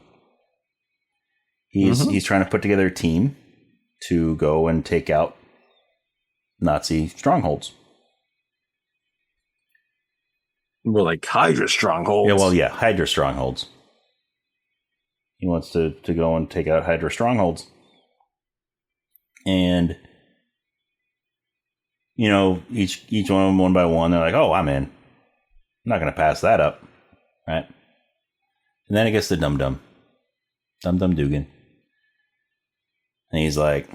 He's trying to put together a team to go and take out Nazi strongholds. More like Hydra strongholds. Yeah, well, yeah, Hydra strongholds. He wants to go and take out Hydra strongholds. And, each one of them one by one, they're like, "Oh, I'm in. I'm not going to pass that up." Right? And then it gets to Dum Dum Dugan. And he's like,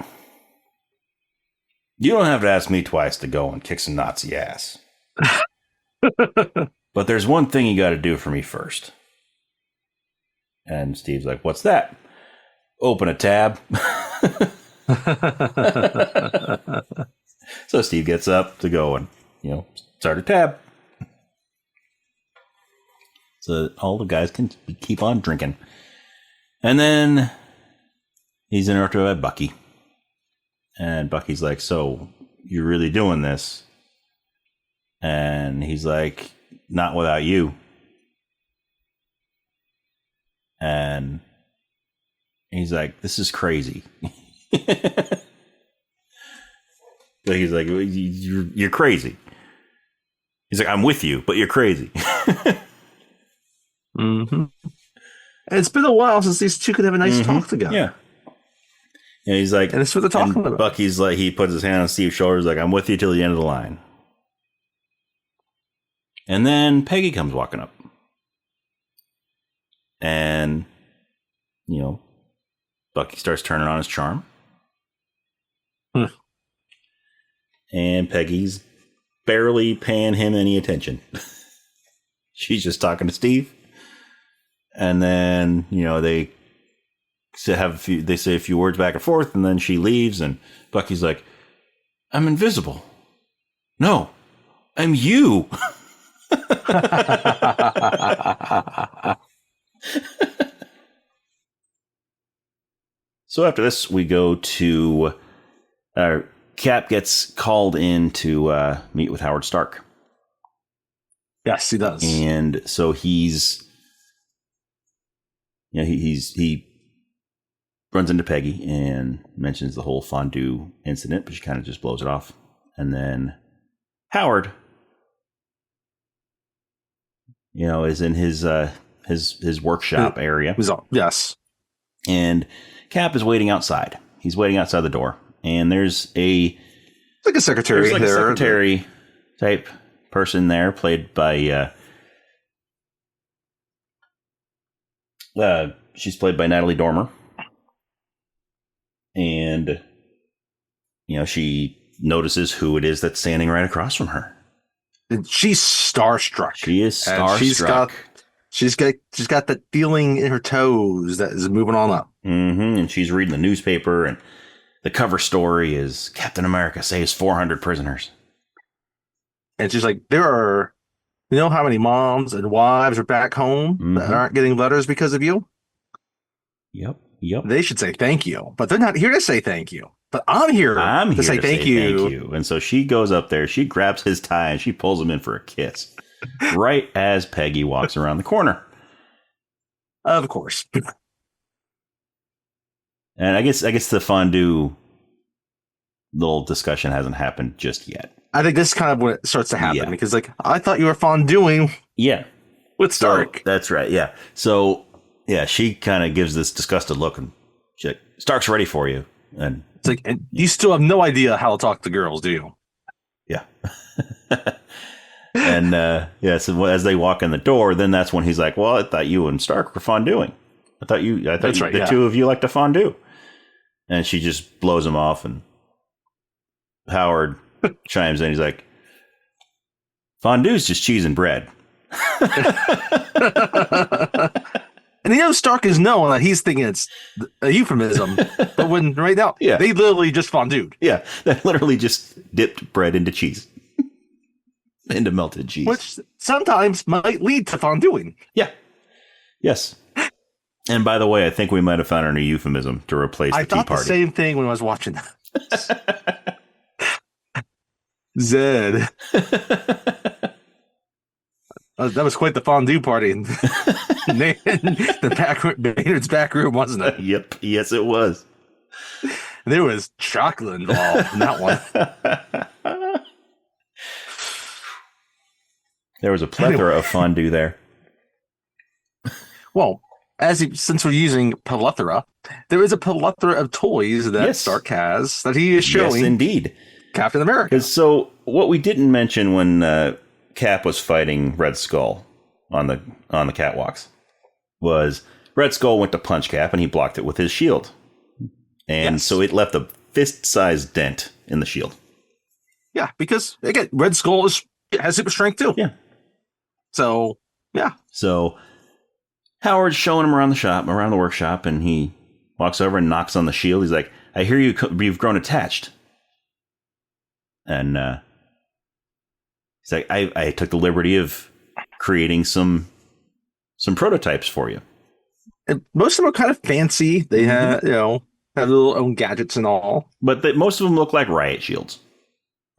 "You don't have to ask me twice to go and kick some Nazi ass. But there's one thing you got to do for me first." And Steve's like, "What's that?" "Open a tab." So Steve gets up to go and, start a tab. So all the guys can keep on drinking. And then he's interrupted by Bucky. And Bucky's like, "So you're really doing this?" And he's like, "Not without you." And he's like, "This is crazy." But he's like, "You're crazy." He's like, "I'm with you, but you're crazy." It's been a while since these two could have a nice talk together. Yeah. And he's like, and that's what they're talking about. Bucky's like, he puts his hand on Steve's shoulders, like, "I'm with you till the end of the line." And then Peggy comes walking up. And, Bucky starts turning on his charm. And Peggy's barely paying him any attention. She's just talking to Steve. And then, they say a few words back and forth, and then she leaves, and Bucky's like, "I'm invisible." "No, I'm you." So after this, we go to Cap gets called in to meet with Howard Stark. Yes, he does. And so he's, he runs into Peggy and mentions the whole fondue incident, but she kind of just blows it off. And then Howard, is in his his workshop area. Yes. And Cap is waiting outside. He's waiting outside the door. And there's a secretary. There's a secretary type person there, played by she's played by Natalie Dormer. And she notices who it is that's standing right across from her. And she's starstruck. She is starstruck. She's got that feeling in her toes that is moving on up. Mm-hmm. And she's reading the newspaper, and the cover story is Captain America saves 400 prisoners. And she's like, there are, how many moms and wives are back home that aren't getting letters because of you? Yep. They should say thank you, but they're not here to say thank you. But I'm here to say thank you. And so she goes up there, she grabs his tie, and she pulls him in for a kiss. Right as Peggy walks around the corner. Of course. And I guess the fondue little discussion hasn't happened just yet. I think this is kind of when it starts to happen because, I thought you were fondueing. Yeah. With Stark. So, that's right. Yeah. So, she kind of gives this disgusted look, and she's like, Stark's ready for you. And it's like, and you still have no idea how to talk to girls, do you? Yeah. And so as they walk in the door, then that's when he's like, well, I thought you and Stark were fonduing. I thought the two of you like to fondue. And she just blows him off, and Howard chimes in. He's like, fondue's just cheese and bread. And Stark is knowing that he's thinking it's a euphemism, but when right now, they literally just fondued. Yeah, they literally just dipped bread into cheese. Into melted cheese. Which sometimes might lead to fonduing. Yeah. Yes. And by the way, I think we might have found a new euphemism to replace the tea party. I thought the same thing when I was watching that. Zed. That was quite the fondue party in Maynard's back room, wasn't it? Yep. Yes, it was. There was chocolate involved in that one. There was a plethora of fondue there. Well, since we're using plethora, there is a plethora of toys that Stark has that he is showing. Yes, indeed. Captain America. So what we didn't mention when Cap was fighting Red Skull on the catwalks was Red Skull went to punch Cap, and he blocked it with his shield. And so it left a fist-sized dent in the shield. Yeah, because, again, Red Skull has super strength, too. Yeah. So, yeah. So Howard's showing him around the workshop, and he walks over and knocks on the shield. He's like, I hear you've grown attached. And he's like, I took the liberty of creating some prototypes for you. And most of them are kind of fancy. They have their little own gadgets and all. But most of them look like riot shields.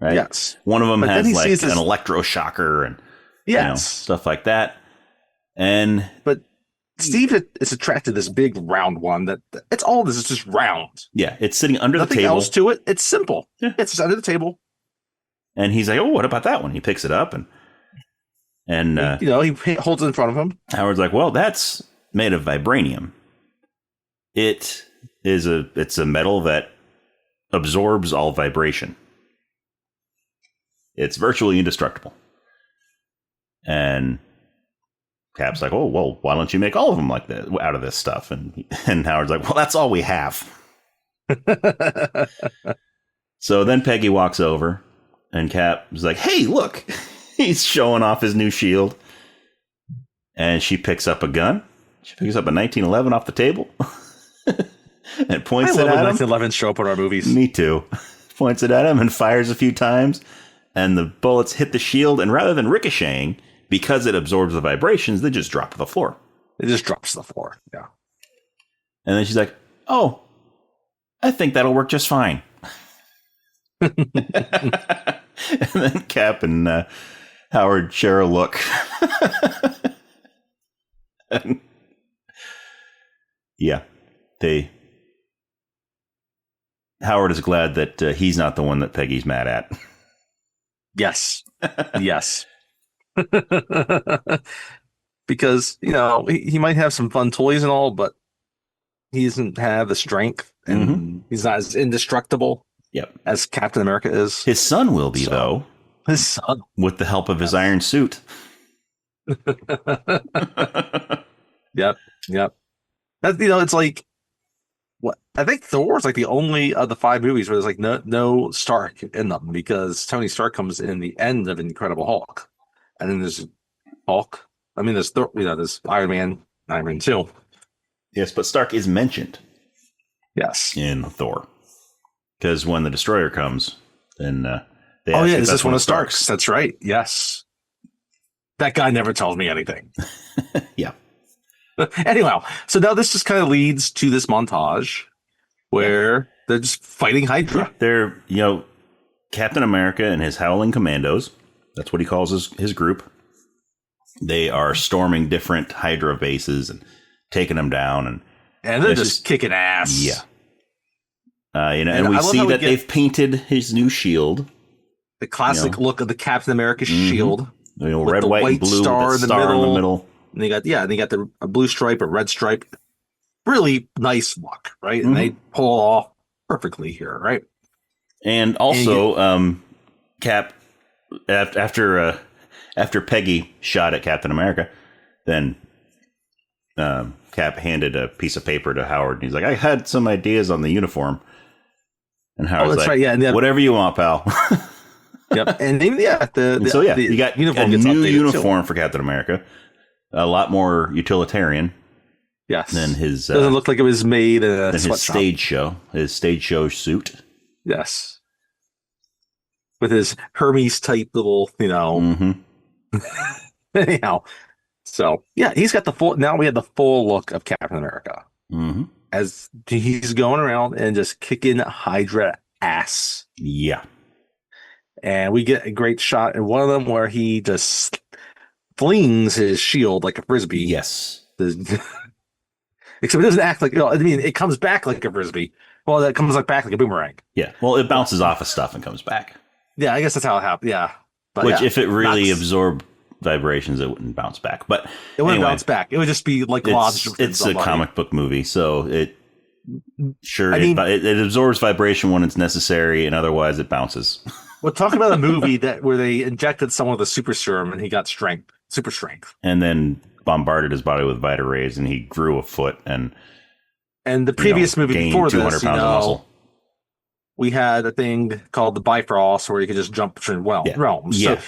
Right? Yes. One of them has like an electroshocker and stuff like that. But Steve is attracted to this big round one that it's all this is just round. Yeah, it's sitting under the table. Nothing else to it. It's simple. Yeah. It's just under the table. And he's like, oh, what about that one? He picks it up and he holds it in front of him. Howard's like, well, that's made of vibranium. It's a metal that absorbs all vibration. It's virtually indestructible. And Cap's like, oh, well, why don't you make all of them like this out of this stuff? And Howard's like, well, that's all we have. So then Peggy walks over, and Cap is like, hey, look, he's showing off his new shield. And she picks up a gun. She picks up a 1911 off the table and points it at him. I love 1911 show up in our movies. Me too. Points it at him and fires a few times. And the bullets hit the shield, and rather than ricocheting, because it absorbs the vibrations, they just drop to the floor. It just drops to the floor, yeah. And then she's like, oh, I think that'll work just fine. And then Cap and Howard share a look. And Howard is glad that he's not the one that Peggy's mad at. Yes. Yes. because he might have some fun toys and all, but he doesn't have the strength, and he's not as indestructible. Yep. As Captain America is. His son will be though. His son, with the help of his iron suit. Yep. That it's like what I think Thor is like the only of the 5 movies where there's like no Stark in them, because Tony Stark comes in the end of Incredible Hulk, and then there's Hulk. I mean, there's Thor, there's Iron Man 2. Yes, but Stark is mentioned. Yes, in Thor, because when the Destroyer comes, then is this one of Stark's? That's right. Yes, that guy never tells me anything. Yeah. Anyhow, so now this just kind of leads to this montage where they're just fighting Hydra. They're, Captain America and his Howling Commandos. That's what he calls his group. They are storming different Hydra bases and taking them down. And they're just kicking ass. Yeah. And we see that they've painted his new shield. The classic look of the Captain America shield. Red, white, and blue star with the star in the middle. And they got a blue stripe, a red stripe. Really nice look, right? And they pull off perfectly here, right? And also, Cap, after Peggy shot at Captain America, then Cap handed a piece of paper to Howard, and he's like, "I had some ideas on the uniform." And Howard's like, right, yeah, "Whatever you want, pal." Yep, and you got uniform a new uniform for Captain America, a lot more utilitarian. Yes, than his doesn't look like it was made in a than his stage show suit. Yes, with his Hermes type little, Anyhow, so he's got the full. Now we have the full look of Captain America as he's going around and just kicking Hydra ass. Yeah. And we get a great shot in one of them where he just flings his shield like a frisbee. Yes. Except it doesn't act like, it comes back like a frisbee. Well, that comes back like a boomerang. Yeah. Well, it bounces off of stuff and comes back. Yeah, I guess that's how it happened. Yeah. But if it really absorbed vibrations, it wouldn't bounce back. But it wouldn't bounce back. It would just be like lodged. It's a comic book movie, so it absorbs vibration when it's necessary, and otherwise it bounces. We're talking about a movie where they injected someone with a super serum and he got super strength. And then bombarded his body with Vita rays and he grew a foot and the previous movie before 200 this, pounds of muscle. We had a thing called the Bifrost where you could just jump between realms. Yeah.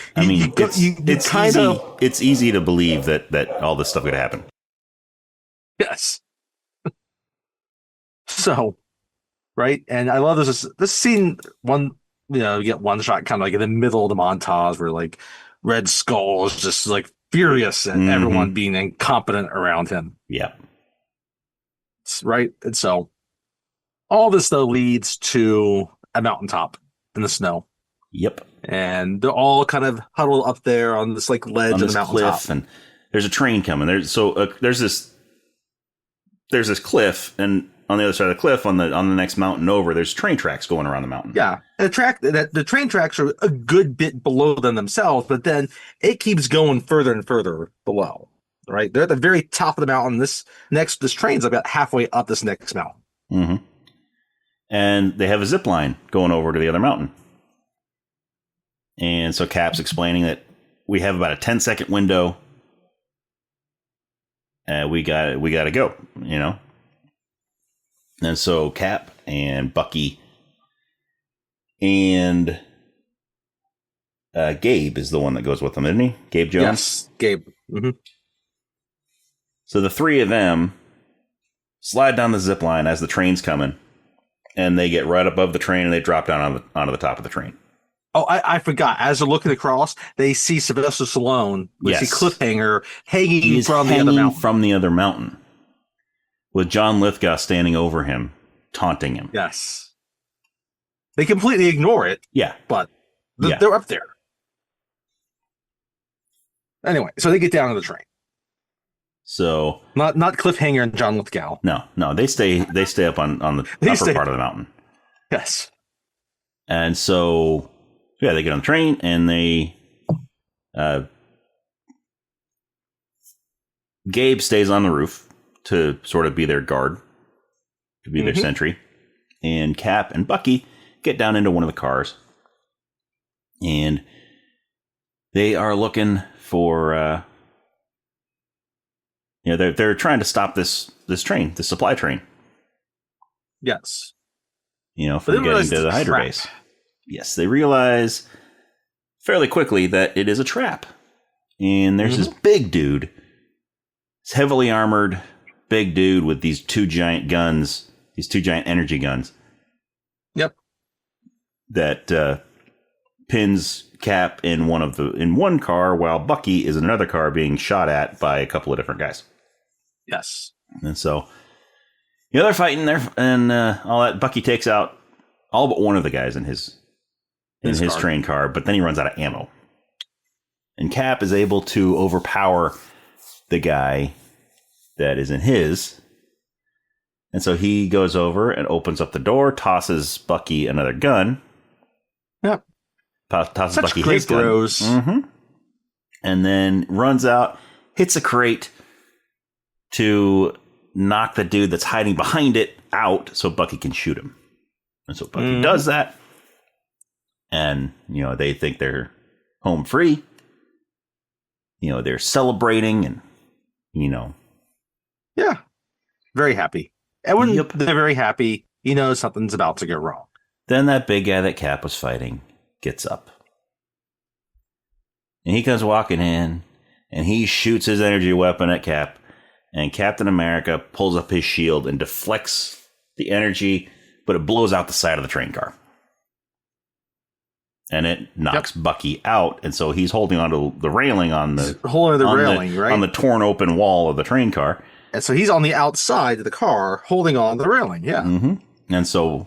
So it's easy to believe that all this stuff could happen. Yes. So, right. And I love this scene. You get one shot kind of like in the middle of the montage where like Red Skull is just like furious at everyone being incompetent around him. Yeah. Right. And so all this though leads to a mountaintop in the snow. Yep. And they're all kind of huddled up there on this like ledge of the mountaintop. Cliff, and there's a train coming. There's this cliff, and on the other side of the cliff, on the next mountain over, there's train tracks going around the mountain. Yeah, and the train tracks are a good bit below them themselves, but then it keeps going further and further below. Right, they're at the very top of the mountain. This train's about halfway up this next mountain. Mm-hmm. And they have a zip line going over to the other mountain. And so Cap's explaining that we have about a 10-second window. We got to go, And so Cap and Bucky and Gabe is the one that goes with them, isn't he? Gabe Jones? Yes, Gabe. Mm-hmm. So the three of them slide down the zip line as the train's coming, and they get right above the train and they drop down onto the top of the train. Oh, I forgot. As they're looking across, they see Sylvester Stallone. We see Cliffhanger hanging from the other mountain. With John Lithgow standing over him, taunting him. Yes. They completely ignore it. Yeah. But they're up there. Anyway, so they get down to the train. So not Cliffhanger and John Lithgow. No, they stay up on the upper part of the mountain. Yes. And so they get on the train and they Gabe stays on the roof to sort of be their guard, to be their sentry. And Cap and Bucky get down into one of the cars. And they are looking for, they're trying to stop this train, the supply train. Yes. From getting to the Hydra base. Yes, they realize fairly quickly that it is a trap. And there's this big dude. This heavily armored big dude with these two giant guns, these two giant energy guns. Yep. That pins Cap in one car while Bucky is in another car being shot at by a couple of different guys. Yes. And so, they're fighting there and all that. Bucky takes out all but one of the guys in his train car, but then he runs out of ammo. And Cap is able to overpower the guy that is in his. And so he goes over and opens up the door, tosses Bucky another gun. Yep. Tosses Such Bucky great his gun. bros. And then runs out, hits a crate to knock the dude that's hiding behind it out so Bucky can shoot him. And so Bucky does that. And, they think they're home free. They're celebrating and, Yeah. Very happy. And when they're very happy, something's about to go wrong. Then that big guy that Cap was fighting gets up. And he comes walking in and he shoots his energy weapon at Cap. And Captain America pulls up his shield and deflects the energy, but it blows out the side of the train car. And it knocks Bucky out, and so he's holding onto the railing on the right? On the torn open wall of the train car. And so he's on the outside of the car holding on the railing, yeah. And so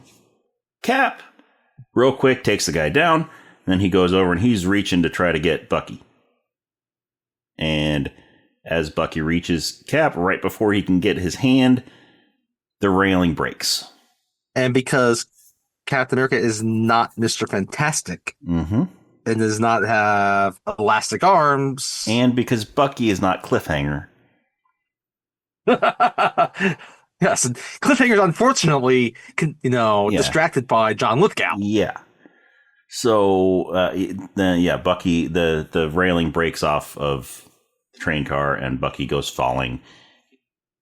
Cap, real quick, takes the guy down, and then he goes over and he's reaching to try to get Bucky. And as Bucky reaches Cap, right before he can get his hand, the railing breaks. And because Captain America is not Mr. Fantastic and does not have elastic arms. And because Bucky is not Cliffhanger. Yes, Cliffhanger's unfortunately, distracted by John Lithgow. Yeah. So, Bucky, the railing breaks off of the train car and Bucky goes falling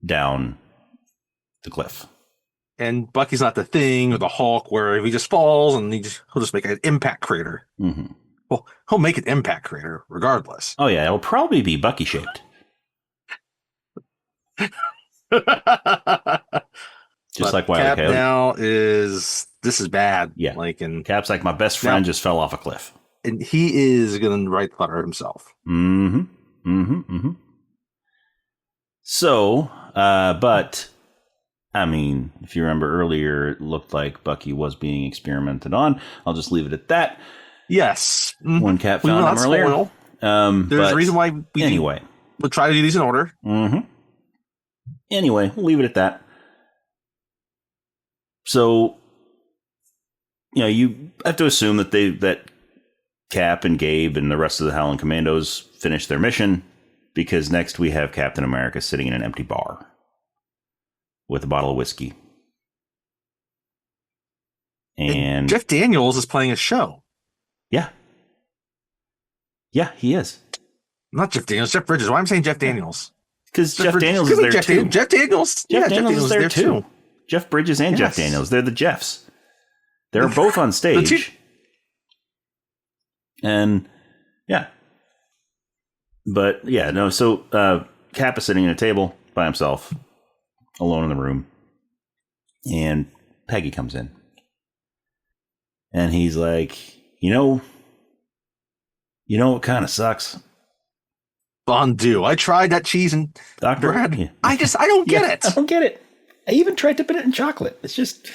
down the cliff. And Bucky's not the Thing or the Hulk where if he just falls and he'll just make an impact crater. Well, he'll make an impact crater regardless. Oh, yeah. It'll probably be Bucky shaped. Just like Wile E. Cap Coyote. now this is bad. Yeah. And Cap's like, my best friend just fell off a cliff. And he is going to write the letter himself. So, but... I mean, if you remember earlier, it looked like Bucky was being experimented on. I'll just leave it at that. Yes. When Cap found him earlier. There's a reason why we'll try to do these in order. Anyway, we'll leave it at that. So, you have to assume that Cap and Gabe and the rest of the Howling Commandos finished their mission, because next we have Captain America sitting in an empty bar with a bottle of whiskey. And Jeff Daniels is playing a show. Yeah. Yeah, he is. Not Jeff Daniels, Jeff Bridges. Why am I saying Jeff Daniels? Because Jeff Daniels is there too. Jeff Daniels is there too. Jeff Bridges and Jeff Daniels. They're the Jeffs. They're both on stage. And yeah. But yeah, no, so Cap is sitting at a table by himself, alone in the room, and Peggy comes in. And he's like, you know what kind of sucks? Fondue. I tried that cheese and bread. Yeah. I don't get it. I don't get it. I even tried dipping it in chocolate. It's just,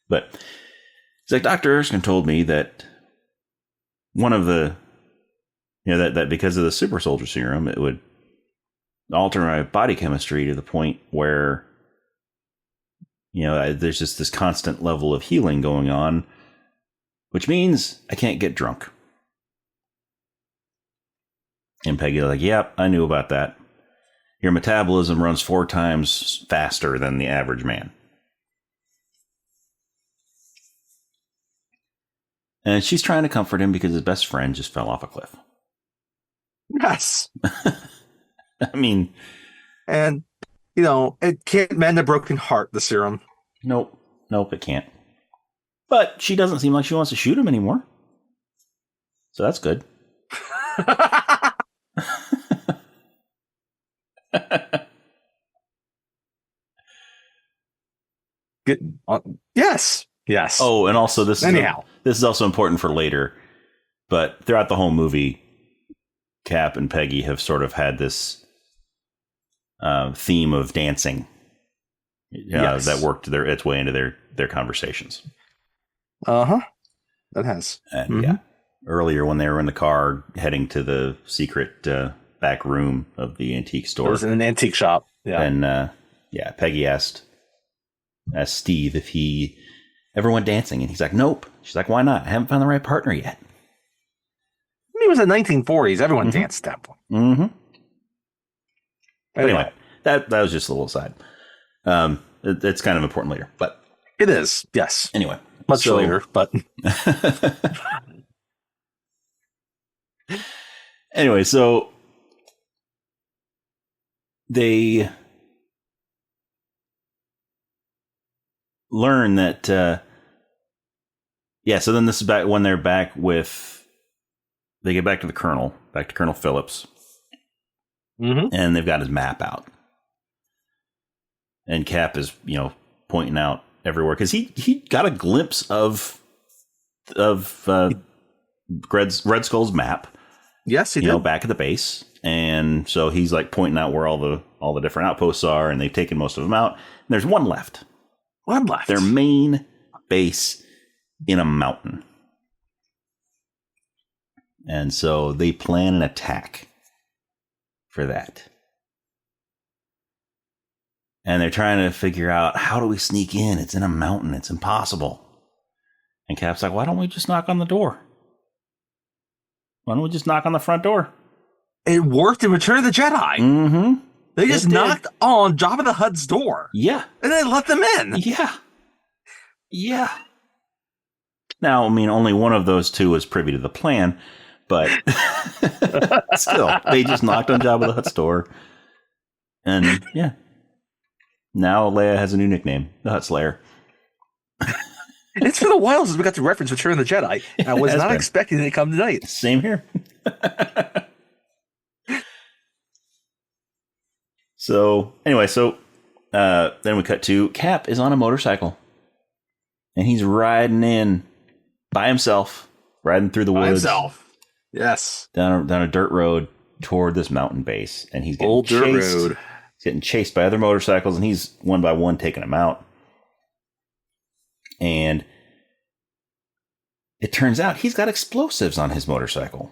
But it's like, Dr. Erskine told me that one of the, that because of the super soldier serum, it would alter my body chemistry to the point where, there's just this constant level of healing going on, which means I can't get drunk. And Peggy's like, yep, I knew about that. Your metabolism runs 4 times faster than the average man. And she's trying to comfort him because his best friend just fell off a cliff. Yes. I mean... And, it can't mend a broken heart, the serum. Nope, it can't. But she doesn't seem like she wants to shoot him anymore. So that's good. Good. Yes. Oh, and also this is also important for later. But throughout the whole movie, Cap and Peggy have sort of had this theme of dancing that worked its way into their conversations. That has. And yeah, earlier when they were in the car heading to the secret back room of the antique store, it was in an antique shop. Yeah, and Peggy asked Steve if he ever went dancing, and he's like, "Nope." She's like, "Why not? I haven't found the right partner yet." It was the 1940s. Everyone danced that point. Mm-hmm. Anyway, that was just a little aside. It's kind of important later, but it is. Yes. Anyway, much later, but anyway, so they learn that. So then this is back when they're back with. They get back to Colonel Phillips. Mm-hmm. And they've got his map out. And Cap is, pointing out everywhere because he got a glimpse of Red Skull's map. Yes, he did. Back at the base. And so he's like pointing out where all the different outposts are, and they've taken most of them out. And there's one left. Their main base in a mountain. And so they plan an attack for that. And they're trying to figure out, how do we sneak in? It's in a mountain. It's impossible. And Cap's like, why don't we just knock on the door? Why don't we just knock on the front door? It worked in Return of the Jedi. Mm-hmm. They just knocked on Jabba the Hutt's door. Yeah. And they let them in. Yeah. Yeah. Now, I mean, only one of those two was privy to the plan. But still, they just knocked on Jabba the Hutt's door. And yeah. Now Leia has a new nickname, the Hutt Slayer. It's been a while since we got to reference Return of the Jedi. I was not expecting it to come tonight. Same here. So, anyway, then we cut to Cap is on a motorcycle. And he's riding in by himself, riding through the woods. By himself. Yes. Down a dirt road toward this mountain base. And he's getting Old chased. Dirt road. He's getting chased by other motorcycles, and he's one by one taking them out. And it turns out he's got explosives on his motorcycle.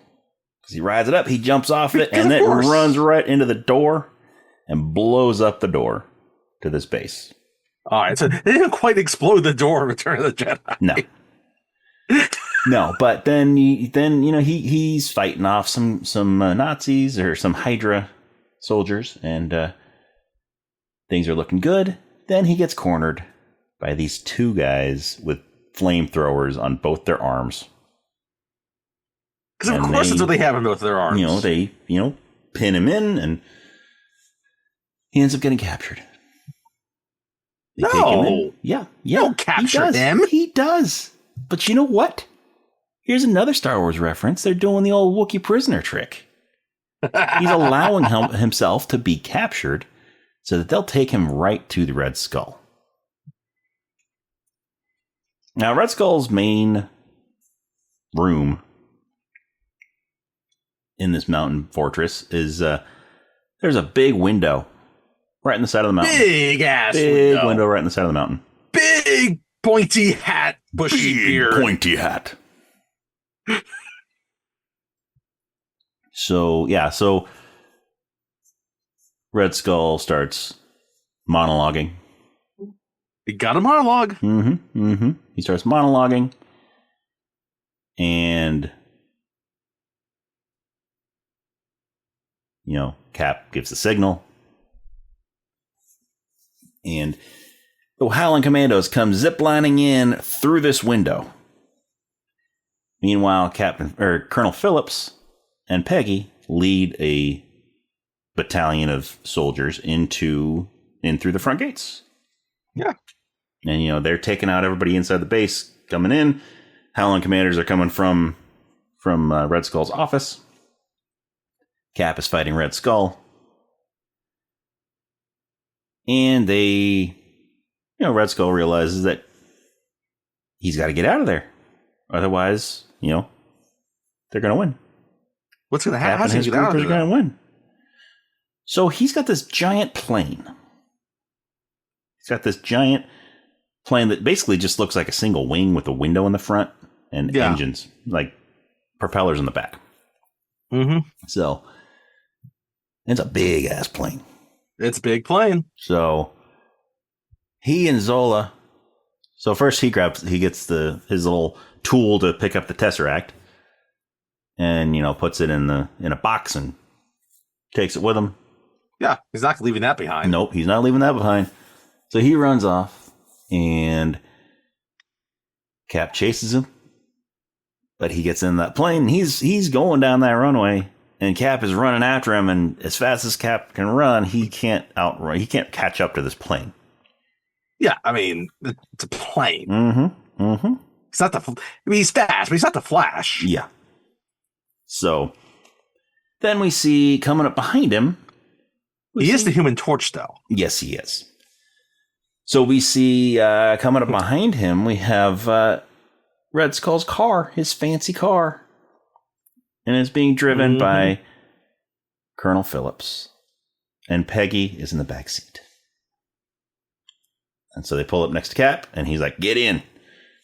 Because he rides it up, he jumps off it, and then runs right into the door and blows up the door to this base. All right, so they didn't quite explode the door of Return of the Jedi. No. No, but then he's fighting off some Nazis or some Hydra soldiers, and things are looking good. Then he gets cornered by these two guys with flamethrowers on both their arms. Because of course that's what they have on both their arms. They pin him in, and he ends up getting captured. They take him in. Yeah. Don't capture him. He does. But you know what? Here's another Star Wars reference. They're doing the old Wookiee prisoner trick. He's allowing himself to be captured so that they'll take him right to the Red Skull. Now, Red Skull's main room in this mountain fortress is there's a big window right in the side of the mountain. Big window right in the side of the mountain. Big pointy hat, bushy beard. Pointy hat. So Red Skull starts monologuing. He got a monologue. He starts monologuing. And Cap gives the signal. And the Howling Commandos come ziplining in through this window. Meanwhile, Colonel Phillips and Peggy lead a battalion of soldiers in through the front gates. Yeah. And, they're taking out everybody inside the base coming in. Howling Commanders are coming from Red Skull's office. Cap is fighting Red Skull. And Red Skull realizes that he's got to get out of there. Otherwise, they're going to win. What's going to happen? His group is going to win. So he's got this giant plane. He's got this giant plane that basically just looks like a single wing with a window in the front and engines, like propellers in the back. Mm-hmm. So it's a big ass plane. It's a big plane. So he and Zola. So first he gets his little tool to pick up the Tesseract, and puts it in a box and takes it with him. Yeah, he's not leaving that behind. Nope, he's not leaving that behind. So he runs off, and Cap chases him, but he gets in that plane. And he's going down that runway, and Cap is running after him. And as fast as Cap can run, he can't outrun. He can't catch up to this plane. Yeah, I mean, it's a plane. Mm-hmm. Mm-hmm. He's fast, but he's not the Flash. Yeah. So then we see coming up behind him. He is the Human Torch, though. Yes, he is. So we see coming up behind him, we have Red Skull's car, his fancy car. And it's being driven by Colonel Phillips. And Peggy is in the back seat. And so they pull up next to Cap, and he's like, get in.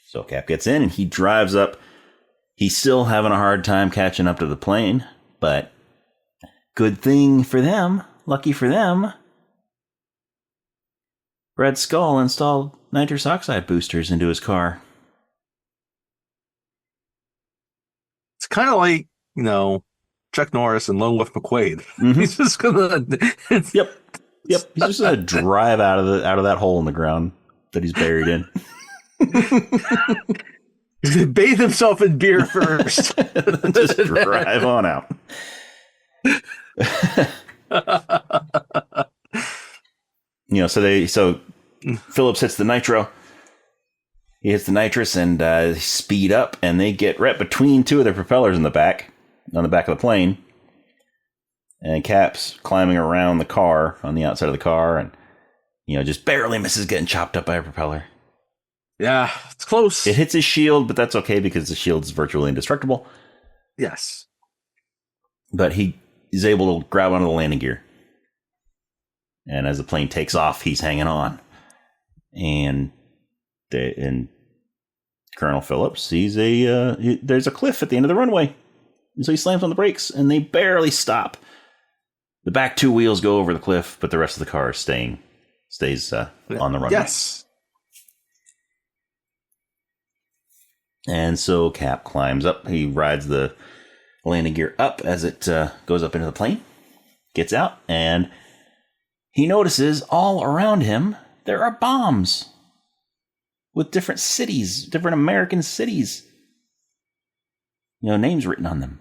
So Cap gets in, and he drives up. He's still having a hard time catching up to the plane, but good thing for them, lucky for them, Red Skull installed nitrous oxide boosters into his car. It's kind of like, Chuck Norris and Lone Wolf McQuade. Mm-hmm. He's just gonna Yep. He's just gonna drive out of that hole in the ground that he's buried in. He's gonna bathe himself in beer first. Just drive on out. So Phillips hits the nitro. He hits the nitrous and speed up, and they get right between two of the propellers on the back of the plane. And Cap's climbing around the car, on the outside of the car, and just barely misses getting chopped up by a propeller. Yeah, it's close. It hits his shield, but that's okay because the shield is virtually indestructible. Yes. But he is able to grab onto the landing gear. And as the plane takes off, he's hanging on. And Colonel Phillips sees there's a cliff at the end of the runway. And so he slams on the brakes, and they barely stop. The back two wheels go over the cliff, but the rest of the car stays on the runway. Yes. And so Cap climbs up. He rides the landing gear up as it goes up into the plane, gets out, and he notices all around him there are bombs with different cities, different American cities. Names written on them.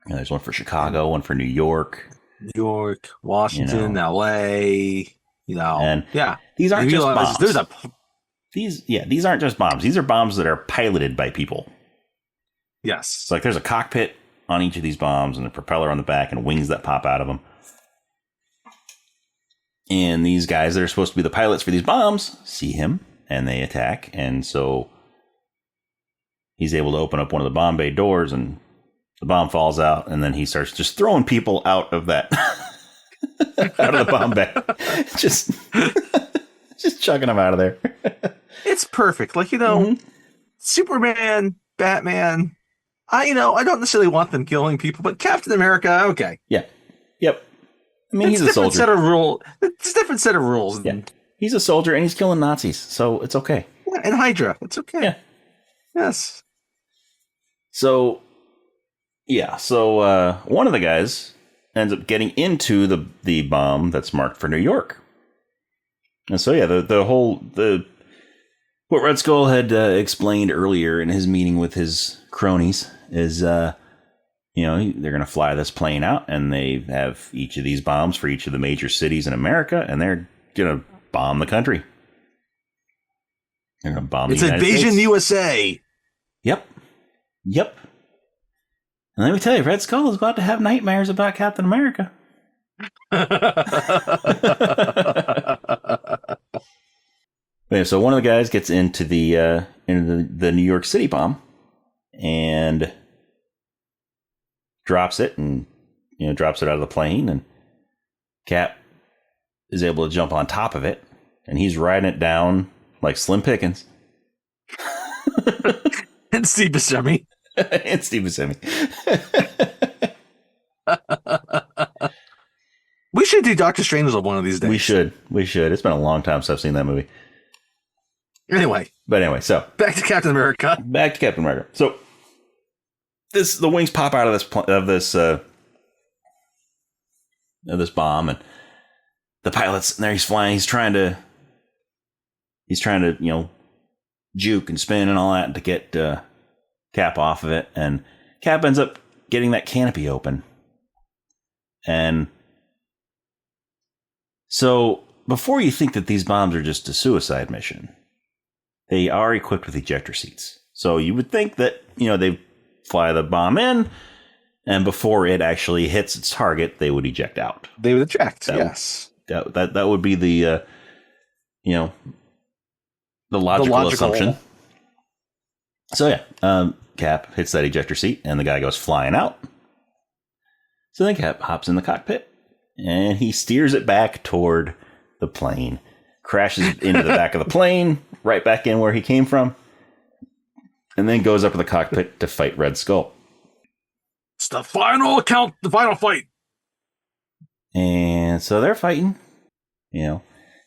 There's one for Chicago, one for New York. New York, Washington, L.A., And yeah. These aren't just bombs. These aren't just bombs. These are bombs that are piloted by people. Yes. It's like there's a cockpit on each of these bombs and a propeller on the back and wings that pop out of them. And these guys that are supposed to be the pilots for these bombs see him and they attack. And so he's able to open up one of the bomb bay doors and the bomb falls out. And then he starts just throwing people out of that, out of the bomb bay. Just chucking them out of there. It's perfect. Like, Superman, Batman. I don't necessarily want them killing people, but Captain America, okay. Yeah. Yep. I mean, he's a soldier. It's a different set of rules. Yeah. He's a soldier and he's killing Nazis, so it's okay. Yeah, and Hydra, it's okay. Yeah. Yes. So, yeah. So, one of the guys ends up getting into the bomb that's marked for New York. And so, yeah, what Red Skull had explained earlier in his meeting with his cronies is, they're going to fly this plane out, and they have each of these bombs for each of the major cities in America, and they're going to bomb the country. They're going to bomb the United States. It's Invasion USA. Yep. And let me tell you, Red Skull is about to have nightmares about Captain America. Yeah, so one of the guys gets into the New York City bomb and drops it, and drops it out of the plane, and Cap is able to jump on top of it, and he's riding it down like Slim Pickens. And Steve Buscemi. And Steve Buscemi. We should do Doctor Strangelove one of these days. We should. It's been a long time since I've seen that movie. Anyway, so back to Captain America. So the wings pop out of this bomb, and the pilot's there. He's flying. He's trying to juke and spin and all that to get Cap off of it, and Cap ends up getting that canopy open. And so before you think that these bombs are just a suicide mission, they are equipped with ejector seats. So you would think that, they fly the bomb in, and before it actually hits its target, they would eject out. They would eject, yes. That would be the logical assumption. So yeah, Cap hits that ejector seat, and the guy goes flying out. So then Cap hops in the cockpit, and he steers it back toward the plane, crashes into the back of the plane, right back in where he came from, and then goes up to the cockpit to fight Red Skull. It's the final fight. And so they're fighting.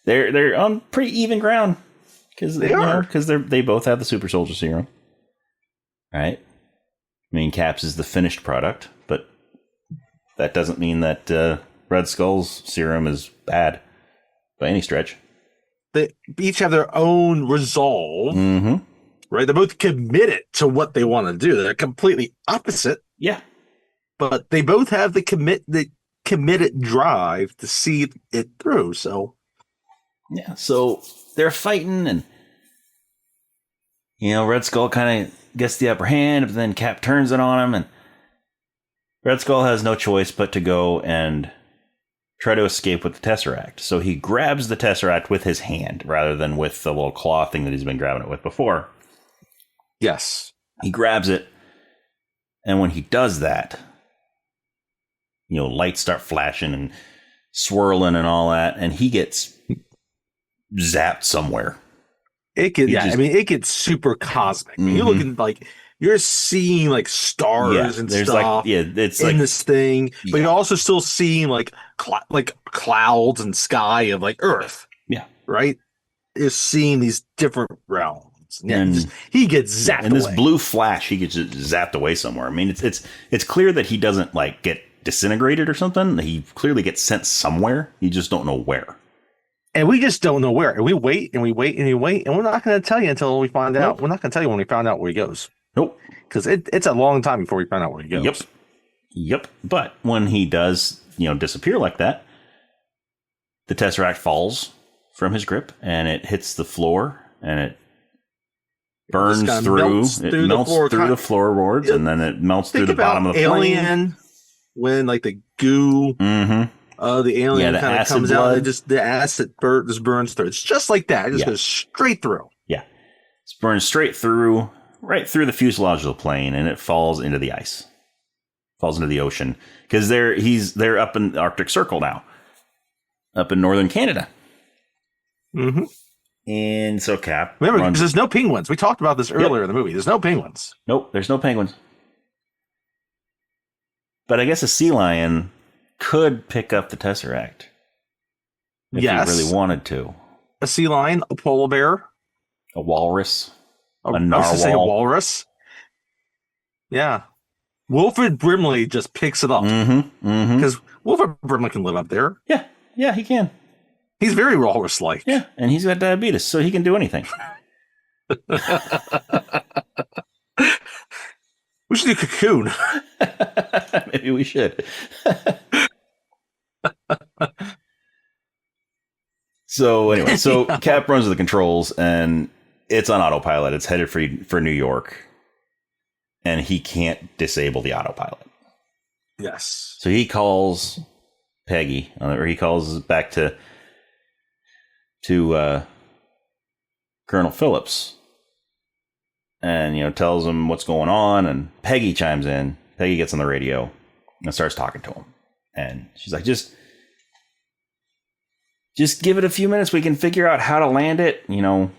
They're on pretty even ground because they both have the super soldier serum. Right? I mean, Cap's is the finished product, but that doesn't mean that Red Skull's serum is bad by any stretch. They each have their own resolve, right? They're both committed to what they want to do. They're completely opposite. Yeah. But they both have the committed drive to see it through. So, yeah. So they're fighting, and Red Skull kind of gets the upper hand, but then Cap turns it on him, and Red Skull has no choice but to go and try to escape with the Tesseract. So he grabs the Tesseract with his hand rather than with the little claw thing that he's been grabbing it with before. Yes. He grabs it, and when he does that, lights start flashing and swirling and all that, and he gets zapped somewhere. It gets super cosmic. Mm-hmm. You're looking you're seeing stars and stuff. It's in this thing, but you're also still seeing clouds and sky of Earth. Yeah, right. You're seeing these different realms. Yeah, and he gets zapped. And this blue flash, he gets just zapped away somewhere. I mean, it's clear that he doesn't get disintegrated or something. He clearly gets sent somewhere. You just don't know where. And we just don't know where. And we wait and we wait and we wait, and we're not going to tell you until we find out. We're not going to tell you when we find out where he goes. Nope. Because it's a long time before we find out where he goes. Yep. But when he does, disappear like that, the Tesseract falls from his grip, and it hits the floor, and it burns through. It melts through the floorboards, and then it melts through the bottom of the plane. Alien, when the goo, the alien kind of comes out, and the acid just burns through. It's just like that. It just goes straight through. Yeah, it's burned straight through. Right through the fuselage of the plane, and it falls into the ice, falls into the ocean, because they're up in the Arctic Circle now, up in northern Canada. Mm-hmm. And so Cap, remember, because there's no penguins. We talked about this earlier in the movie. There's no penguins. Nope, there's no penguins. But I guess a sea lion could pick up the Tesseract if he really wanted to. A sea lion, a polar bear, a walrus. A narwhal. I was to say a walrus. Yeah. Wilfred Brimley just picks it up. Because Wilfred Brimley can live up there. Yeah. Yeah, he can. He's very walrus-like. Yeah, and he's got diabetes, so he can do anything. We should do Cocoon. Maybe we should. So anyway, Cap runs to the controls, and it's on autopilot. It's headed for New York, and he can't disable the autopilot. Yes. So he calls Peggy, or he calls back to Colonel Phillips, and tells him what's going on. And Peggy chimes in. Peggy gets on the radio and starts talking to him, and she's like, Just give it a few minutes. We can figure out how to land it. Well,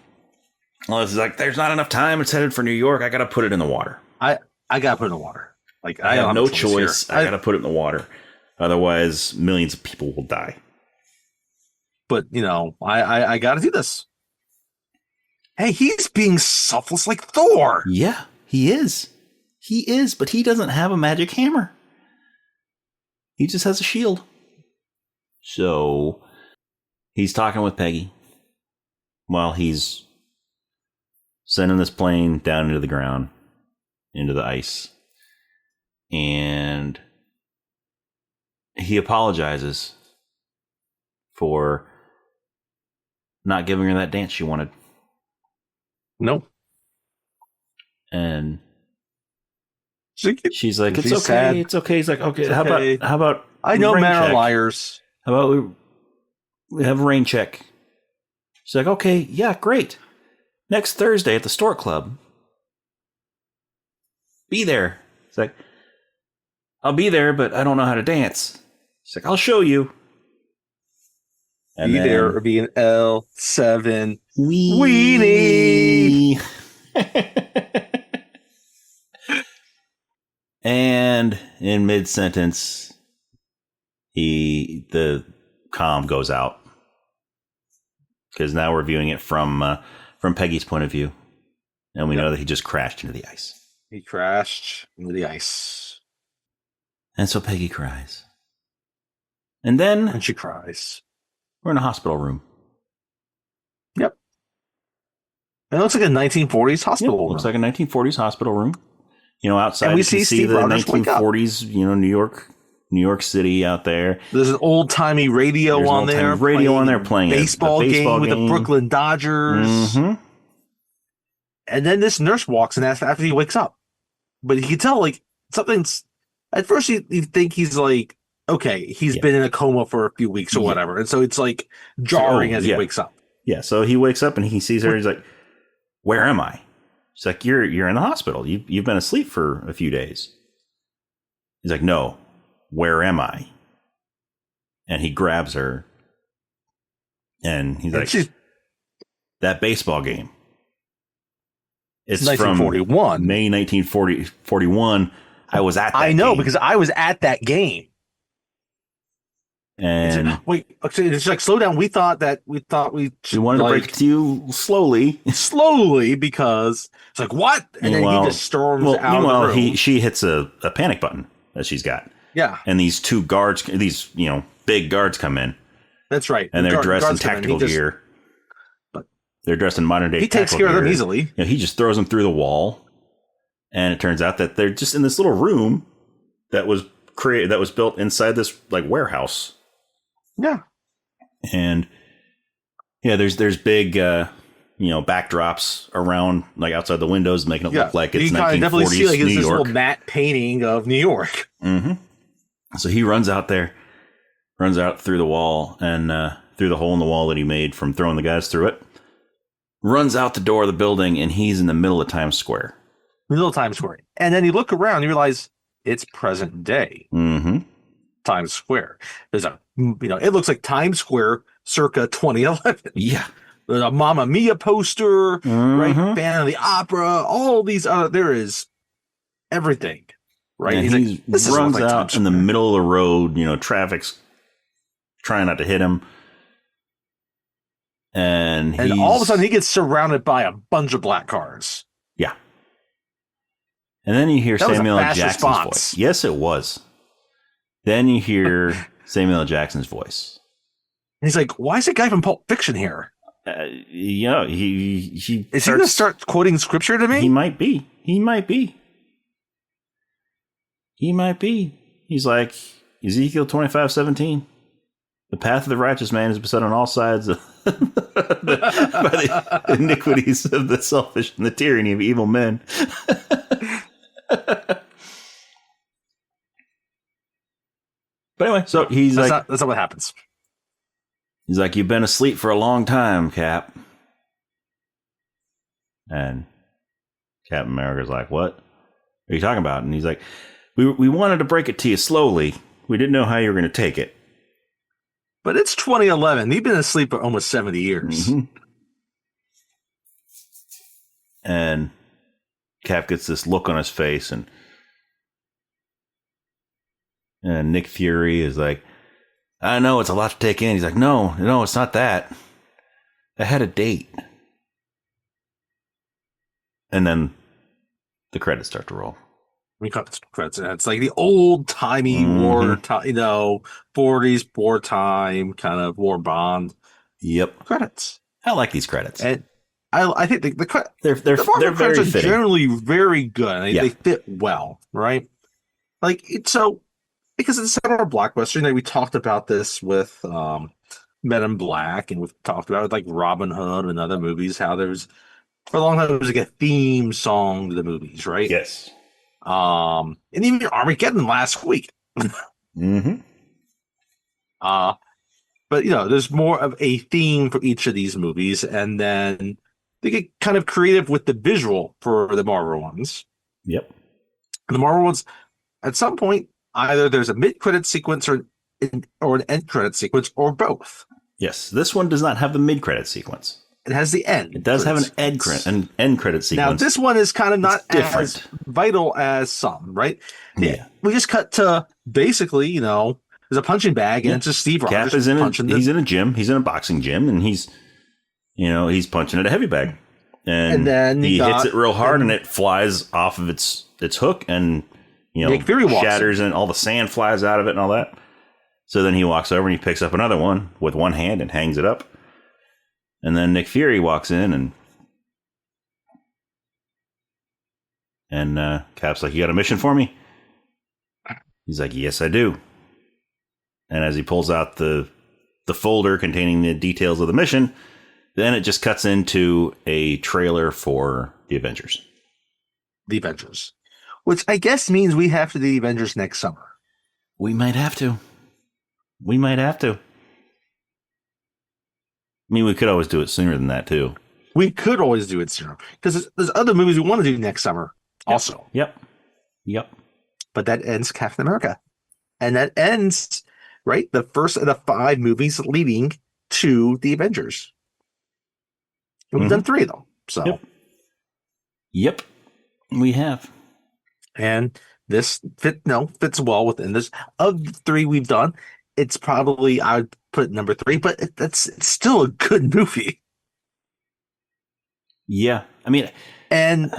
it's like, there's not enough time. It's headed for New York. I got to put it in the water. I got to put it in the water. Like, I have no choice. I got to put it in the water. Otherwise, millions of people will die. But, I got to do this. Hey, he's being selfless like Thor. Yeah, he is. He is, but he doesn't have a magic hammer. He just has a shield. So he's talking with Peggy while he's sending this plane down into the ground, into the ice. And he apologizes for not giving her that dance she wanted. No. And she's like, it's okay. Sad. It's okay. He's like, okay, how about I know men are liars. How about we have a rain check? She's like, okay, yeah, great. Next Thursday at the Stork Club. Be there. It's like, I'll be there, but I don't know how to dance. She's like, I'll show you. And be there or be an L7 weenie. And in mid-sentence, the comm goes out. Because now we're viewing it from Peggy's point of view. And we know that he just crashed into the ice. He crashed into the ice. And so Peggy cries. And then... And she cries. We're in a hospital room. Yep. It looks like a 1940s hospital room. Looks like a 1940s hospital room. Outside and we you can see the 1940s, New York City out there. There's an old-timey radio on there. Playing baseball game with the Brooklyn Dodgers. Mm-hmm. And then this nurse walks in after he wakes up. But you can tell, like, something's... At first, you think he's like, okay, he's been in a coma for a few weeks or whatever. And so it's, like, jarring as he wakes up. Yeah, so he wakes up and he sees her. He's like, where am I? She's like, you're in the hospital. You've been asleep for a few days. He's like, no, where am I? And he grabs her. And he's like, that baseball game. It's 1941. From May 1941. I was at that I know, game. because I was at that game. And wait, it's like, slow down. We wanted to break it to you slowly, because it's like, what? And then he just storms out of the room. She hits a panic button that she's got. Yeah. And these two guards, big guards come in. That's right. And they're dressed in tactical gear. But they're dressed in modern day. He takes care of them easily. He just throws them through the wall. And it turns out that they're just in this little room that was built inside this like warehouse. Yeah. And there's big backdrops around, like outside the windows, making it look like it's 1940s definitely see, like, New it's York. This little matte painting of New York. Mm-hmm. So he runs out through the wall and through the hole in the wall that he made from throwing the guys through it. Runs out the door of the building, and he's in the middle of Times Square. And then you look around, and you realize it's present day. Mm-hmm. Times Square. There's it looks like Times Square circa 2011. Yeah. There's a Mamma Mia poster, right? Phantom of the Opera, all these there is everything, right? And he runs out in the middle of the road, traffic's trying not to hit him. And all of a sudden he gets surrounded by a bunch of black cars. Yeah. And then you hear that Samuel L. fast Jackson's response. voice. Yes, it was. Then you hear Samuel L. Jackson's voice. And he's like, why is that guy from Pulp Fiction here? He is he going to start quoting scripture to me? He might be. He's like, Ezekiel 25:17. The path of the righteous man is beset on all sides by the iniquities of the selfish and the tyranny of evil men. But anyway, so that's not what happens. He's like, you've been asleep for a long time, Cap. And Captain America's like, what are you talking about? And he's like, we wanted to break it to you slowly. We didn't know how you were going to take it. But it's 2011. You've been asleep for almost 70 years. Mm-hmm. And Cap gets this look on his face, and Nick Fury is like, I know it's a lot to take in. He's like, no, it's not that. I had a date. And then the credits start to roll. We cut the credits. It's like the old timey war, 40s wartime kind of war bond. Yep, credits. I like these credits, and I think the they're very are fitting. Generally very good. They fit well, right? Like so, because it's a summer blockbuster. We talked about this with Men in Black, and we've talked about it with like Robin Hood and other movies. How there's for a long time it was like a theme song to the movies, right? Yes. And even Armageddon last week. Mm-hmm. But there's more of a theme for each of these movies, and then they get kind of creative with the visual for the Marvel ones. Yep. And the Marvel ones, at some point, either there's a mid-credit sequence or an end-credit sequence, or both. Yes, this one does not have the mid-credit sequence. It has the end. It does have an end credit sequence. Now, this one is kind of not different. as vital as some, right? Yeah. We just cut to basically, there's a punching bag, and it's just Steve Rogers. Cap is he's in a gym. He's in a boxing gym, and he's punching at a heavy bag. And then he hits it real hard, and it flies off of its hook, and Nick Fury shatters, and all the sand flies out of it and all that. So then he walks over and he picks up another one with one hand and hangs it up. And then Nick Fury walks in, and Cap's like, you got a mission for me? He's like, yes, I do. And as he pulls out the folder containing the details of the mission, then it just cuts into a trailer for the Avengers. The Avengers. Which I guess means we have to do the Avengers next summer. We might have to. I mean, we could always do it sooner than that, too. We could always do it sooner. Because there's other movies we want to do next summer also. Yep. But that ends Captain America. And that ends, right, the first of the 5 movies leading to the Avengers. And we've done 3 of them. So. Yep. We have. And this fits well within this. Of the 3 we've done, it's probably, I would put number 3, but it's still a good movie. Yeah. I mean, and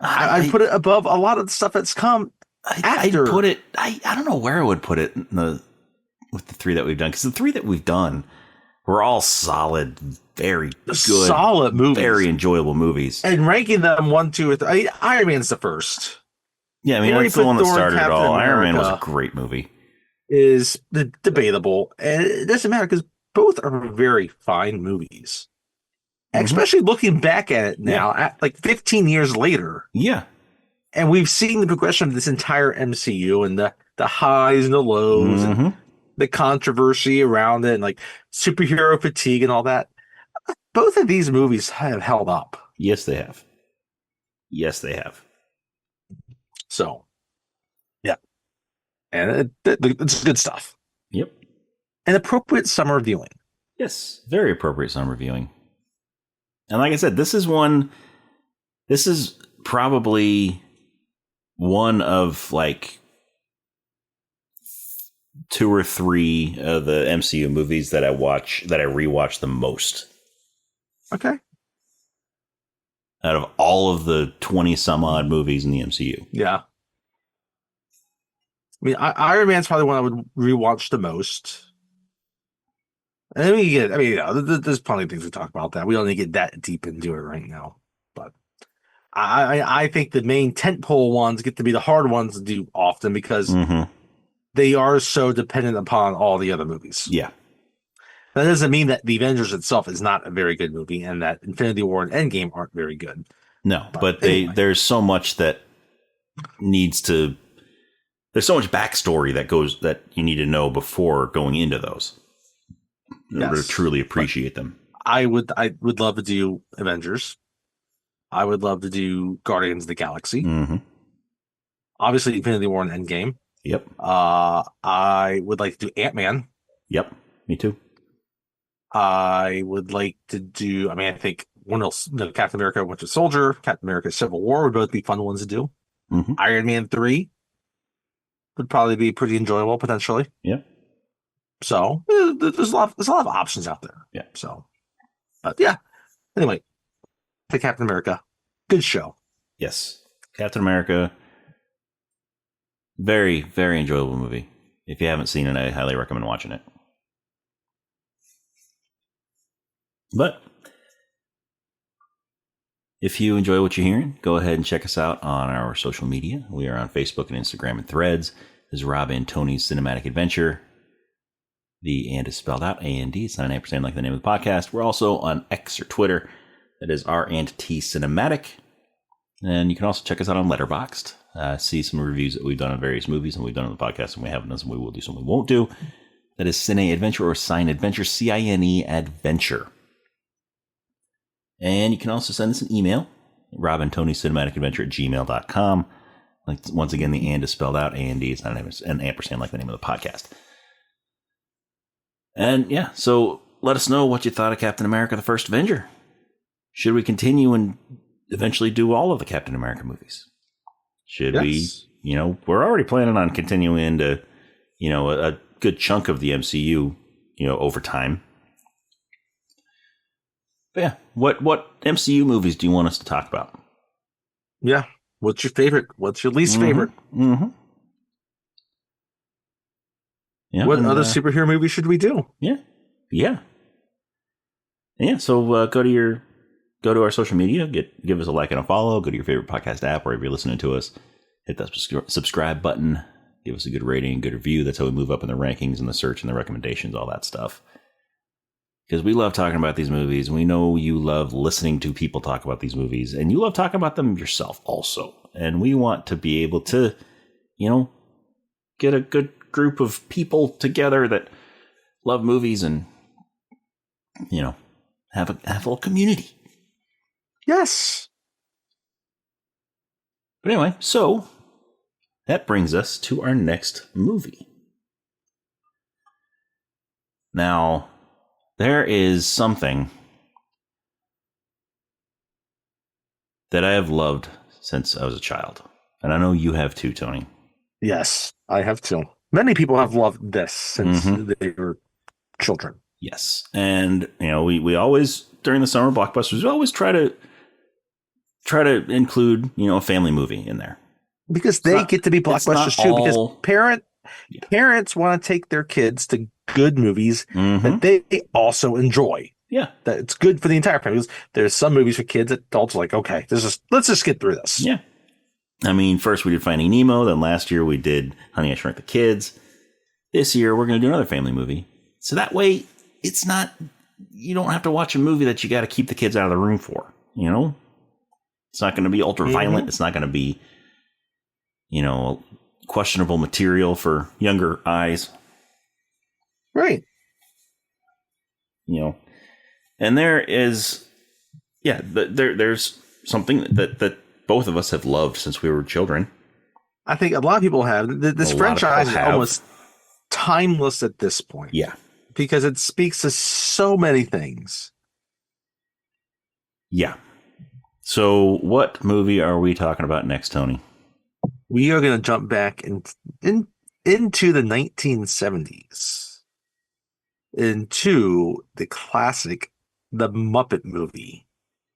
I put it above a lot of the stuff that's come after. I'd put it, I don't know where I would put it with the 3 that we've done, because the 3 that we've done were all solid, very good, solid movies, very enjoyable movies. And ranking them 1, 2, or 3, Iron Man's the first. Yeah, I mean, that's the one that started it all. Iron Man was a great movie. Is debatable, and it doesn't matter because both are very fine movies. Especially looking back at it now, at like 15 years later. Yeah. And we've seen the progression of this entire MCU and the highs and the lows and the controversy around it and like superhero fatigue and all that. Both of these movies have held up. Yes, they have. So, yeah. And it's good stuff. Yep. An appropriate summer viewing. Yes, very appropriate summer viewing. And like I said, this is probably one of like 2 or 3 of the MCU movies that I rewatch the most. Okay. out of all of the 20 some odd movies in the MCU. Yeah. I mean, Iron Man's probably one I would rewatch the most. And then there's plenty of things to talk about that. We don't need to get that deep into it right now. But I think the main tentpole ones get to be the hard ones to do often because they are so dependent upon all the other movies. Yeah. That doesn't mean that The Avengers itself is not a very good movie and that Infinity War and Endgame aren't very good. No, but anyway. There's so much that there's so much backstory that you need to know before going into those in order to truly appreciate them. I would love to do Avengers. I would love to do Guardians of the Galaxy. Mm-hmm. Obviously, Infinity War and Endgame. Yep. I would like to do Ant-Man. Yep. Me too. I would like to do. I mean, I think Captain America: Winter Soldier, Captain America: Civil War would both be fun ones to do. Mm-hmm. Iron Man 3 would probably be pretty enjoyable potentially. Yeah. So there's a lot of options out there. Yeah. So, but yeah. Anyway, the Captain America, good show. Yes, Captain America, very very enjoyable movie. If you haven't seen it, I highly recommend watching it. But if you enjoy what you're hearing, go ahead and check us out on our social media. We are on Facebook and Instagram and Threads. This is Rob and Tony's Cinematic Adventure. The and is spelled out A-N-D. It's not an ampersand like the name of the podcast. We're also on X or Twitter. That is R&T Cinematic. And you can also check us out on Letterboxd. See some reviews that we've done on various movies and we've done on the podcast, and we haven't done some we will do, some we won't do. That is Cine Adventure or Cine Adventure, C-I-N-E Adventure. And you can also send us an email, Rob and Tony's Cinematic Adventure at gmail.com. Like, once again, the and is spelled out, A-N-D. It's not an ampersand like the name of the podcast. And yeah, so let us know what you thought of Captain America: The First Avenger. Should we continue and eventually do all of the Captain America movies? Should we, we're already planning on continuing to, a good chunk of the MCU, over time. But yeah, what MCU movies do you want us to talk about? Yeah. What's your favorite? What's your least favorite? Mm-hmm. Yeah, what other superhero movies should we do? Yeah. So go to our social media, give us a like and a follow. Go to your favorite podcast app wherever you're listening to us. Hit that subscribe button. Give us a good rating, good review. That's how we move up in the rankings and the search and the recommendations, all that stuff. Because we love talking about these movies. We know you love listening to people talk about these movies, and you love talking about them yourself also. And we want to be able to, get a good group of people together that love movies and, have a little community. Yes. But anyway, so that brings us to our next movie. Now, there is something that I have loved since I was a child. And I know you have too, Tony. Yes, I have too. Many people have loved this since they were children. Yes. And, we always, during the summer blockbusters, we always try to include, a family movie in there. Because they get to be blockbusters too. Because parents want to take their kids to good movies that they also enjoy. Yeah. That it's good for the entire family. There's some movies for kids that adults are like, okay, let's just get through this. Yeah. I mean, first we did Finding Nemo. Then last year we did Honey, I Shrunk the Kids. This year we're going to do another family movie. So that way it's not, you don't have to watch a movie that you got to keep the kids out of the room for, It's not going to be ultra violent. It's not going to be, questionable material for younger eyes. Right. And there is, there's something that both of us have loved since we were children. I think a lot of people have. This franchise is almost timeless at this point. Yeah. Because it speaks to so many things. Yeah. So what movie are we talking about next, Tony? We are going to jump back into the 1970s. Into the classic, The Muppet Movie.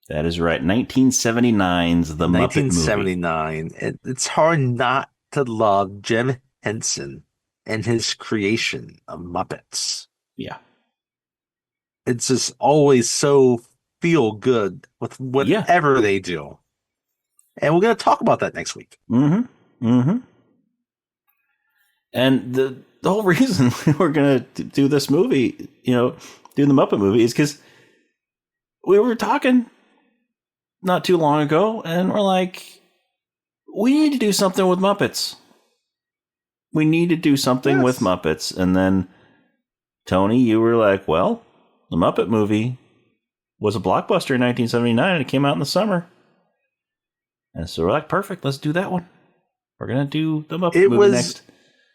That is right. 1979's The Muppet Movie. 1979. It's hard not to love Jim Henson and his creation of Muppets. Yeah. It's just always so feel good with whatever they do. And we're going to talk about that next week. Mm-hmm. Mm-hmm. And the whole reason we're going to do this movie, do the Muppet Movie, is because we were talking not too long ago, and we're like, we need to do something with Muppets. We need to do something with Muppets. And then, Tony, you were like, well, the Muppet Movie was a blockbuster in 1979, and it came out in the summer. And so we're like, perfect, let's do that one. We're going to do the Muppet Movie next.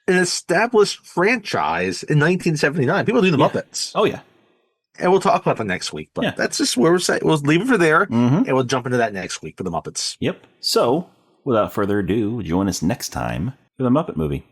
An established franchise in 1979. People do the Muppets. Oh, yeah. And we'll talk about that next week. But that's just where we're saying. We'll leave it for there, and we'll jump into that next week for the Muppets. Yep. So, without further ado, join us next time for the Muppet Movie.